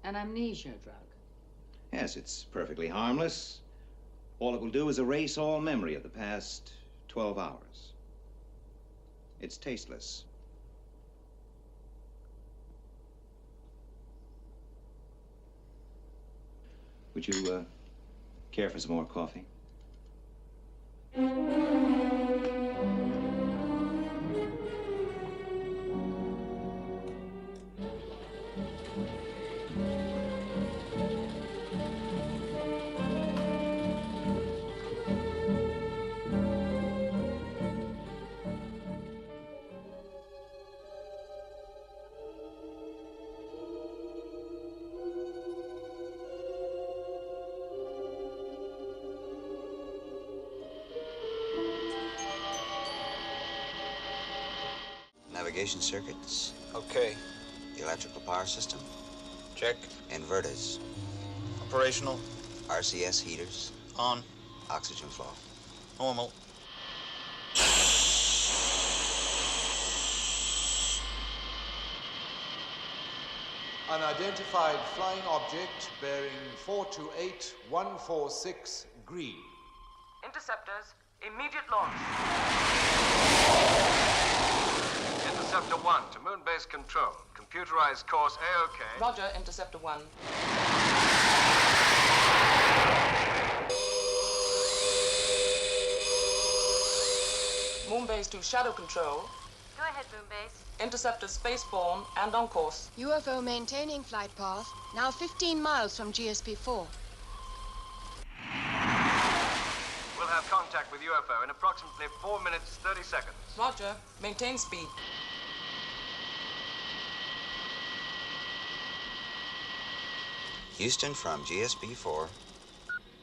An amnesia drug? Yes, it's perfectly harmless. All it will do is erase all memory of the past 12 hours. It's tasteless. Would you, care for some more coffee? Navigation circuits. Okay. The electrical power system. Check. Inverters. Operational. RCS heaters. On. Oxygen flow. Normal. Unidentified flying object bearing 428146 green. Interceptors, immediate launch. Interceptor 1 to moon base control. Computerized course A-OK. Roger, Interceptor 1. Moon base to shadow control. Go ahead, Moonbase. Interceptor spaceborne and on course. UFO maintaining flight path, now 15 miles from GSP-4. We'll have contact with UFO in approximately 4 minutes, 30 seconds. Roger, maintain speed. Houston from GSP-4.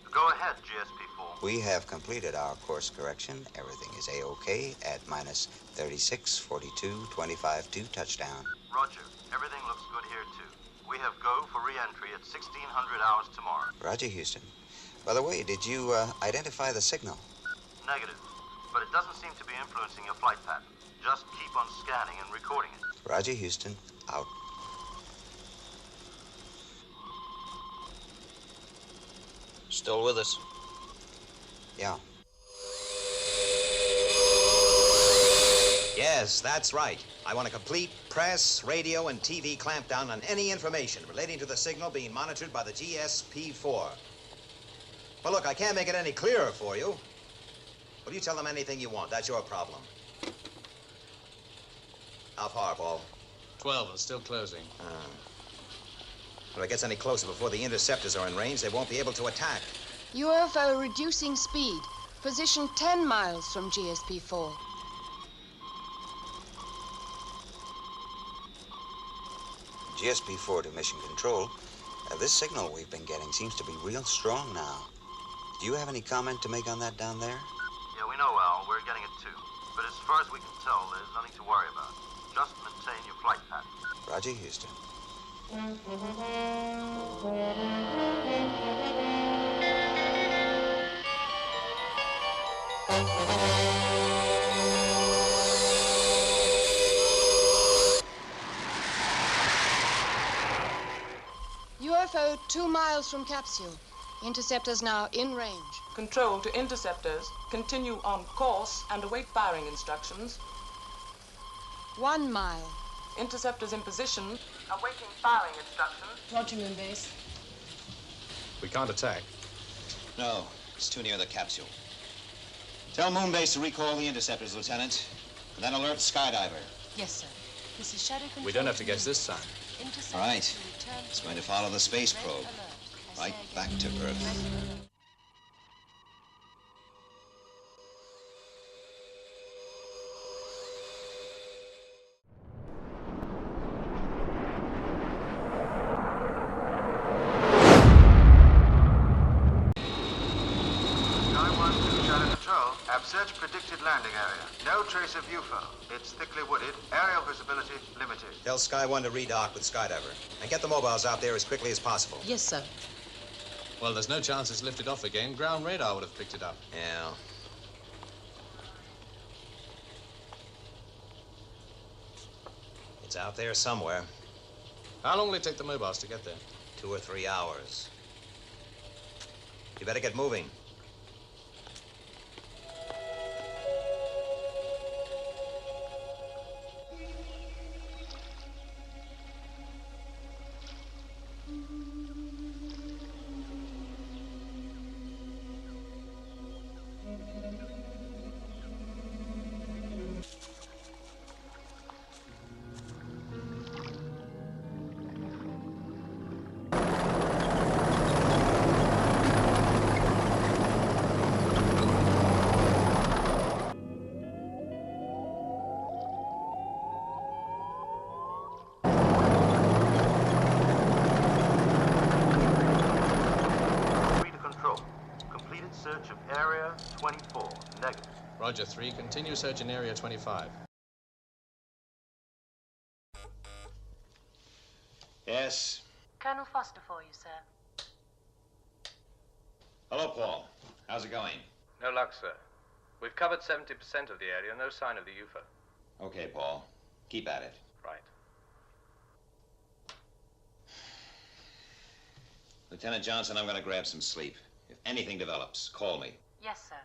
Go ahead, GSP-4. We have completed our course correction. Everything is A-OK at minus 36, 42, 25 to touchdown. Roger. Everything looks good here, too. We have go for re-entry at 1600 hours tomorrow. Roger, Houston. By the way, did you identify the signal? Negative. But it doesn't seem to be influencing your flight pattern. Just keep on scanning and recording it. Roger, Houston. Out. Still with us? Yeah. Yes, that's right. I want a complete press, radio, and TV clampdown on any information relating to the signal being monitored by the GSP-4. Well, look, I can't make it any clearer for you. Well, you tell them anything you want. That's your problem. How far, Paul? 12 and still closing. If it gets any closer before the interceptors are in range, they won't be able to attack. UFO reducing speed. Position 10 miles from GSP-4 to Mission Control. This signal we've been getting seems to be real strong now. Do you have any comment to make on that down there? Yeah, we know, Al. We're getting it too. But as far as we can tell, there's nothing to worry about. Just maintain your flight path. Roger, Houston. UFO 2 miles from capsule. Interceptors now in range. Control to interceptors. Continue on course and await firing instructions. 1 mile. Interceptors in position. Awaiting firing instructions. Roger, Moonbase. We can't attack. No, it's too near the capsule. Tell Moonbase to recall the interceptors, Lieutenant, and then alert Skydiver. Yes, sir. This is SHADO Control. We don't have to guess this time. All right. It's going to follow the space probe right back to Earth. Have searched predicted landing area. No trace of UFO. It's thickly wooded. Aerial visibility limited. Tell Sky 1 to redock with Skydiver and get the mobiles out there as quickly as possible. Yes, sir. Well, there's no chance it's lifted off again. Ground radar would have picked it up. Yeah. It's out there somewhere. How long will it take the mobiles to get there? 2 or 3 hours. You better get moving. Search of Area 24. Negative. Roger, 3. Continue search in Area 25. Yes. Colonel Foster for you, sir. Hello, Paul. How's it going? No luck, sir. We've covered 70% of the area. No sign of the UFO. Okay, Paul. Keep at it. Right. Lieutenant Johnson, I'm going to grab some sleep. If anything develops, call me. Yes, sir.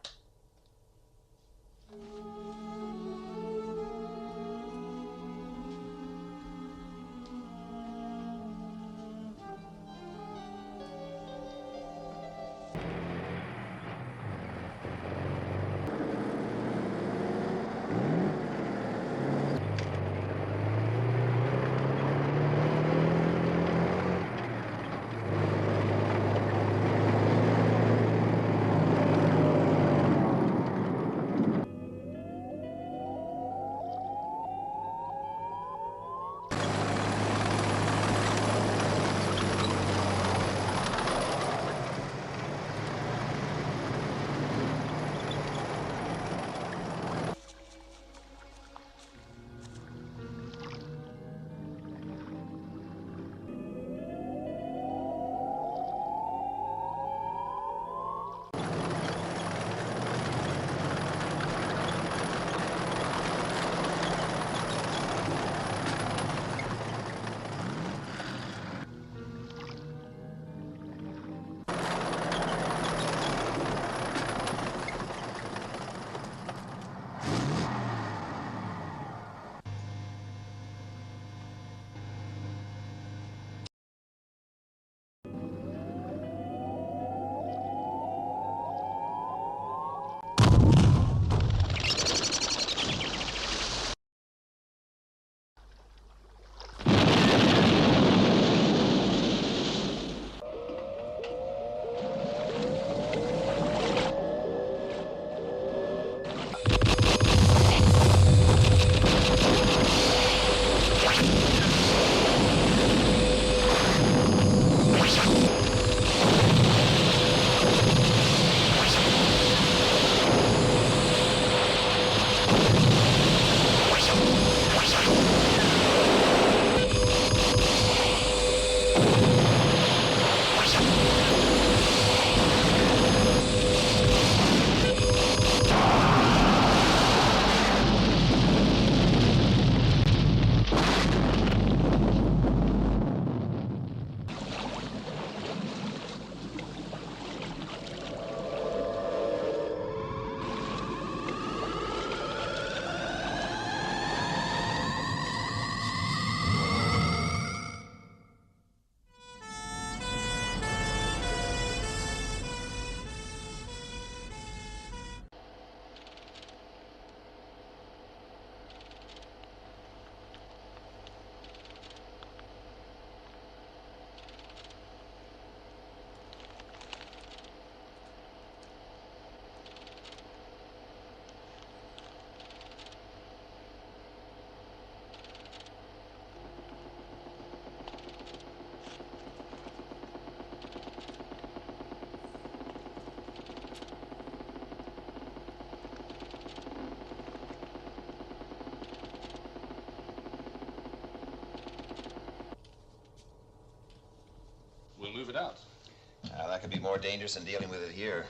That could be more dangerous than dealing with it here.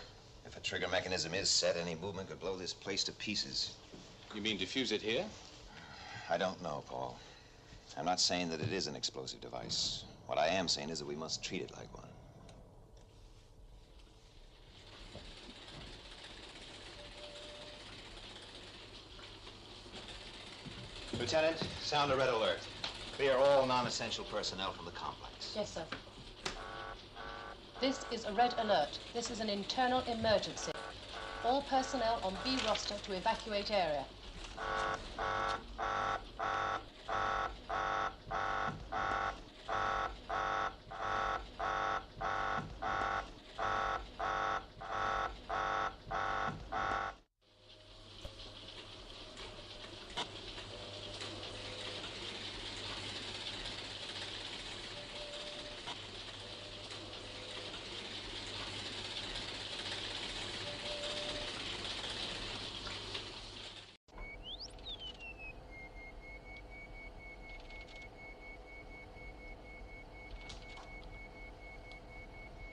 If a trigger mechanism is set, any movement could blow this place to pieces. You mean defuse it here? I don't know, Paul. I'm not saying that it is an explosive device. What I am saying is that we must treat it like one. Lieutenant, sound a red alert. Clear all non-essential personnel from the complex. Yes, sir. This is a red alert. This is an internal emergency. All personnel on B roster to evacuate area.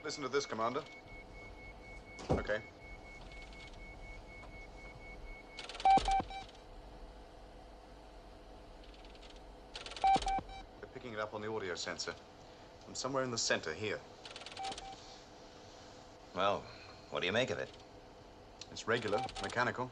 Listen to this, Commander. Okay. They're picking it up on the audio sensor. From somewhere in the center here. Well, what do you make of it? It's regular, mechanical.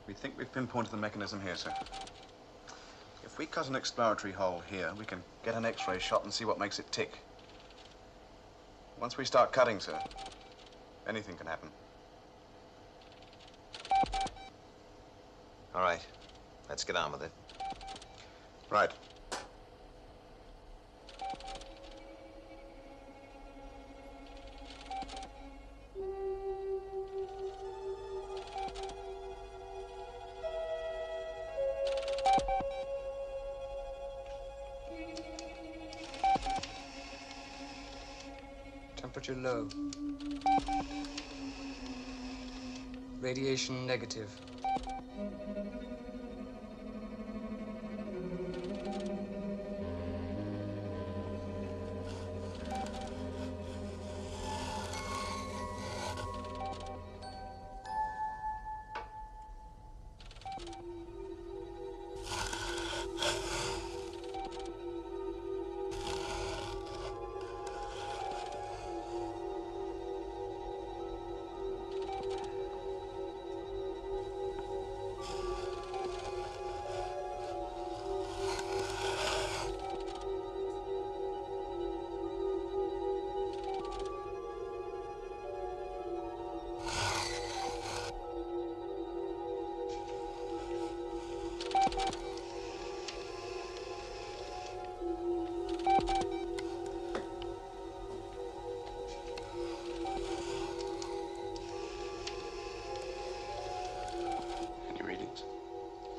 We think we've pinpointed the mechanism here, sir. If we cut an exploratory hole here, we can get an X-ray shot and see what makes it tick. Once we start cutting, sir, anything can happen. All right. Let's get on with it. Right. Temperature low. Radiation negative.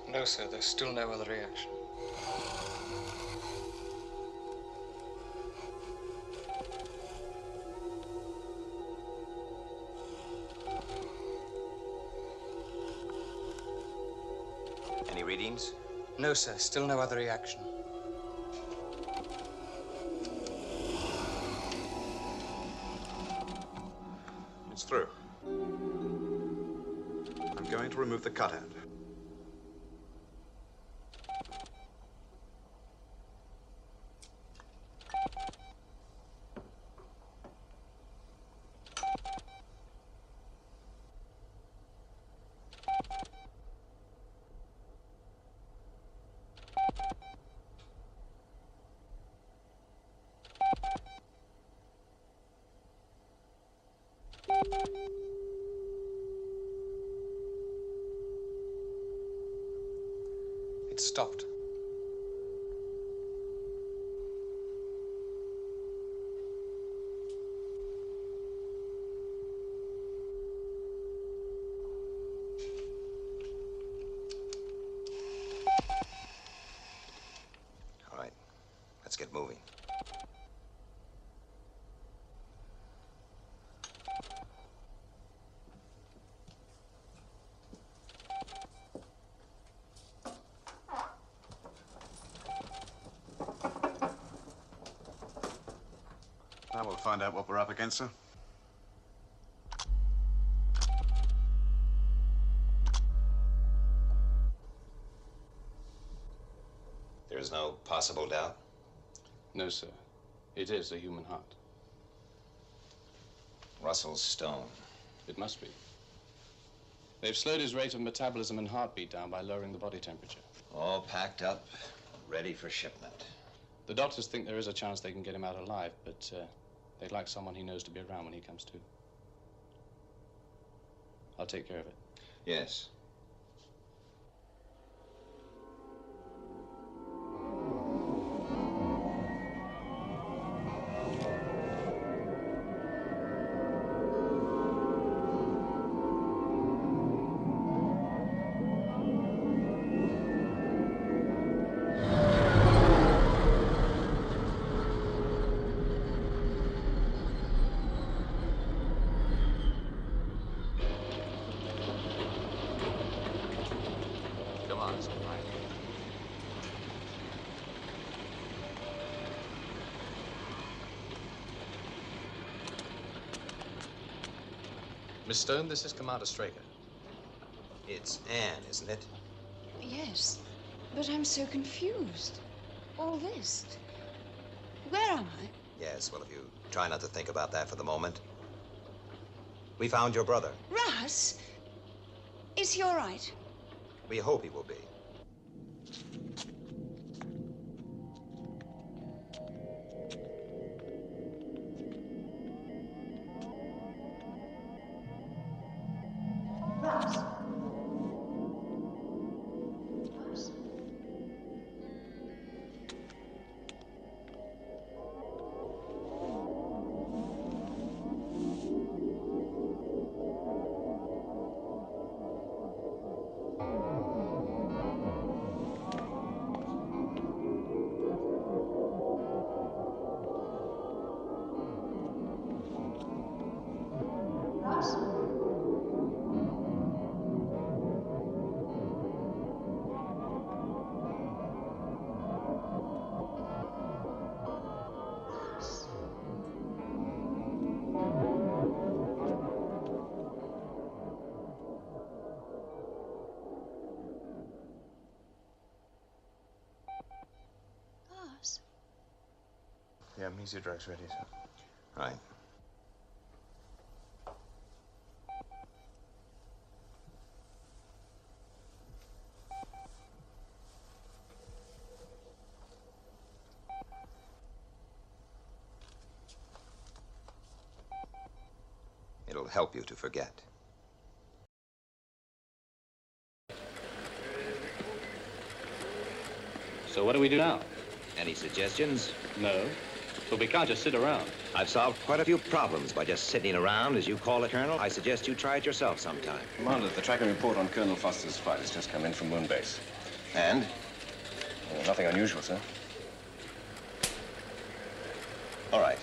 No, sir, there's still no other reaction. Any readings? No, sir, still no other reaction. It's through. I'm going to remove the cutout. It stopped. All right. Let's get moving. Now we'll find out what we're up against, sir. There's no possible doubt? No, sir. It is a human heart. Russell Stone. It must be. They've slowed his rate of metabolism and heartbeat down by lowering the body temperature. All packed up, ready for shipment. The doctors think there is a chance they can get him out alive, but they'd like someone he knows to be around when he comes to. I'll take care of it. Yes. Come on, it's all right. Miss Stone, this is Commander Straker. It's Anne, isn't it? Yes, but I'm so confused. All this. Where am I? Yes, well, if you try not to think about that for the moment. We found your brother. Russ? Is he all right? We hope he will be. Russ? The amnesia drug's ready, sir. Right. It'll help you to forget. So what do we do now? Any suggestions? No, but we can't just sit around. I've solved quite a few problems by just sitting around, as you call it, Colonel. I suggest you try it yourself sometime. Commander, the tracking report on Colonel Foster's flight has just come in from Moonbase. And? Well, nothing unusual, sir. All right.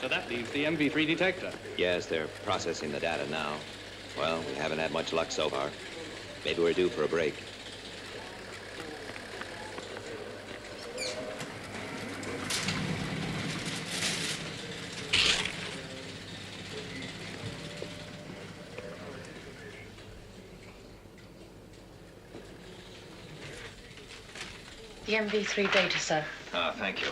So that leaves the MV3 detector. Yes, they're processing the data now. Well, we haven't had much luck so far. Maybe we're due for a break. The MV3 data, sir. Ah, thank you.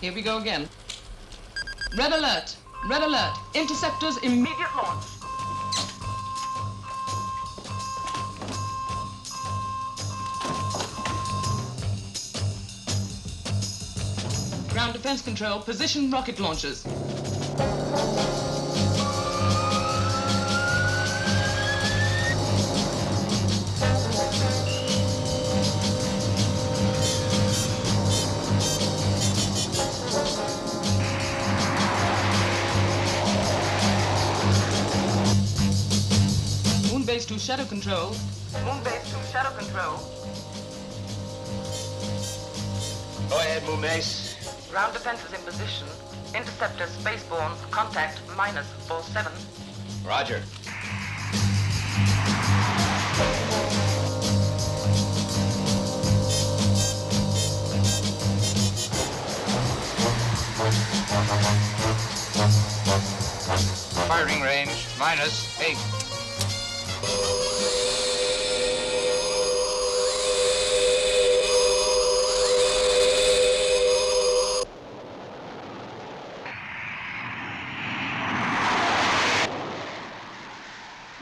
Here we go again. Red alert! Red alert! Interceptors immediate launch! Ground defense control, position rocket launchers. Moon base to shadow control. Moon base to shadow control. Go ahead, Moon Base. Ground defenses in position. Interceptor spaceborne. Contact -47. Roger. Firing range -8.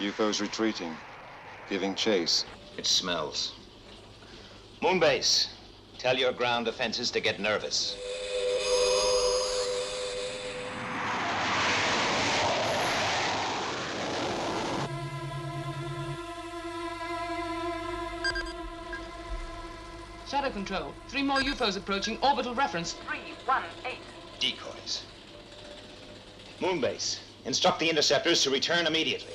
UFO's retreating, giving chase. It smells. Moon Base, tell your ground defenses to get nervous. Shadow control. 3 more UFOs approaching. Orbital reference 318. Decoys. Moon Base, instruct the interceptors to return immediately.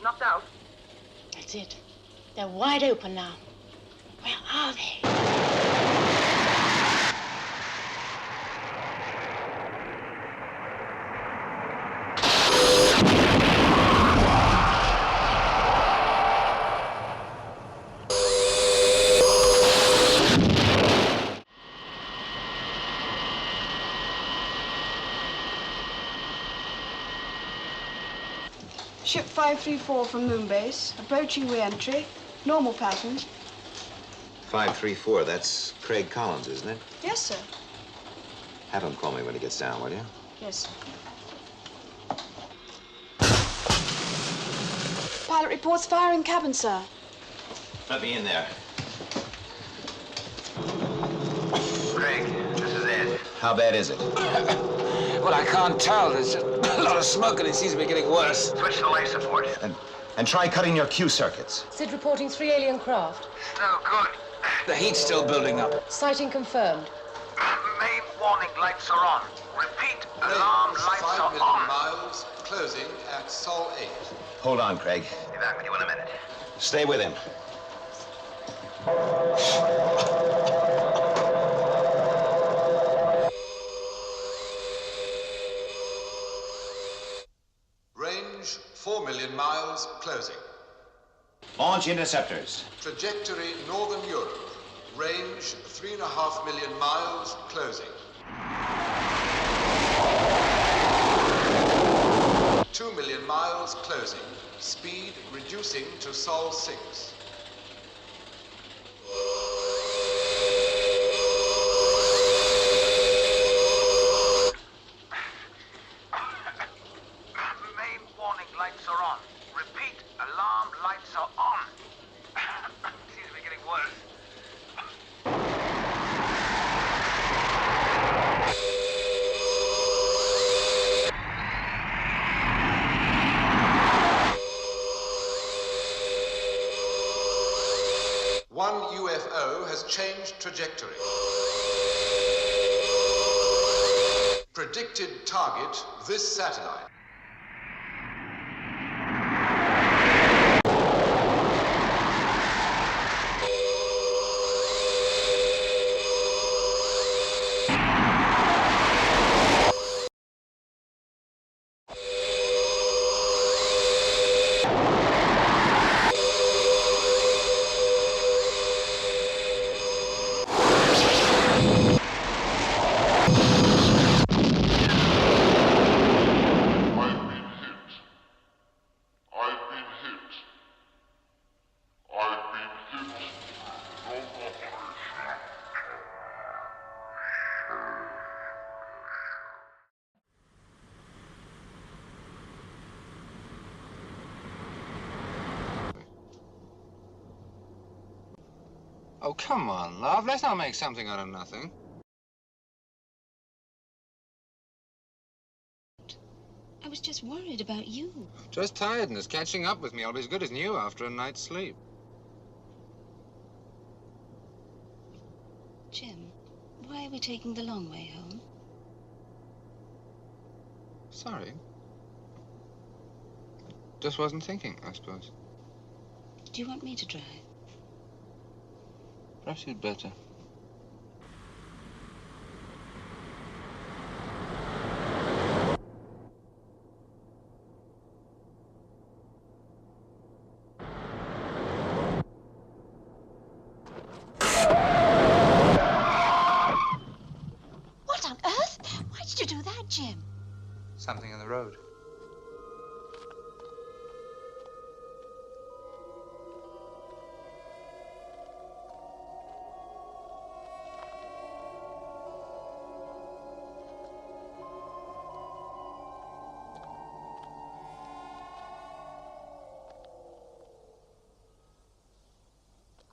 Knocked out. That's it. They're wide open now. Where are they? Ship 534 from Moonbase, approaching re-entry, normal pattern. 534, that's Craig Collins, isn't it? Yes, sir. Have him call me when he gets down, will you? Yes, sir. Pilot reports fire in cabin, sir. Let me in there. Craig, this is Ed. How bad is it? Well, I can't tell. There's just a lot of smoke and it seems to be getting worse. Switch to life support. And try cutting your Q circuits. Sid reporting 3 alien craft. No good. The heat's still building up. Sighting confirmed. Main warning lights are on. Repeat, alarm lights are 5 million on. miles, closing at Sol 8. Hold on, Craig. Be back with you in a minute. Stay with him. Range 4 million miles, closing. Launch interceptors. Trajectory Northern Europe. Range 3.5 million miles, closing. 2 million miles, closing. Speed reducing to Sol 6. Main warning lights are on. Repeat, alarm lights are on. Seems to be getting worse. One UFO has changed trajectory. Predicted target, this satellite. Oh, come on, love. Let's not make something out of nothing. I was just worried about you. Just tiredness. Catching up with me. I'll be as good as new after a night's sleep. Jim, why are we taking the long way home? Sorry. Just wasn't thinking, I suppose. Do you want me to drive? Perhaps you'd better. What on earth? Why did you do that, Jim? Something in the road.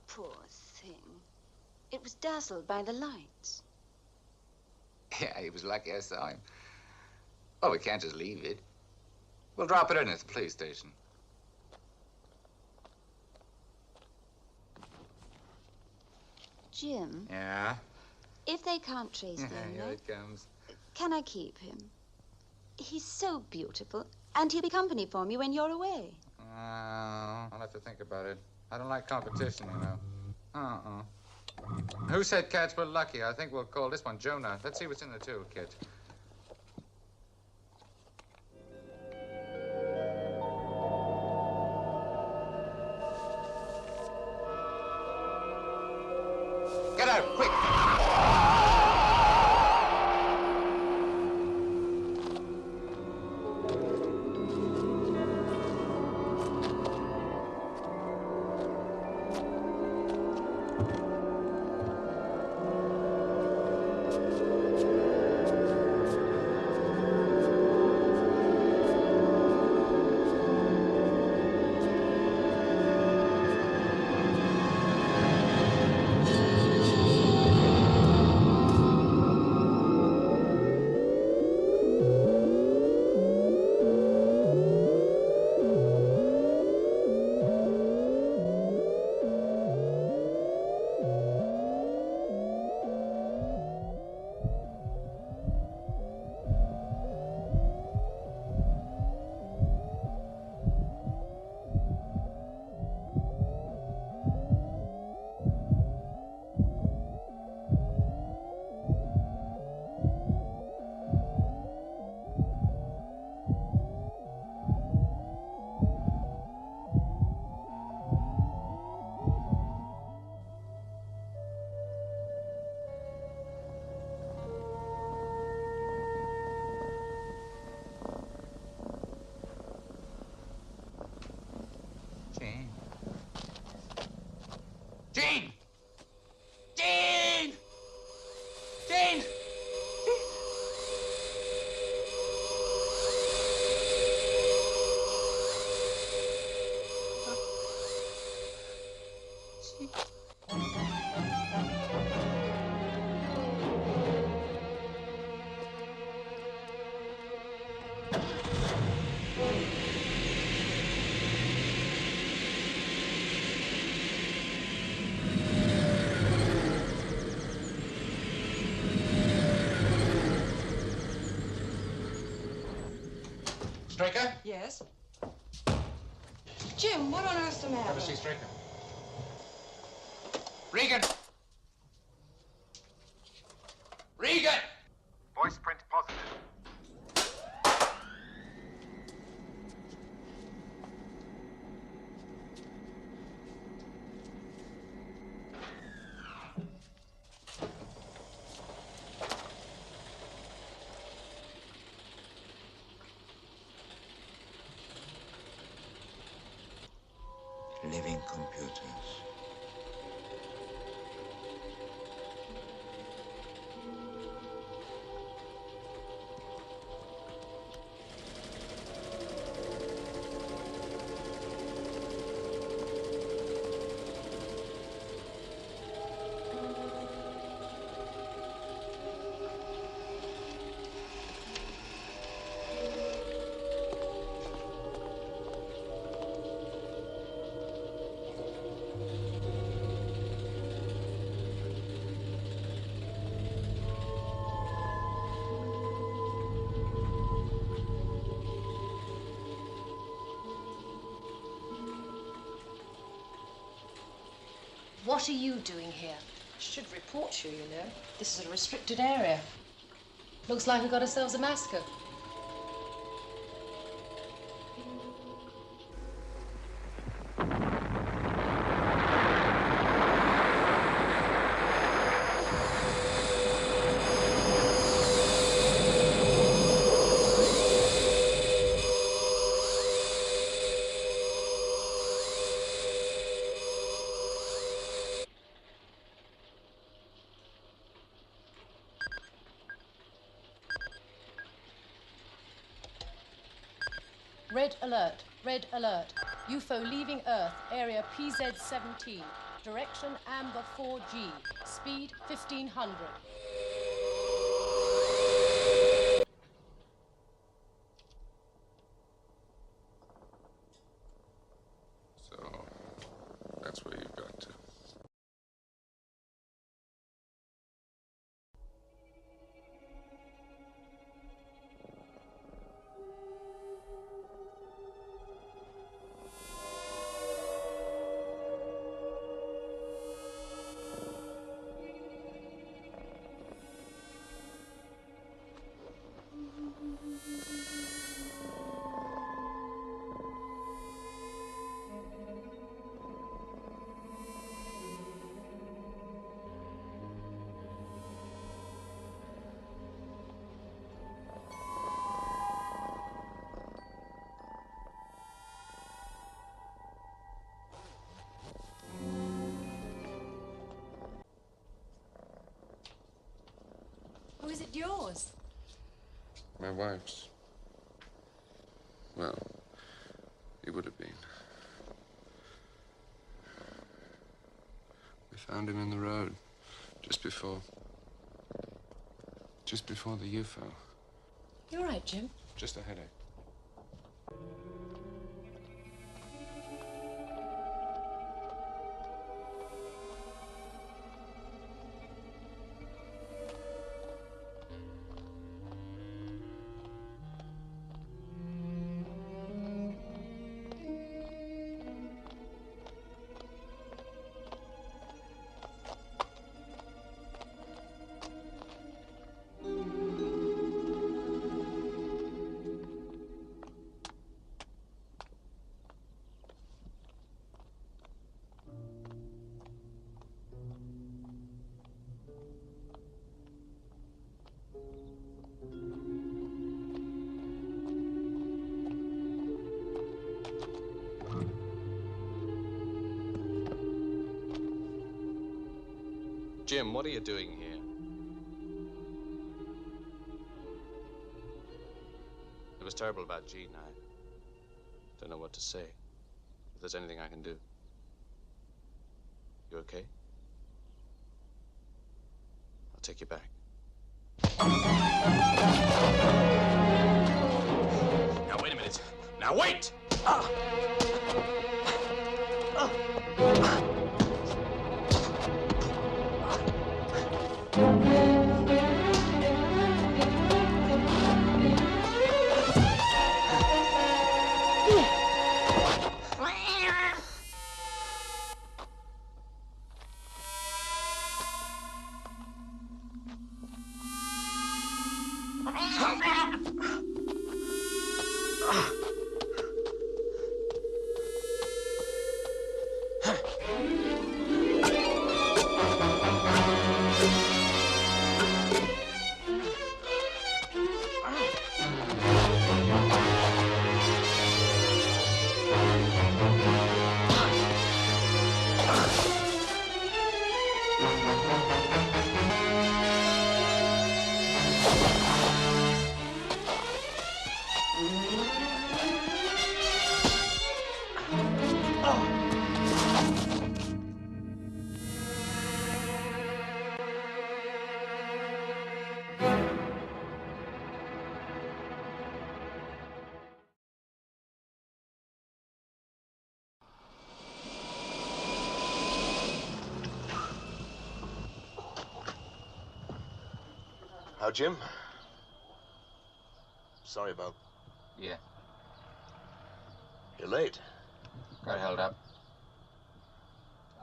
Poor thing. It was dazzled by the lights. Yeah, he was lucky I saw him. Well, we can't just leave it. We'll drop it in at the police station. Jim, Yeah? if they can't trace the Here owner, it comes. can I keep him? He's so beautiful, and he'll be company for me when you're away. I'll have to think about it. I don't like competition, you know. Who said cats were lucky? I think we'll call this one Jonah. Let's see what's in the toolkit. Get out, quick! Gene! Gene! Gene! Straker? Yes? Jim, what on earth's the matter? Have a seat, Straker. Regan! Regan! Voice print positive. Living computers. What are you doing here? I should report you, you know. This is a restricted area. Looks like we got ourselves a massacre. Red alert, red alert. UFO leaving Earth, area PZ-17. Direction Amber 4G. Speed 1500. So, that's where you've got to. Oh, is it yours? My wife's. Well, it would have been. We found him in the road just before the UFO. You all right, Jim? Just a headache. Jim, what are you doing here? It was terrible about Jean. I don't know what to say. If there's anything I can do. You okay? I'll take you back. Now, wait a minute. Now, wait! How, Jim? Sorry about... Yeah. You're late. Got held up.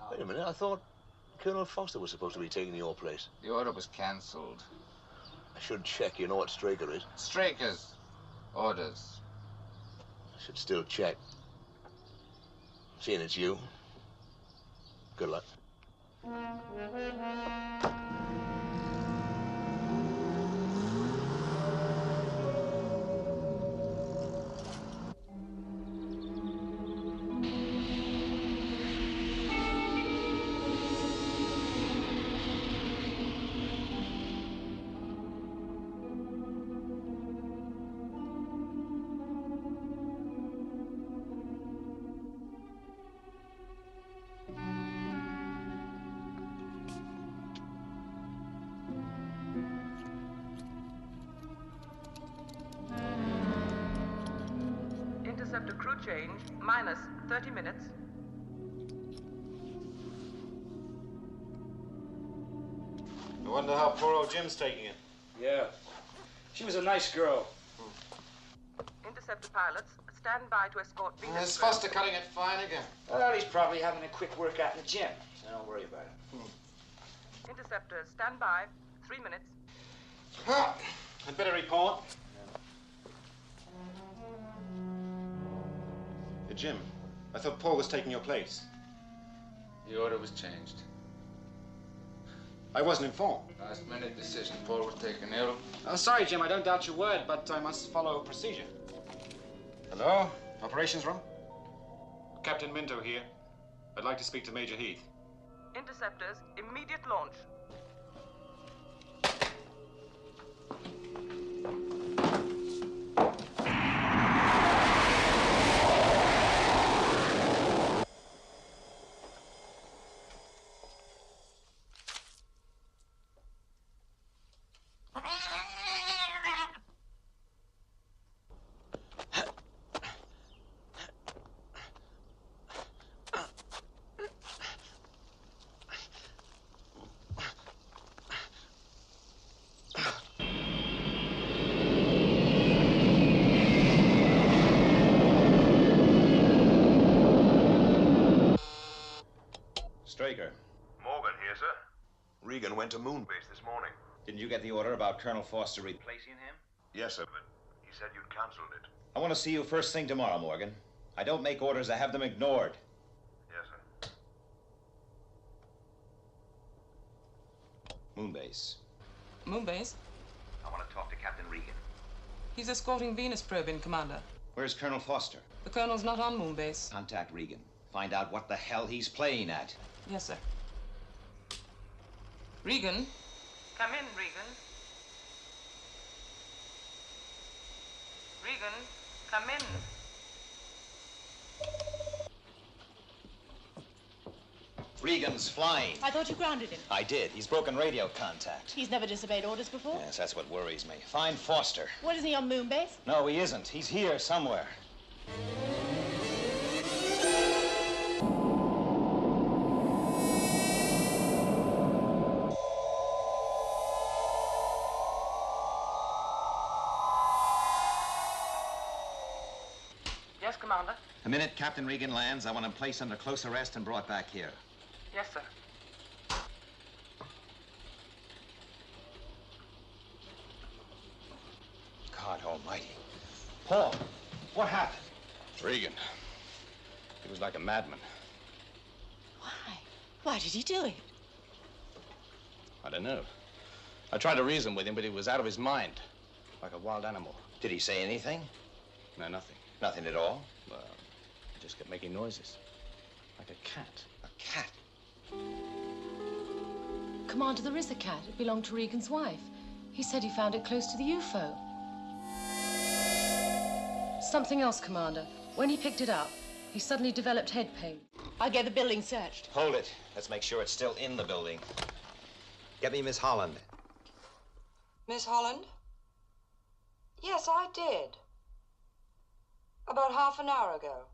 Wait a minute, I thought Colonel Foster was supposed to be taking your place. The order was cancelled. I should check. You know what Straker is? Strikers. Orders. I should still check. Seeing it's you. Good luck. Interceptor crew change, minus 30 minutes. I wonder how poor old Jim's taking it. Yeah. She was a nice girl. Interceptor pilots, stand by to escort Venus. Is Foster cutting it fine again? Well, he's probably having a quick workout in the gym, so don't worry about it. Interceptor, stand by. 3 minutes. I'd better report. Hey, Jim, I thought Paul was taking your place. The order was changed. I wasn't informed. Last minute decision. Paul was taken ill. Sorry, Jim, I don't doubt your word, but I must follow procedure. Hello? Operations room? Captain Minto here. I'd like to speak to Major Heath. Interceptors, immediate launch. Straker. Morgan here, sir. Regan went to Moonbase this morning. Didn't you get the order about Colonel Foster replacing him? Yes, sir, but he said you'd cancelled it. I want to see you first thing tomorrow, Morgan. I don't make orders, I have them ignored. Yes, sir. Moonbase. Moonbase? I want to talk to Captain Regan. He's escorting Venus probe in, Commander. Where's Colonel Foster? The Colonel's not on Moonbase. Contact Regan. Find out what the hell he's playing at. Yes, sir. Regan? Come in, Regan. Regan, come in. Regan's flying. I thought you grounded him. I did. He's broken radio contact. He's never disobeyed orders before. Yes, that's what worries me. Find Foster. What, isn't he on Moonbase? No, he isn't. He's here somewhere. Yes, Commander. The minute Captain Regan lands, I want him placed under close arrest and brought back here. Yes, sir. God almighty. Paul, what happened? Regan. He was like a madman. Why did he do it? I don't know. I tried to reason with him, but he was out of his mind. Like a wild animal. Did he say anything? No, nothing. Nothing at all? Well, he just kept making noises. Like a cat. A cat? Commander, there is a cat. It belonged to Regan's wife. He said he found it close to the UFO. Something else, Commander. When he picked it up, he suddenly developed head pain. I'll get the building searched. Hold it. Let's make sure it's still in the building. Get me Miss Holland. Miss Holland? Yes, I did. About half an hour ago.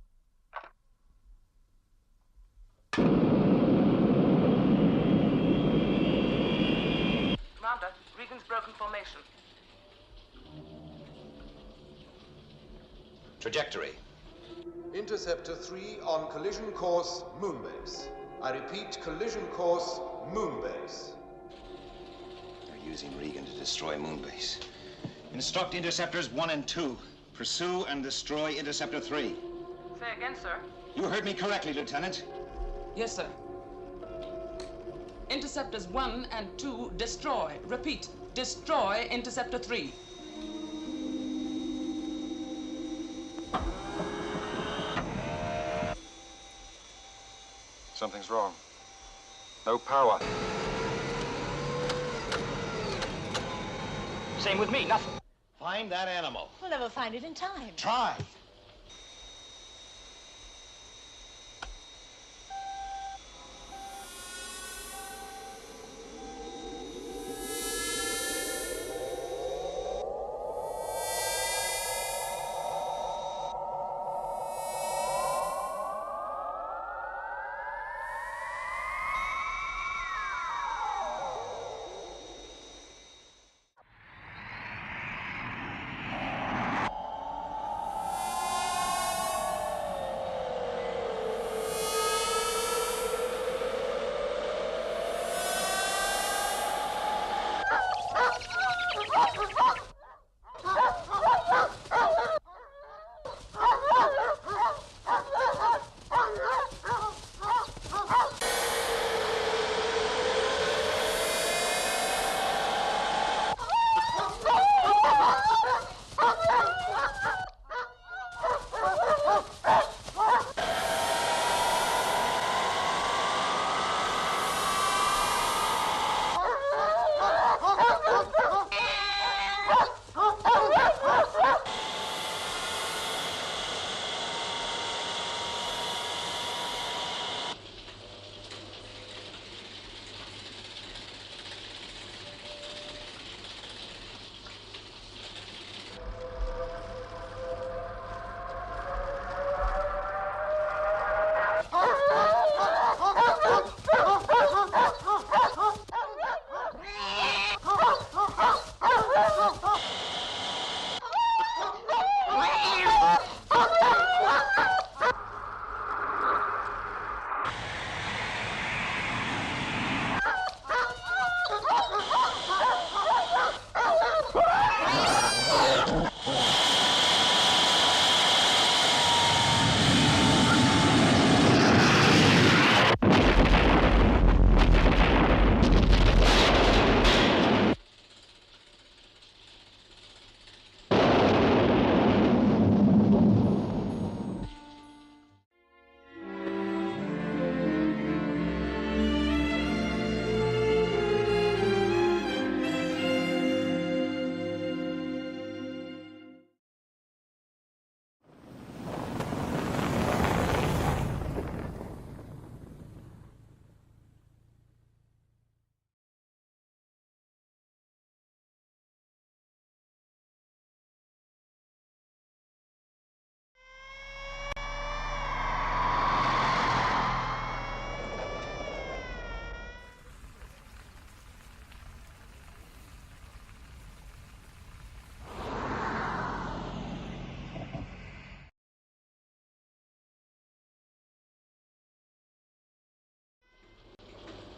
Commander, Regan's broken formation. Trajectory. Interceptor 3 on collision course Moonbase. I repeat, collision course Moonbase. They're using Regan to destroy Moonbase. Instruct Interceptors 1 and 2. Pursue and destroy Interceptor 3. Say again, sir. You heard me correctly, Lieutenant. Yes, sir. Interceptors 1 and 2, destroy. Repeat, destroy Interceptor 3. Something's wrong. No power. Same with me, nothing. Find that animal. We'll never find it in time. Try.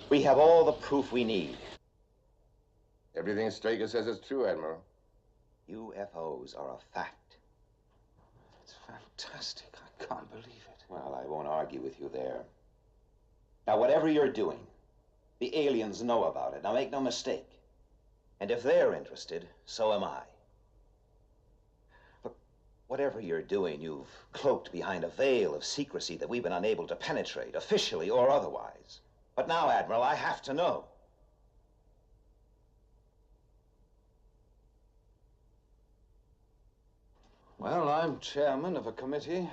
We have all the proof we need. Everything Straker says is true, Admiral. UFOs are a fact. It's fantastic. I can't believe it. Well, I won't argue with you there. Now, whatever you're doing, the aliens know about it. Now, make no mistake. And if they're interested, so am I. But whatever you're doing, you've cloaked behind a veil of secrecy that we've been unable to penetrate, officially or otherwise. But now, Admiral, I have to know. Well, I'm chairman of a committee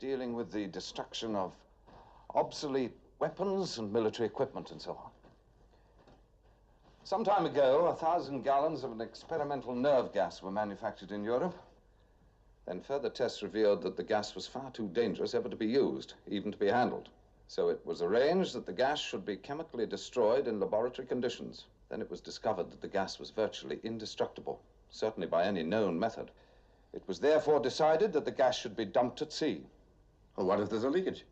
dealing with the destruction of obsolete weapons and military equipment and so on. Some time ago, 1,000 gallons of an experimental nerve gas were manufactured in Europe. Then further tests revealed that the gas was far too dangerous ever to be used, even to be handled. So it was arranged that the gas should be chemically destroyed in laboratory conditions. Then it was discovered that the gas was virtually indestructible, certainly by any known method. It was therefore decided that the gas should be dumped at sea. Well, what if there's a leakage?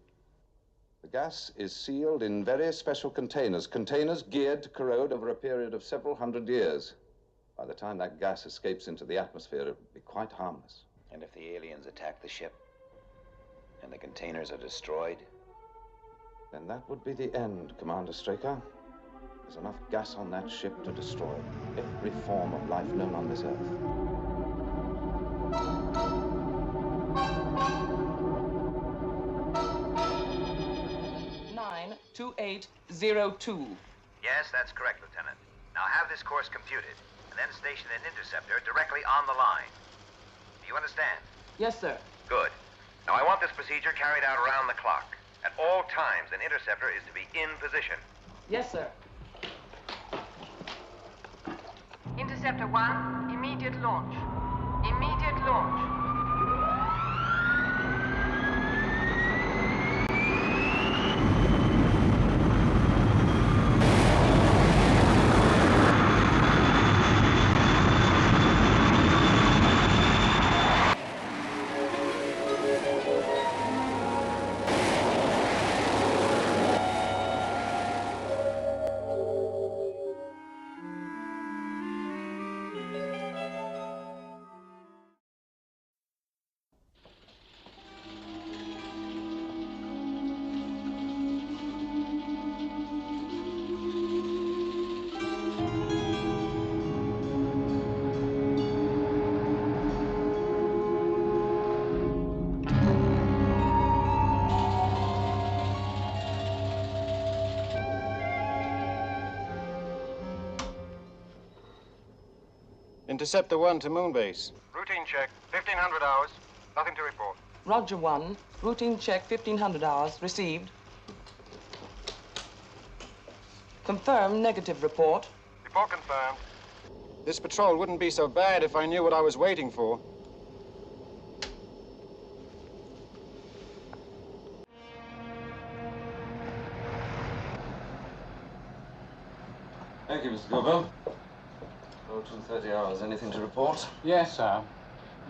The gas is sealed in very special containers, containers geared to corrode over a period of several hundred years. By the time that gas escapes into the atmosphere, it will be quite harmless. And if the aliens attack the ship, and the containers are destroyed? Then that would be the end, Commander Straker. There's enough gas on that ship to destroy every form of life known on this Earth. Nine 2802. Yes, that's correct, Lieutenant. Now have this course computed, and then station an interceptor directly on the line. Do you understand? Yes, sir. Good. Now I want this procedure carried out around the clock. At all times, an interceptor is to be in position. Yes, sir. Interceptor 1, immediate launch. Immediate launch. Interceptor 1 to Moonbase. Routine check, 1500 hours. Nothing to report. Roger 1. Routine check 1500 hours. Received. Confirm negative report. Report confirmed. This patrol wouldn't be so bad if I knew what I was waiting for. Thank you, Mr. Gobo. 2:30 hours. Anything to report? Yes, sir.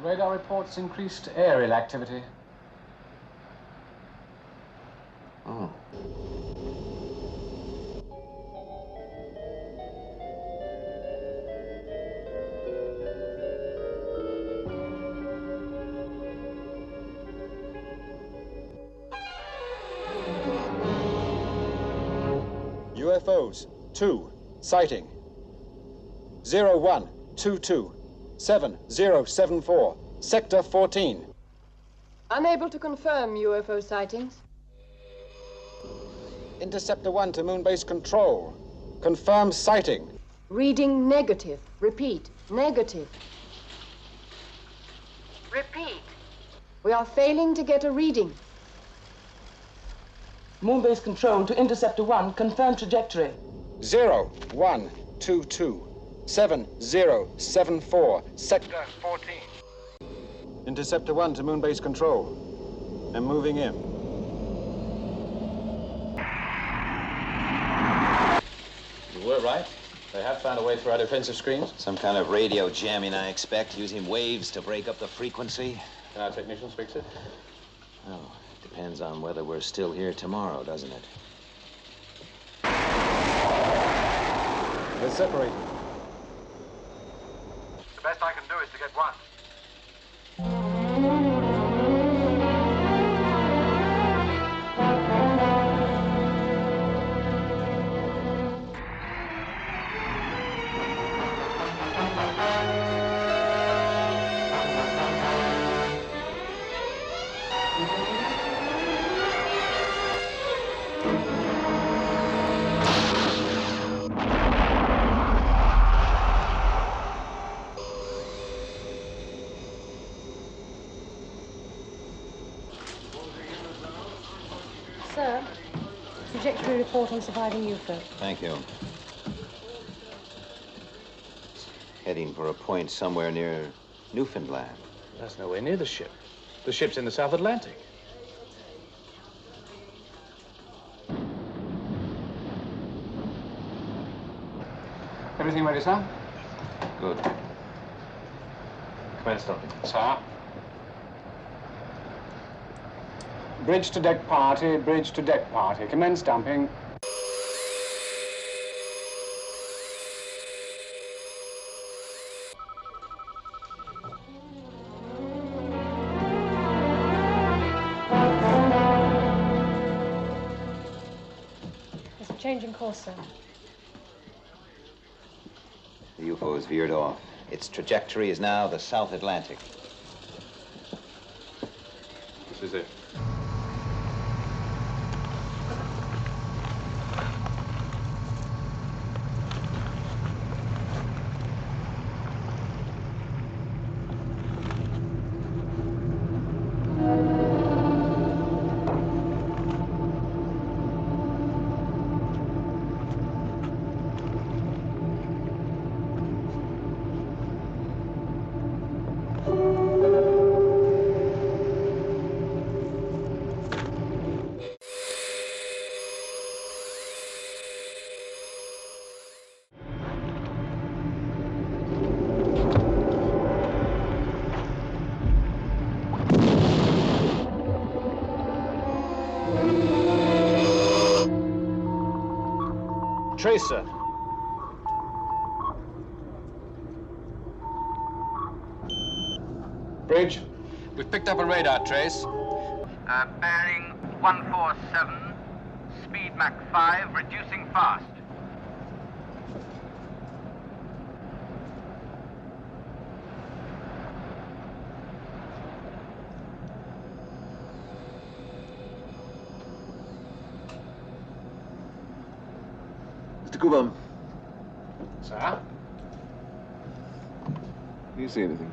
Radar reports increased aerial activity. Oh. UFOs, 2, sighting. 0122 7074, Sector 14. Unable to confirm UFO sightings. Interceptor 1 to Moonbase Control. Confirm sighting. Reading negative. Repeat, negative. Repeat. We are failing to get a reading. Moonbase Control to Interceptor 1. Confirm trajectory. 0122 7074, Sector 14. Interceptor 1 to Moonbase Control. I'm moving in. You were right. They have found a way through our defensive screens. Some kind of radio jamming, I expect, using waves to break up the frequency. Can our technicians fix it? Well, depends on whether we're still here tomorrow, doesn't it? They're separated. The best I can do is to get one. Sir, trajectory report on surviving UFO. Thank you. Heading for a point somewhere near Newfoundland. That's nowhere near the ship. The ship's in the South Atlantic. Everything ready, sir? Good. Commence docking. Sir? Bridge to deck party, bridge to deck party. Commence dumping. There's a change in course, sir. The UFO has veered off. Its trajectory is now the South Atlantic. This is it. Tracer. Bridge. We've picked up a radar trace. Bearing 147, speed Mach 5, reducing fast. Mr. Cooper, Sir? do you see anything?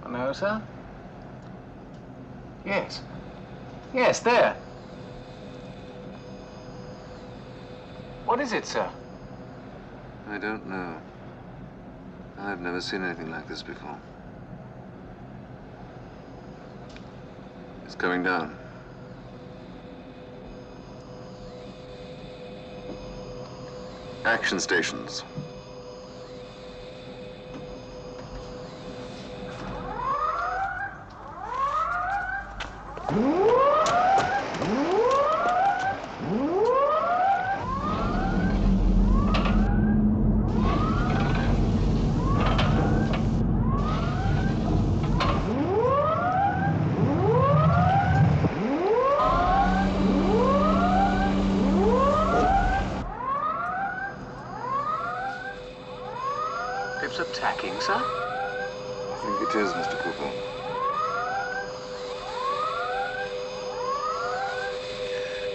No, sir. Yes. Yes, there. What is it, sir? I don't know. I've never seen anything like this before. It's coming down. Action stations. It's attacking, sir? I think it is, Mr. Cooper.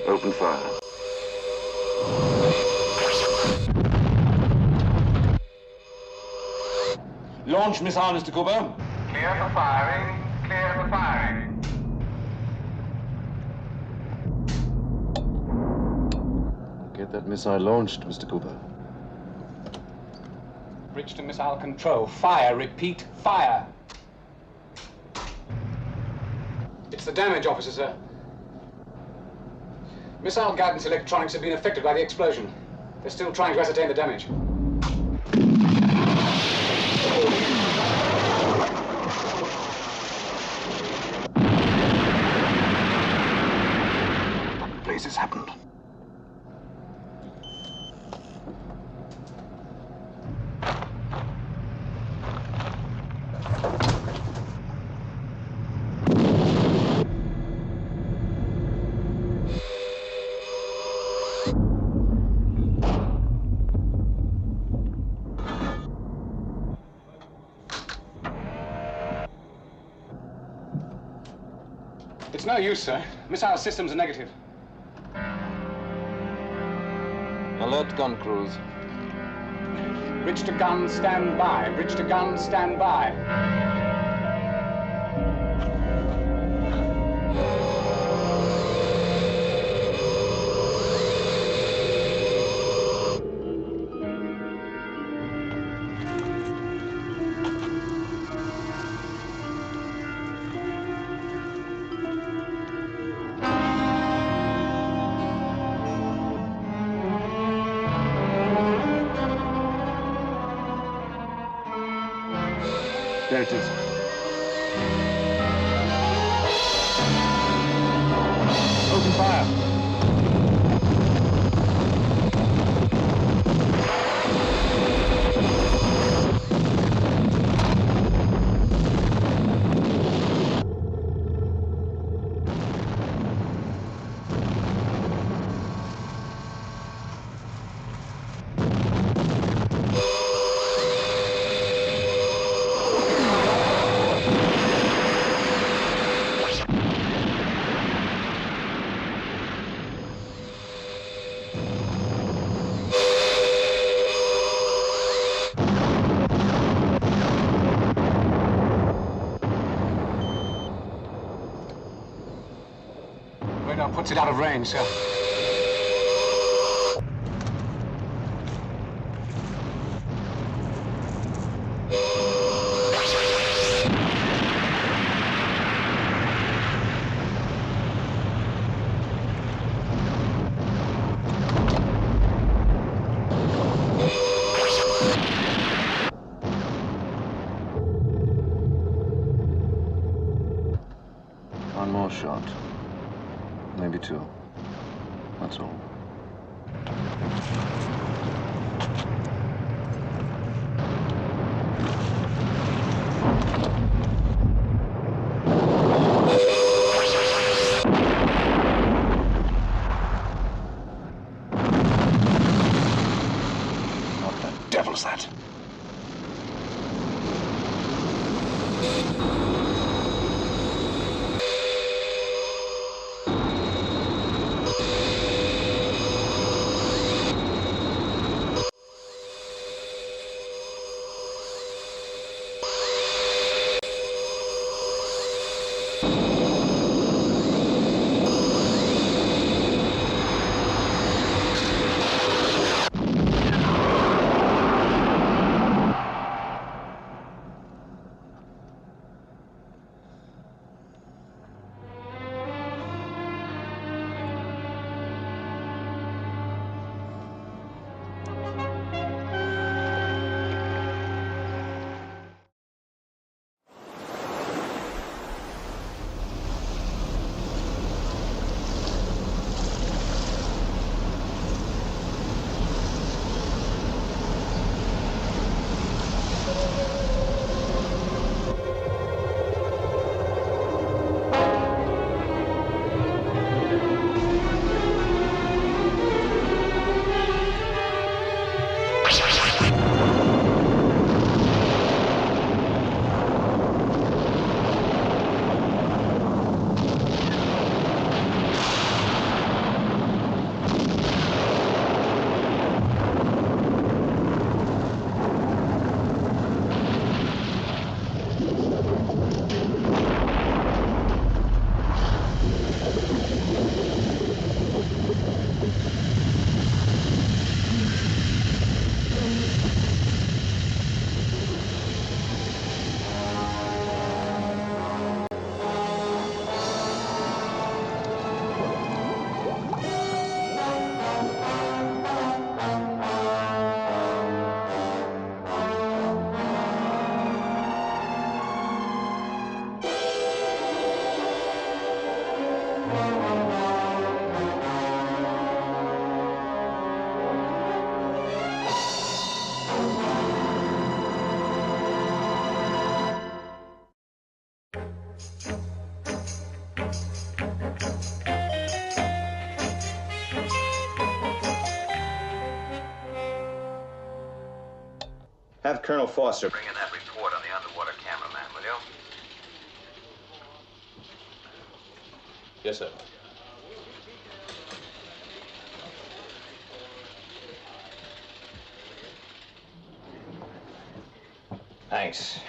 Open fire. Launch missile, Mr. Cooper. Clear for firing. Clear for firing. Get that missile launched, Mr. Cooper. Bridge to missile control. Fire, repeat, fire. It's the damage, officer, sir. Missile guidance electronics have been affected by the explosion. They're still trying to ascertain the damage. What the place has happened? It's no use, sir. Missile systems are negative. Alert gun crews. Bridge to gun, stand by. Bridge to gun, stand by. There it is. Open fire. Radar puts it out of range, sir. One more shot. Maybe two. That's all. What the devil's that? Have Colonel Foster bring in that report on the underwater cameraman, will you? Yes, sir. Thanks.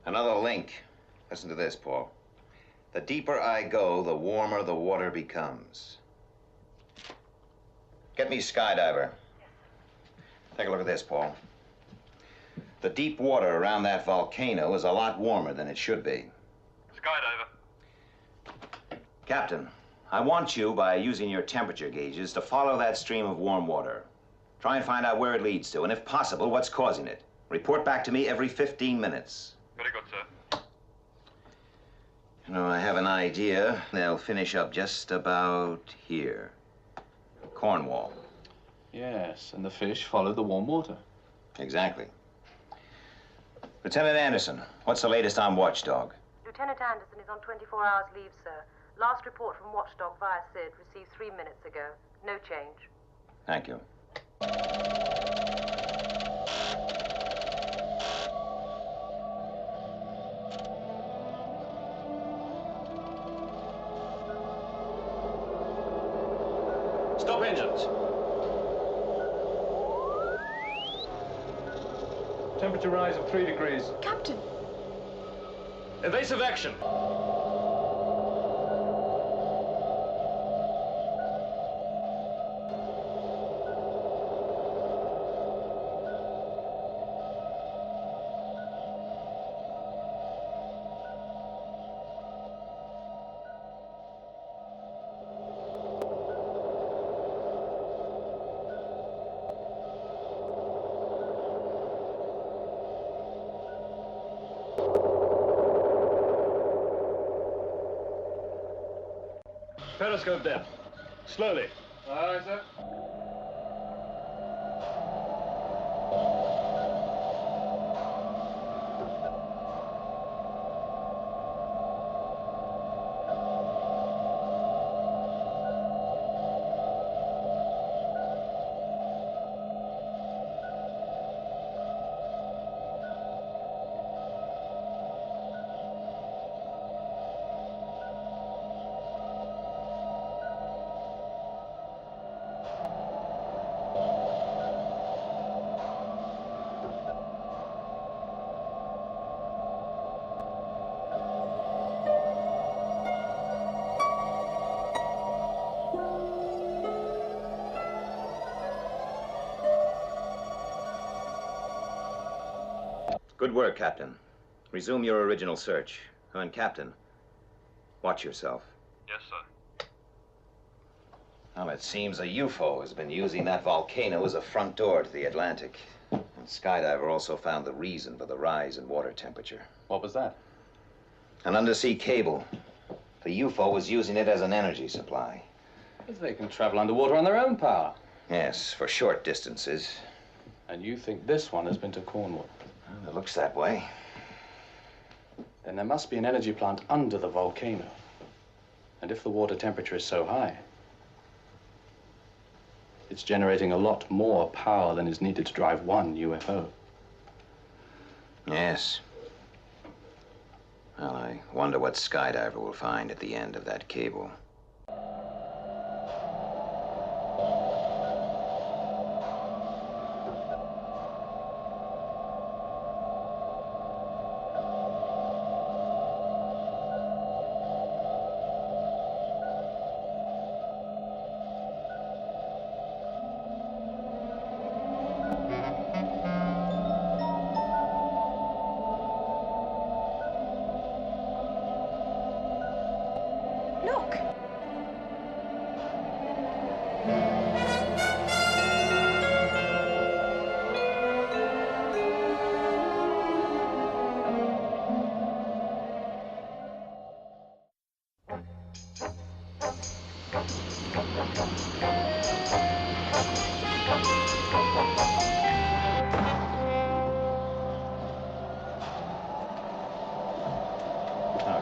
Another link. Listen to this, Paul. The deeper I go, the warmer the water becomes. Get me skydiver. Take a look at this, Paul. The deep water around that volcano is a lot warmer than it should be. Skydiver. Captain, I want you, by using your temperature gauges, to follow that stream of warm water. Try and find out where it leads to, and if possible, what's causing it. Report back to me every 15 minutes. Very good, sir. You know, I have an idea. They'll finish up just about here. Cornwall. Yes, and the fish follow the warm water. Exactly. Lieutenant Anderson, what's the latest on Watchdog? Lieutenant Anderson is on 24 hours leave, sir. Last report from Watchdog via Sid received 3 minutes ago. No change. Thank you. Stop engines. Temperature rise of 3 degrees. Captain. Evasive action. Periscope there. Slowly. Aye, sir. Good work, Captain. Resume your original search. Oh, and Captain, watch yourself. Yes, sir. Well, it seems a UFO has been using that volcano as a front door to the Atlantic. And Skydiver also found the reason for the rise in water temperature. What was that? An undersea cable. The UFO was using it as an energy supply. But they can travel underwater on their own power. Yes, for short distances. And you think this one has been to Cornwall? Well, it looks that way. Then there must be an energy plant under the volcano. And if the water temperature is so high, it's generating a lot more power than is needed to drive one UFO. Yes. Well, I wonder what Skydiver will find at the end of that cable. Look.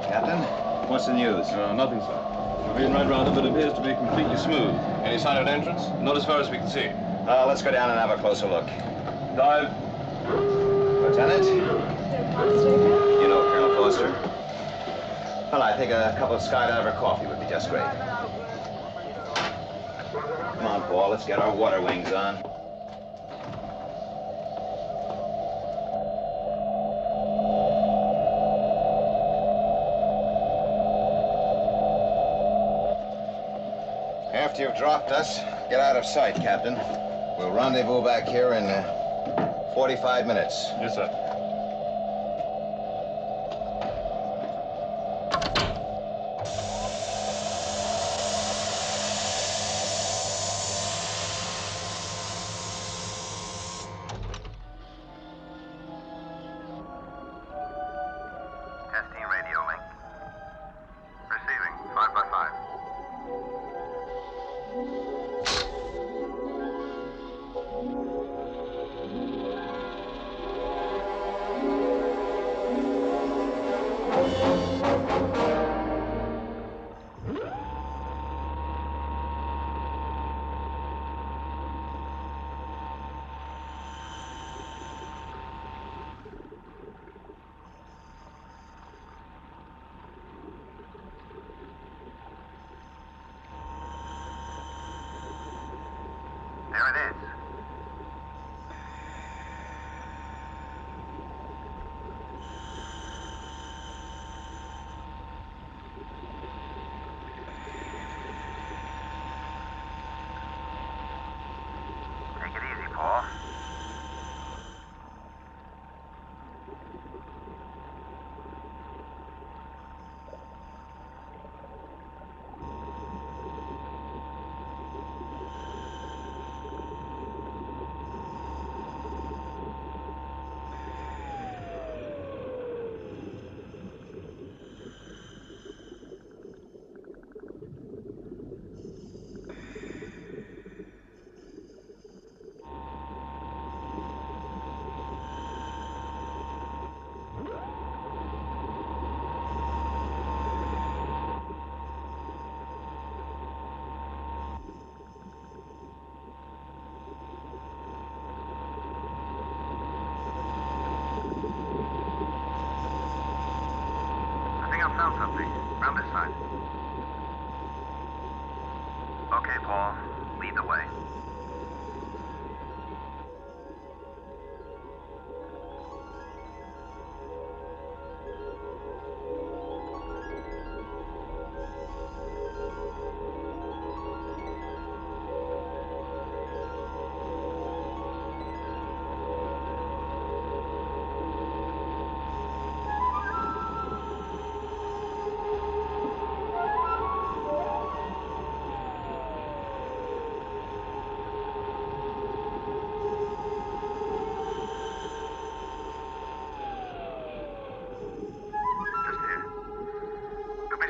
Captain, what's the news? Nothing, sir. I've been right round it, but it appears to be completely smooth. Any sign of an entrance? Not as far as we can see. Let's go down and have a closer look. Dive. Lieutenant? You know Colonel Foster? Well, I think a cup of Skydiver coffee would be just great. Come on, Paul, let's get our water wings on. After you've dropped us, get out of sight, Captain. We'll rendezvous back here in 45 minutes. Yes, sir. Paul, lead the way.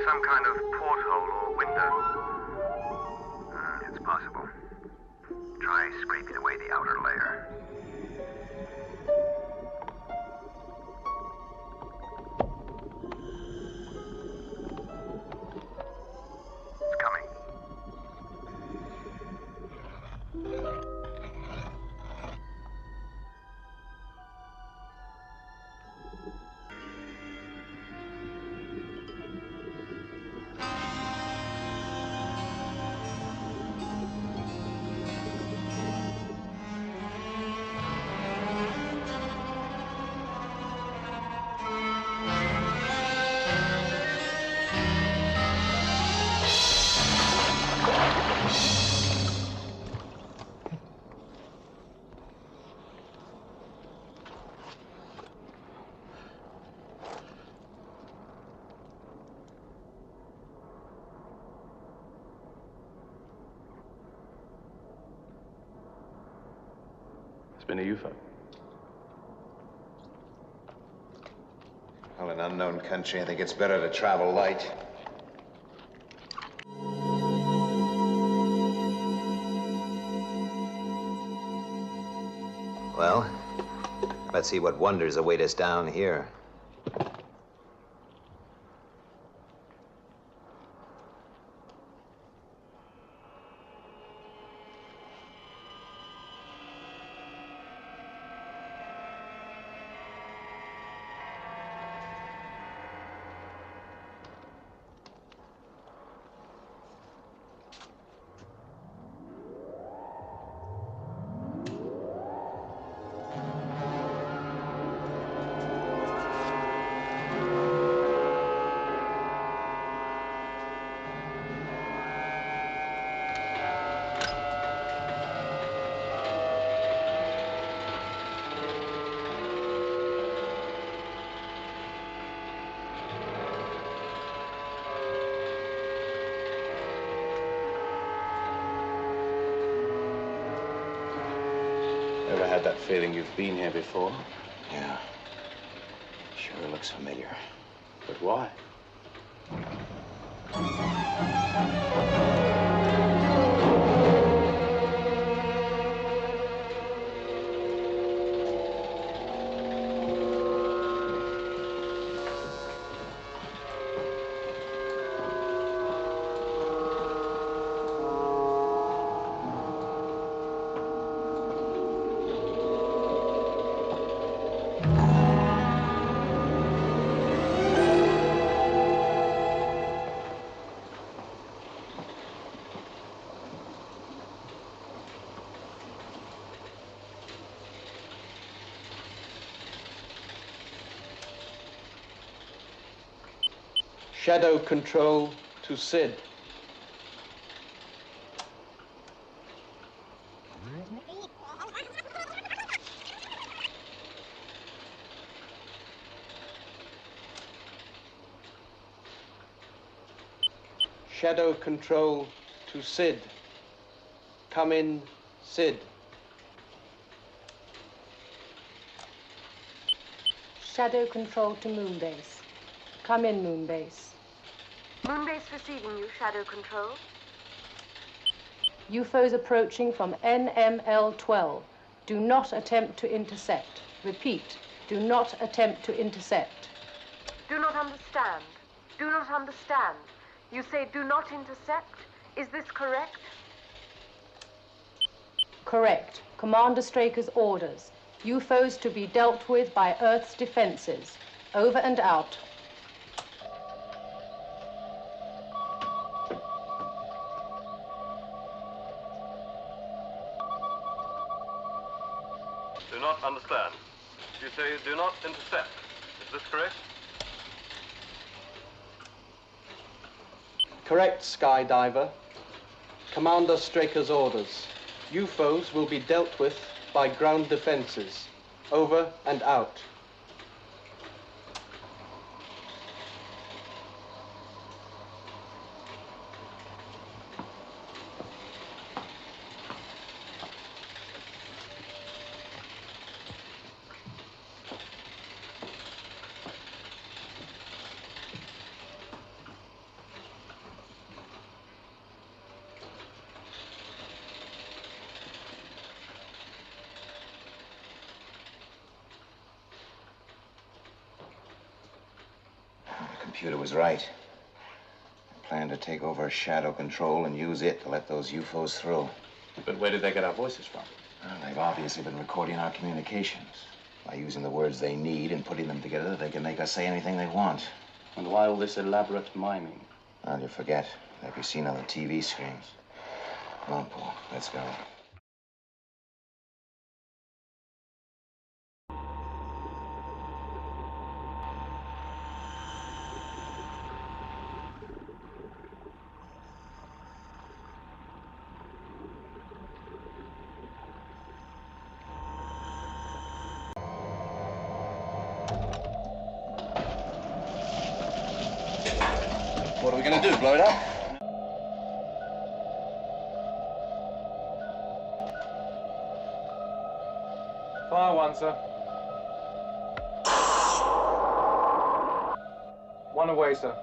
Some kind of porthole or window. It's possible. Try scraping away the outer layer. It's coming. It's been a UFO. Well, in unknown country, I think it's better to travel light. Well, let's see what wonders await us down here. Ever had that feeling you've been here before? Yeah. Sure looks familiar. But why? Shadow control to Sid. Shadow control to Sid. Come in, Sid. Shadow control to Moonbase. Come in, Moonbase. Moonbase receiving you, Shadow Control. UFOs approaching from NML-12. Do not attempt to intercept. Repeat, do not attempt to intercept. Do not understand. Do not understand. You say do not intercept. Is this correct? Correct. Commander Straker's orders. UFOs to be dealt with by Earth's defenses. Over and out. not understand. You say do not intercept. Is this correct? Correct, skydiver. Commander Straker's orders. UFOs will be dealt with by ground defenses. Over and out. The computer was right. I planned to take over shadow control and use it to let those UFOs through. But where did they get our voices from? Well, they've obviously been recording our communications. By using the words they need and putting them together, they can make us say anything they want. And why all this elaborate miming? Well, you forget. They'll be seen on the TV screens. Come on, Paul. Let's go. What are we going to do, blow it up? Fire one, sir. One away, sir.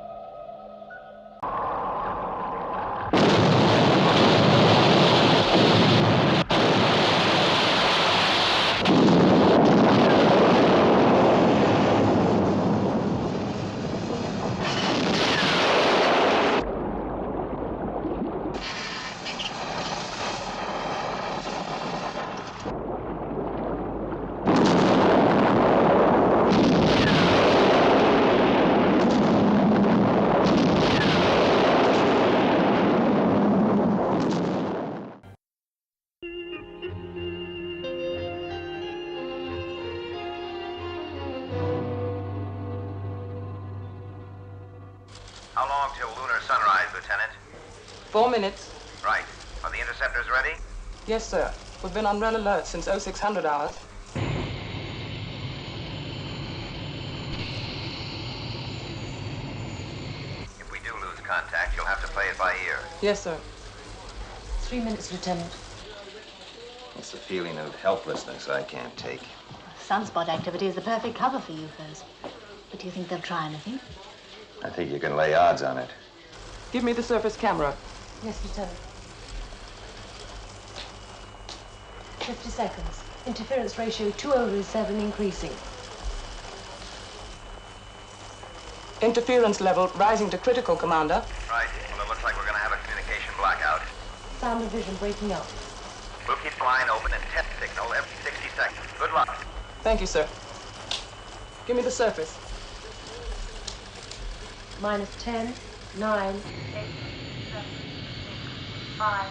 How long till lunar sunrise, Lieutenant? 4 minutes. Right. Are the interceptors ready? Yes, sir. We've been on red alert since 0600 hours. If we do lose contact, you'll have to play it by ear. Yes, sir. 3 minutes, Lieutenant. It's the feeling of helplessness I can't take. Sunspot activity is the perfect cover for UFOs. But do you think they'll try anything? I think you can lay odds on it. Give me the surface camera. Yes, Lieutenant. 50 seconds. Interference ratio 2/7 increasing. Interference level rising to critical, Commander. Right. Well, it looks like we're going to have a communication blackout. Sound and vision breaking up. We'll keep the line open and test signal every 60 seconds. Good luck. Thank you, sir. Give me the surface. -10, 9, 8, 7, 6, 5,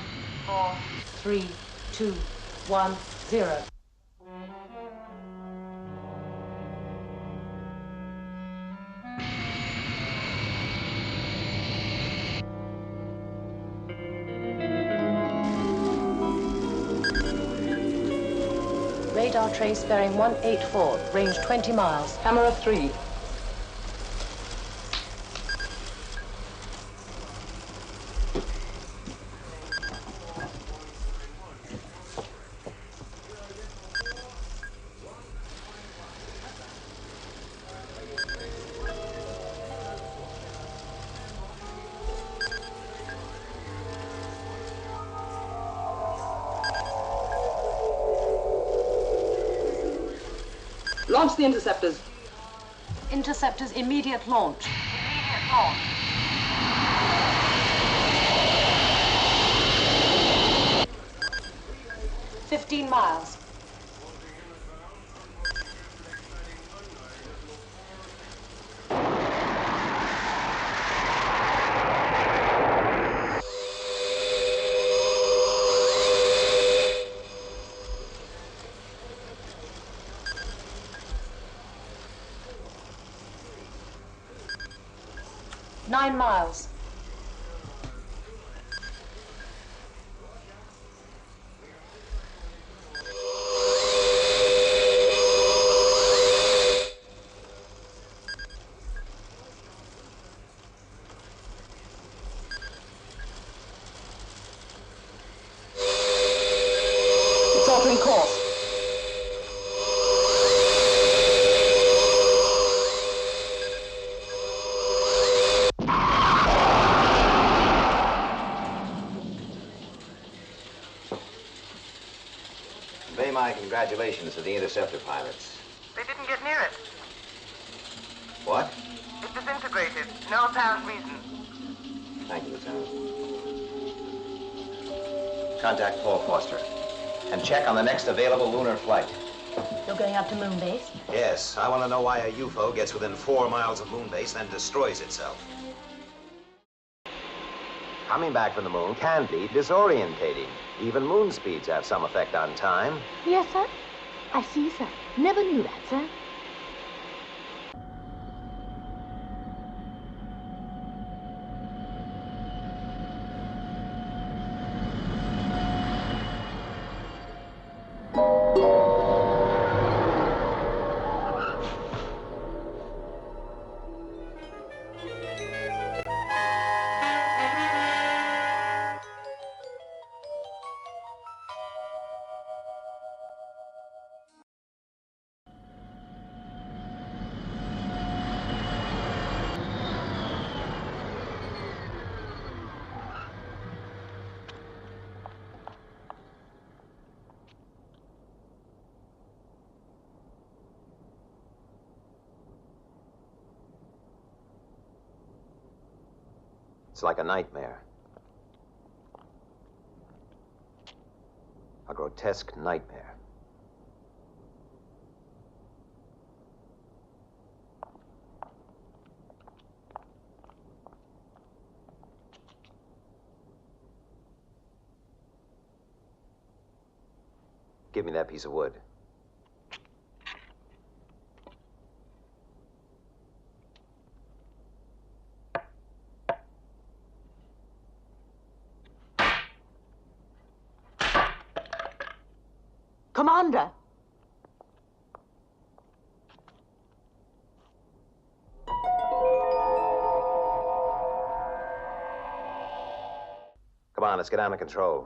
4, 3, 2, 1, 0. Radar trace bearing 184, range 20 miles. Camera 3. Launch the interceptors. Interceptors immediate launch. Immediate launch. 15 miles. 9 miles. It's altering course. Convey my congratulations to the interceptor pilots. They didn't get near it. What? It disintegrated. No apparent reason. Thank you, Lieutenant. Contact Paul Foster and check on the next available lunar flight. You're going up to moon base? Yes, I want to know why a UFO gets within 4 miles of moon base, then destroys itself. Coming back from the moon can be disorientating. Even moon speeds have some effect on time. Yes, sir. I see, sir. Never knew that, sir. It's like a nightmare. A grotesque nightmare. Give me that piece of wood. Commander! Come on, let's get down to control.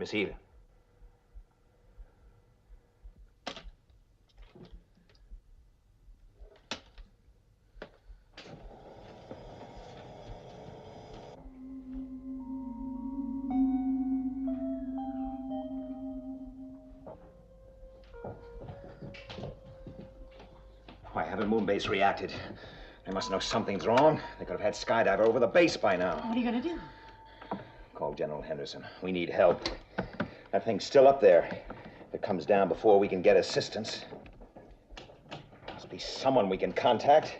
Miss Eva. Why haven't Moonbase reacted? They must know something's wrong. They could have had Skydiver over the base by now. What are you going to do? Call General Henderson. We need help. That thing's still up there. If it comes down before we can get assistance, must be someone we can contact.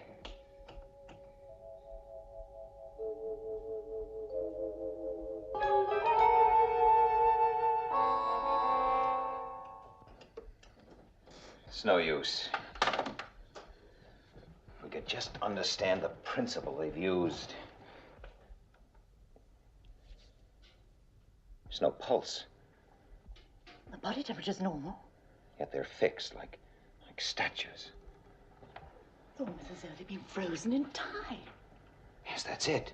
It's no use. If we could just understand the principle they've used. There's no pulse. The body temperature's normal. Yet they're fixed like statues. Almost as though they'd been frozen in time. Yes, that's it.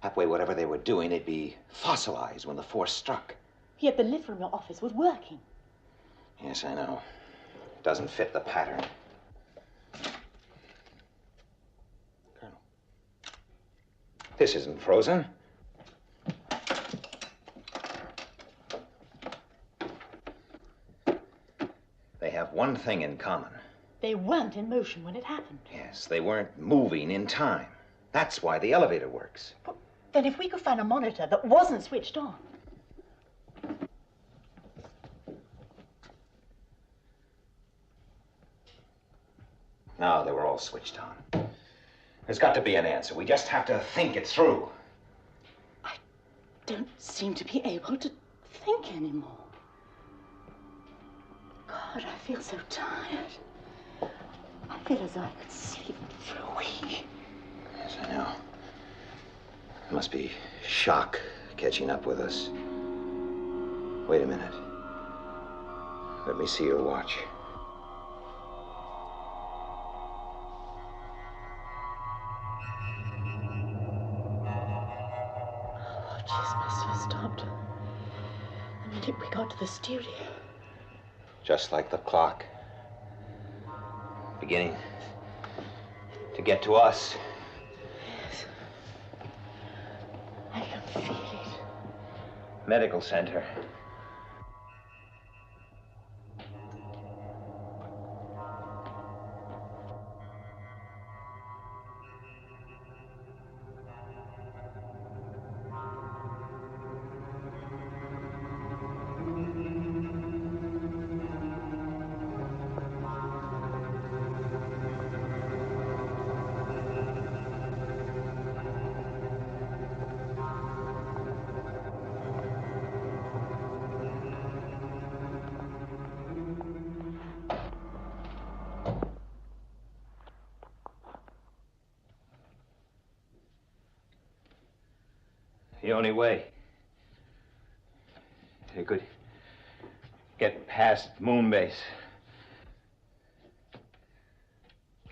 That way, whatever they were doing, they'd be fossilized when the force struck. Yet the lift from your office was working. Yes, I know. Doesn't fit the pattern. Colonel. This isn't frozen. They have one thing in common. They weren't in motion when it happened. Yes, they weren't moving in time. That's why the elevator works. Then if we could find a monitor that wasn't switched on. No, they were all switched on. There's got to be an answer. We just have to think it through. Don't seem to be able to think anymore. God, I feel so tired. I feel as though I could sleep for a week. Yes, I know. It must be shock catching up with us. Wait a minute. Let me see your watch. Watches must have stopped the minute we got to the studio. Just like the clock. Beginning to get to us. Yes. I can feel it. Medical center. The only way you could get past Moonbase,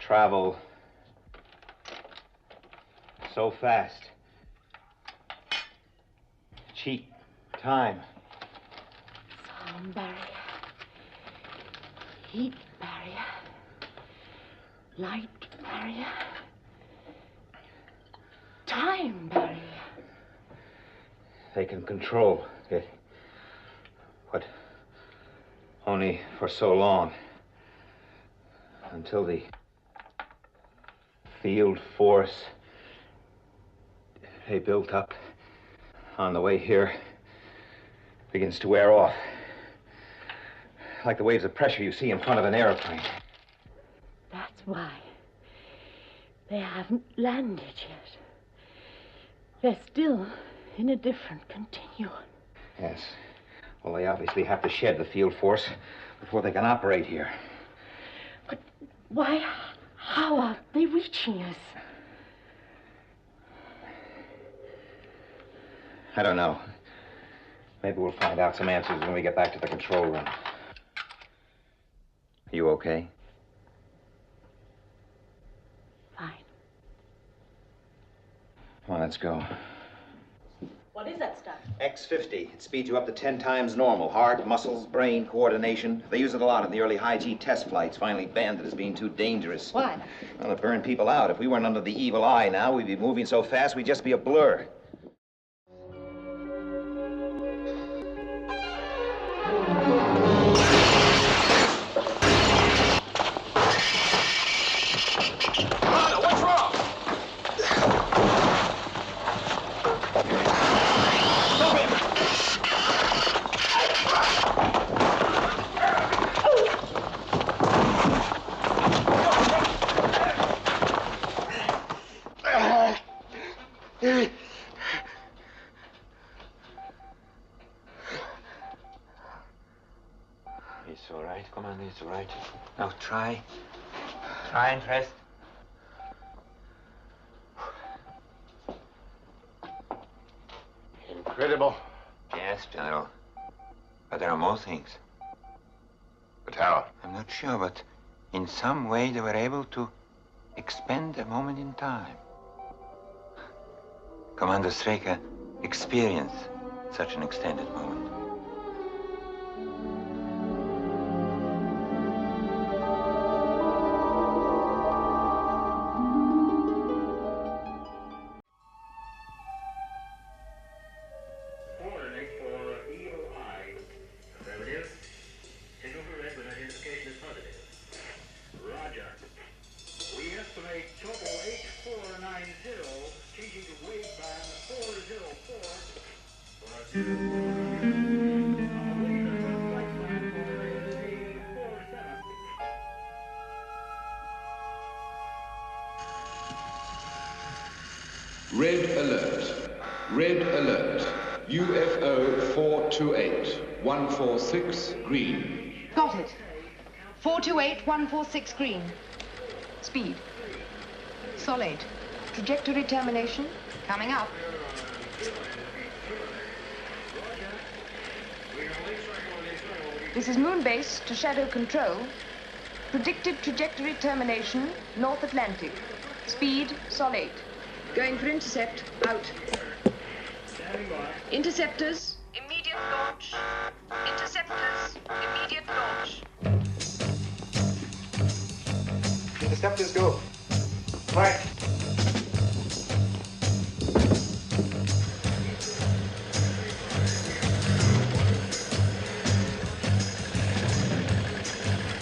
travel so fast, cheat time. Sound barrier, heat barrier, light barrier, time barrier. They can control it, but only for so long, until the field force they built up on the way here begins to wear off, like the waves of pressure you see in front of an airplane. That's why they haven't landed yet. They're still in a different continuum. Yes. Well, they obviously have to shed the field force before they can operate here. But why? How are they reaching us? I don't know. Maybe we'll find out some answers when we get back to the control room. You okay? Fine. Come on, let's go. What is that stuff? X50. It speeds you up to 10 times normal. Heart, muscles, brain, coordination. They use it a lot in the early high-G test flights, finally banned it as being too dangerous. Why? Well, it burned people out. If we weren't under the evil eye now, we'd be moving so fast we'd just be a blur. It's all right, Commander, it's all right. Now try and rest. Incredible. Yes, General. But there are more things. But how? I'm not sure, but in some way they were able to expand a moment in time. Commander Straker experienced such an extended moment. estimate total 8490, changing to wave band 404. Red alert. Red alert. UFO 428 146 green. Got it. 428 146 green. Speed. Solid. Trajectory termination. Coming up. This is Moonbase to Shadow Control. Predicted trajectory termination, North Atlantic. Speed, solid. Going for intercept, out. Interceptors, immediate launch. Interceptors, immediate launch. Interceptors go. Right.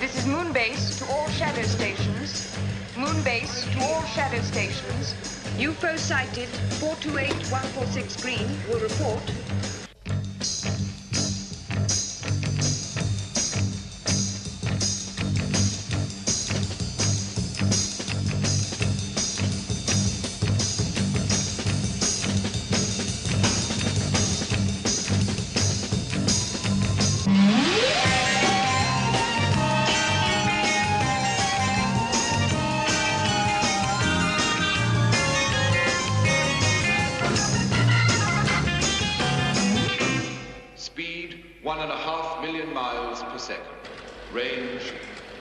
This is Moonbase to all shadow stations. Moonbase to all shadow stations. UFO sighted, 428 146 green, will report. Speed 1.5 million miles per second. Range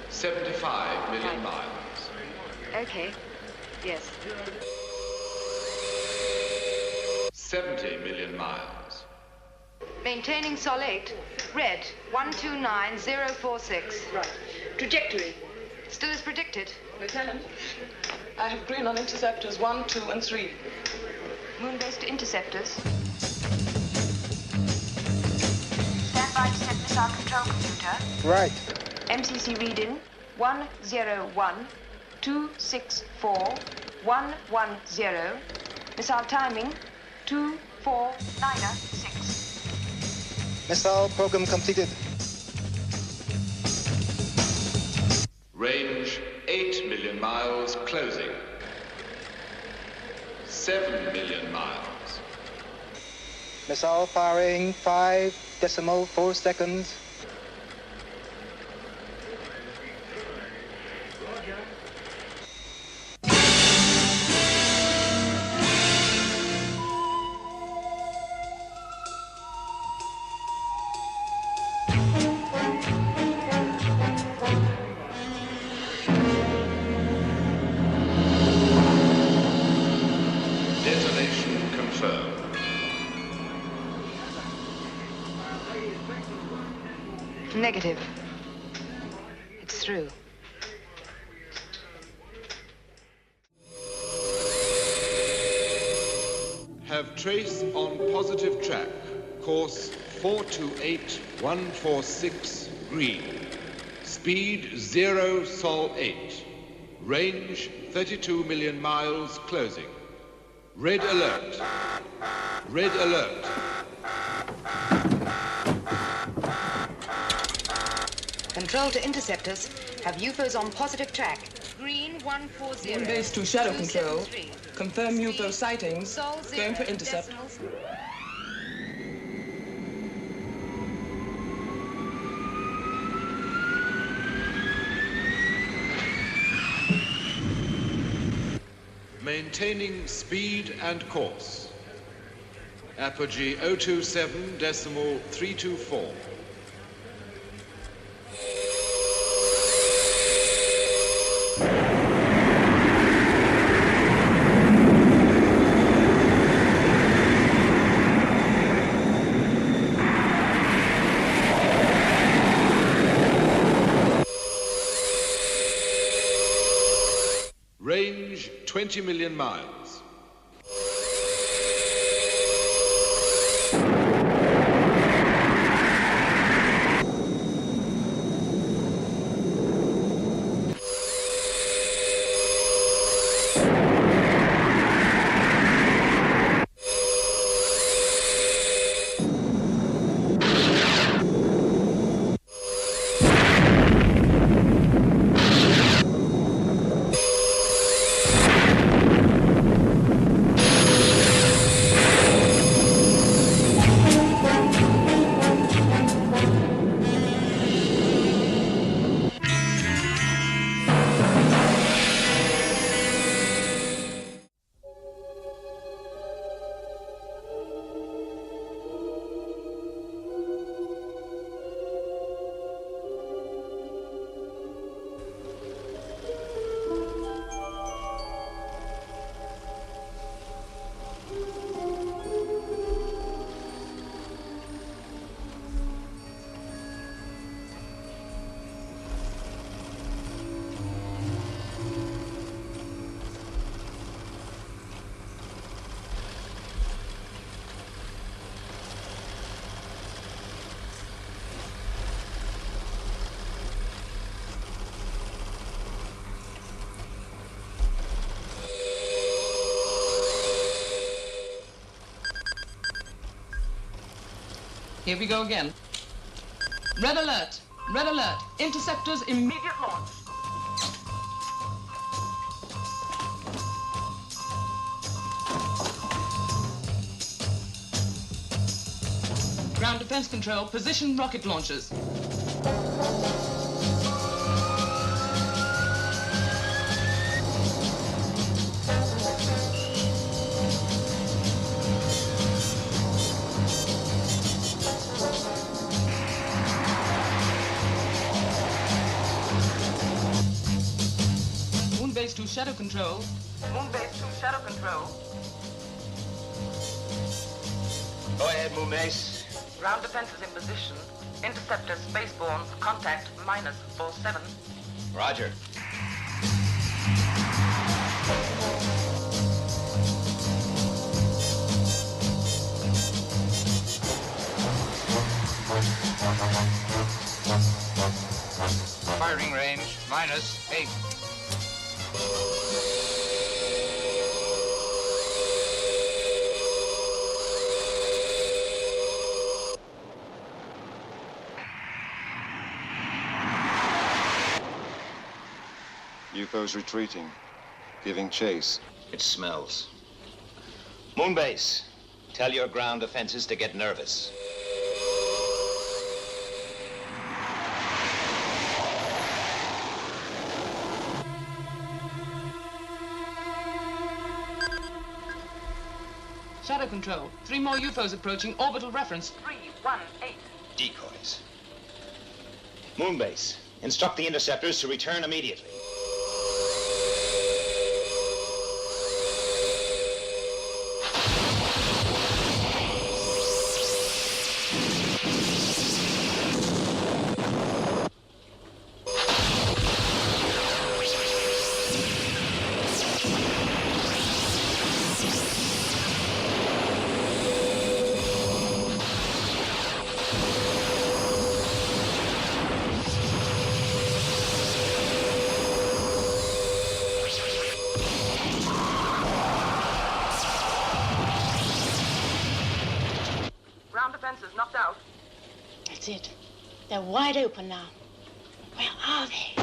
75 million miles. Okay. Yes. 70 million miles. Maintaining Sol 8. Red, 129046. Right. Trajectory. Still as predicted. Lieutenant, I have green on interceptors 1, 2, and 3. Moonbase to interceptors. Stand by to set missile control computer. Right. MCC reading 101-264-110. Missile timing 2496. Missile program completed. Range 8 million miles closing. 7 million miles. Missile firing 5.4 seconds. Detonation confirmed. Negative. It's through. Have trace on positive track. Course 428146 green. Speed 0 Sol 8. Range 32 million miles closing. Red alert. Red alert. Control to interceptors. Have UFOs on positive track. Green 140. Moonbase to Shadow Control. Confirm UFO sightings. Going for intercept. Maintaining speed and course. Apogee 027.324. Range 20 million miles. Here we go again. Red alert! Red alert! Interceptors immediate launch! Ground defense control, position rocket launchers. Moon base to shadow control. Moon base to shadow control. Go ahead, Moon Base. Ground defenses in position. Interceptor spaceborne. Contact -47. Roger. Firing range -8. UFO's retreating, giving chase. It smells. Moon Base, tell your ground defenses to get nervous. Shadow control. 3 more UFOs approaching. Orbital reference 318. Decoys. Moon Base, instruct the interceptors to return immediately. Ground defenses knocked out. That's it. They're wide open now. Where are they?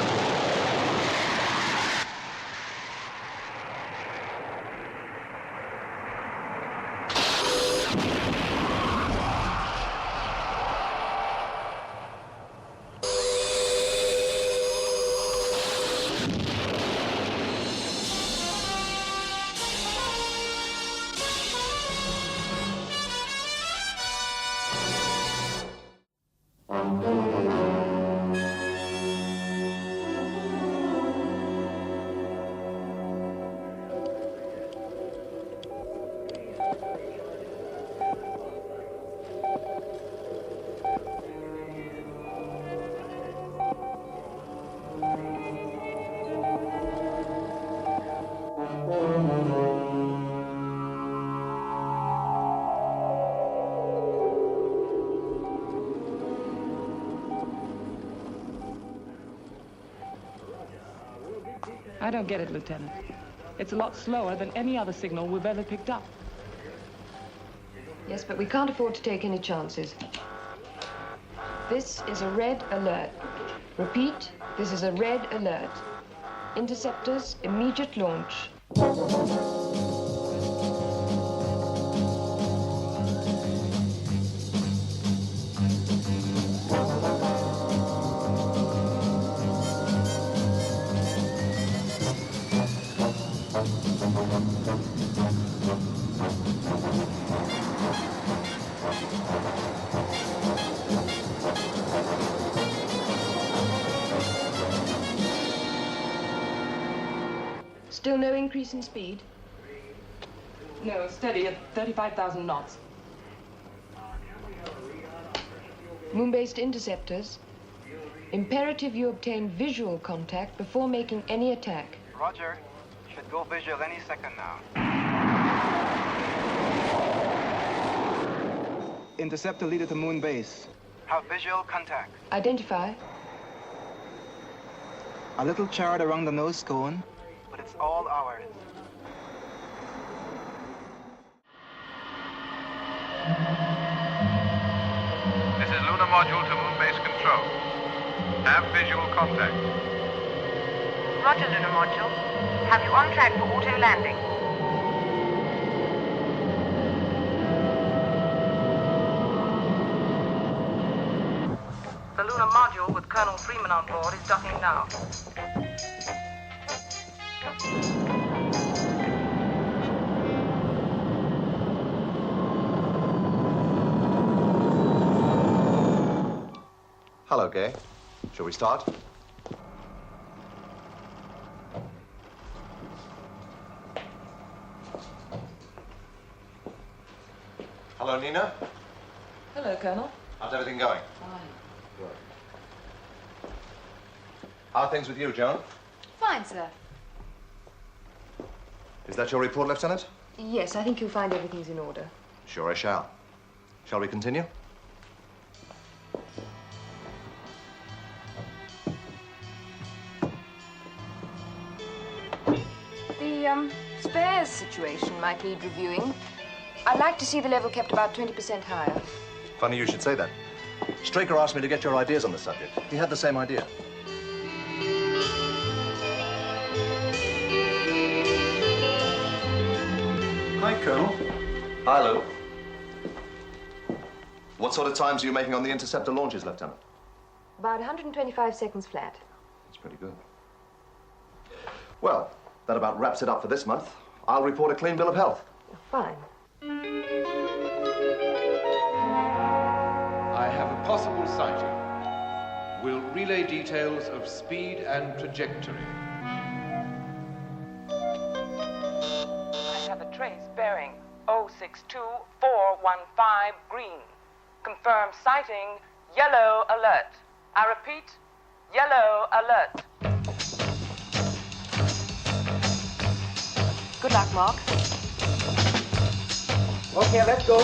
I don't get it, Lieutenant. It's a lot slower than any other signal we've ever picked up. Yes, but we can't afford to take any chances. This is a red alert. Repeat, this is a red alert. Interceptors, immediate launch. Still no increase in speed? No, steady at 35,000 knots. Moon-based interceptors. Imperative you obtain visual contact before making any attack. Roger. Should go visual any second now. Interceptor leader to Moon Base. Have visual contact. Identify. A little charred around the nose cone. But it's all ours. Module to Moon Base Control. Have visual contact. Roger, Lunar Module. Have you on track for auto landing? The Lunar Module with Colonel Freeman on board is docking now. Hello, Gay. Shall we start? Hello, Nina. Hello, Colonel. How's everything going? Fine. Good. How are things with you, Joan? Fine, sir. Is that your report, Lieutenant? Yes, I think you'll find everything's in order. Sure I shall. Shall we continue? The, spares situation might need reviewing. I'd like to see the level kept about 20% higher. Funny you should say that. Straker asked me to get your ideas on the subject. He had the same idea. Hi, Colonel. Hi, Lou. What sort of times are you making on the interceptor launches, Lieutenant? About 125 seconds flat. That's pretty good. Well, that about wraps it up for this month. I'll report a clean bill of health. Fine. I have a possible sighting. Will relay details of speed and trajectory. I have a trace bearing 062415 green. Confirmed sighting, yellow alert. I repeat, yellow alert. Good luck, Mark. Okay, let's go.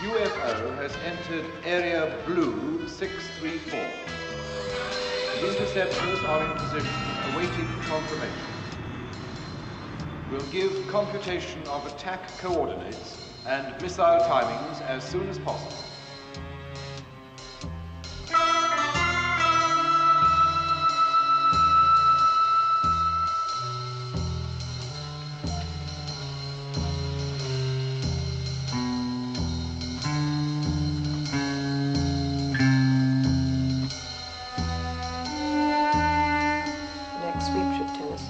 UFO has entered area blue 634. The interceptors are in position, awaiting confirmation. We'll give computation of attack coordinates and missile timings as soon as possible. Next sweep should tell us.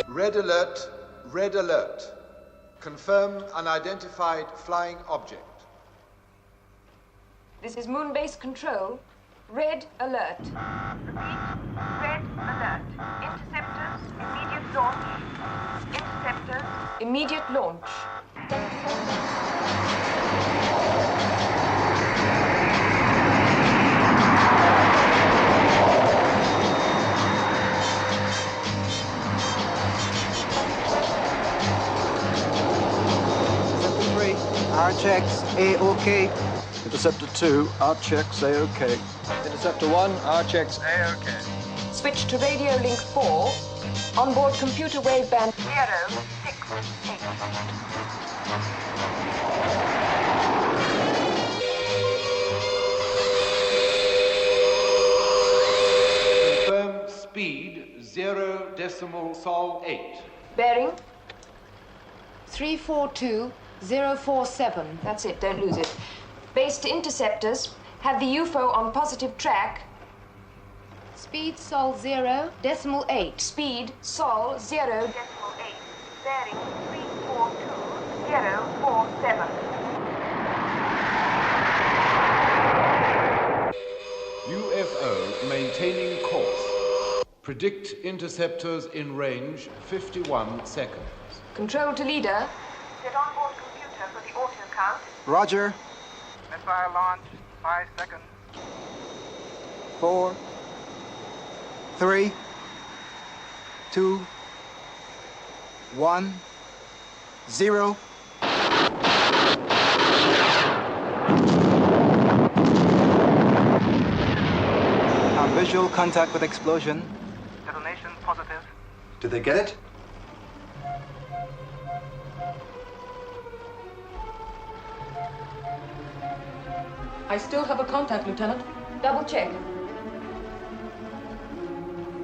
Red alert, red alert. Confirm unidentified flying object. This is Moon Base Control. Red alert. Red alert. Interceptors, immediate launch. Interceptors. Immediate launch. Our checks A-OK. Interceptor 2, our checks A-OK. Interceptor 1, our checks A-OK. Switch to radio link 4. Onboard computer waveband 068. Confirm speed 0.8. Bearing 342047. That's it, don't lose it. Base to interceptors. Have the UFO on positive track. Speed Sol 0.8. Speed Sol 0.8. Bearing 342047. UFO maintaining course. Predict interceptors in range 51 seconds. Control to leader. Set onboard computer for the auto count. Roger. Missile launch, 5 seconds. 4, 3, 2, 1, 0. Visual contact with explosion. Detonation positive. Did they get it? I still have a contact, Lieutenant. Double check.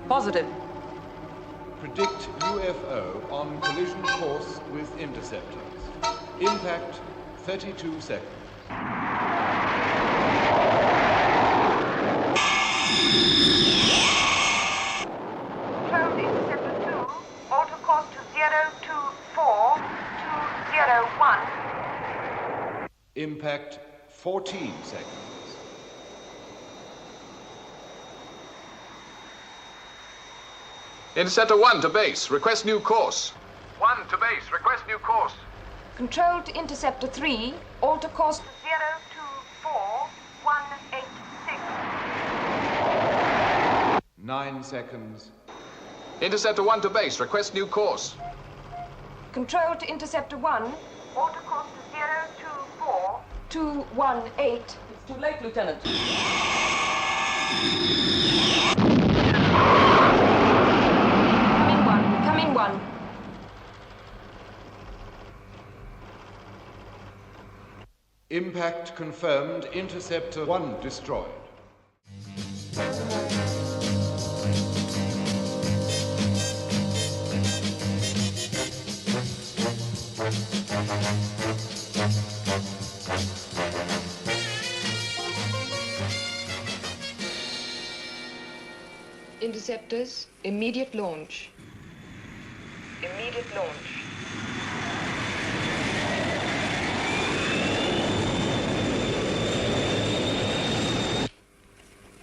Positive. Predict UFO on collision course with interceptors. Impact 32 seconds. Control to Interceptor 2. Auto course to 024201. Impact 14 seconds. Interceptor 1 to base. Request new course. 1 to base. Request new course. Control to Interceptor 3. Alter course to 024186. 9 seconds. Interceptor 1 to base. Request new course. Control to Interceptor 1. Alter course to 024218. It's too late, Lieutenant. Coming one. Impact confirmed. Interceptor 1 destroyed. Interceptors, immediate launch. Immediate launch.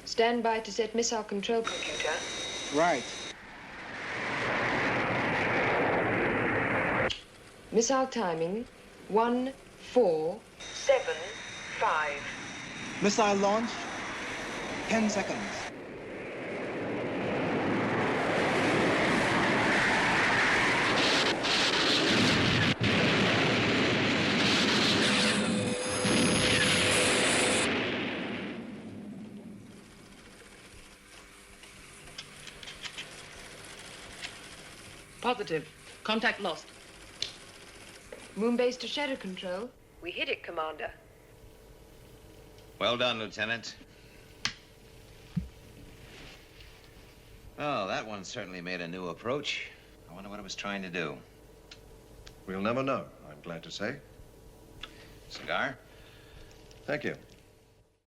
Stand by to set missile control computer. Right. Missile timing 1475. Missile launch. 10 seconds. Positive. Contact lost. Moonbase to Shadow Control. We hit it, Commander. Well done, Lieutenant. Oh, that one certainly made a new approach. I wonder what it was trying to do. We'll never know, I'm glad to say. Cigar? Thank you.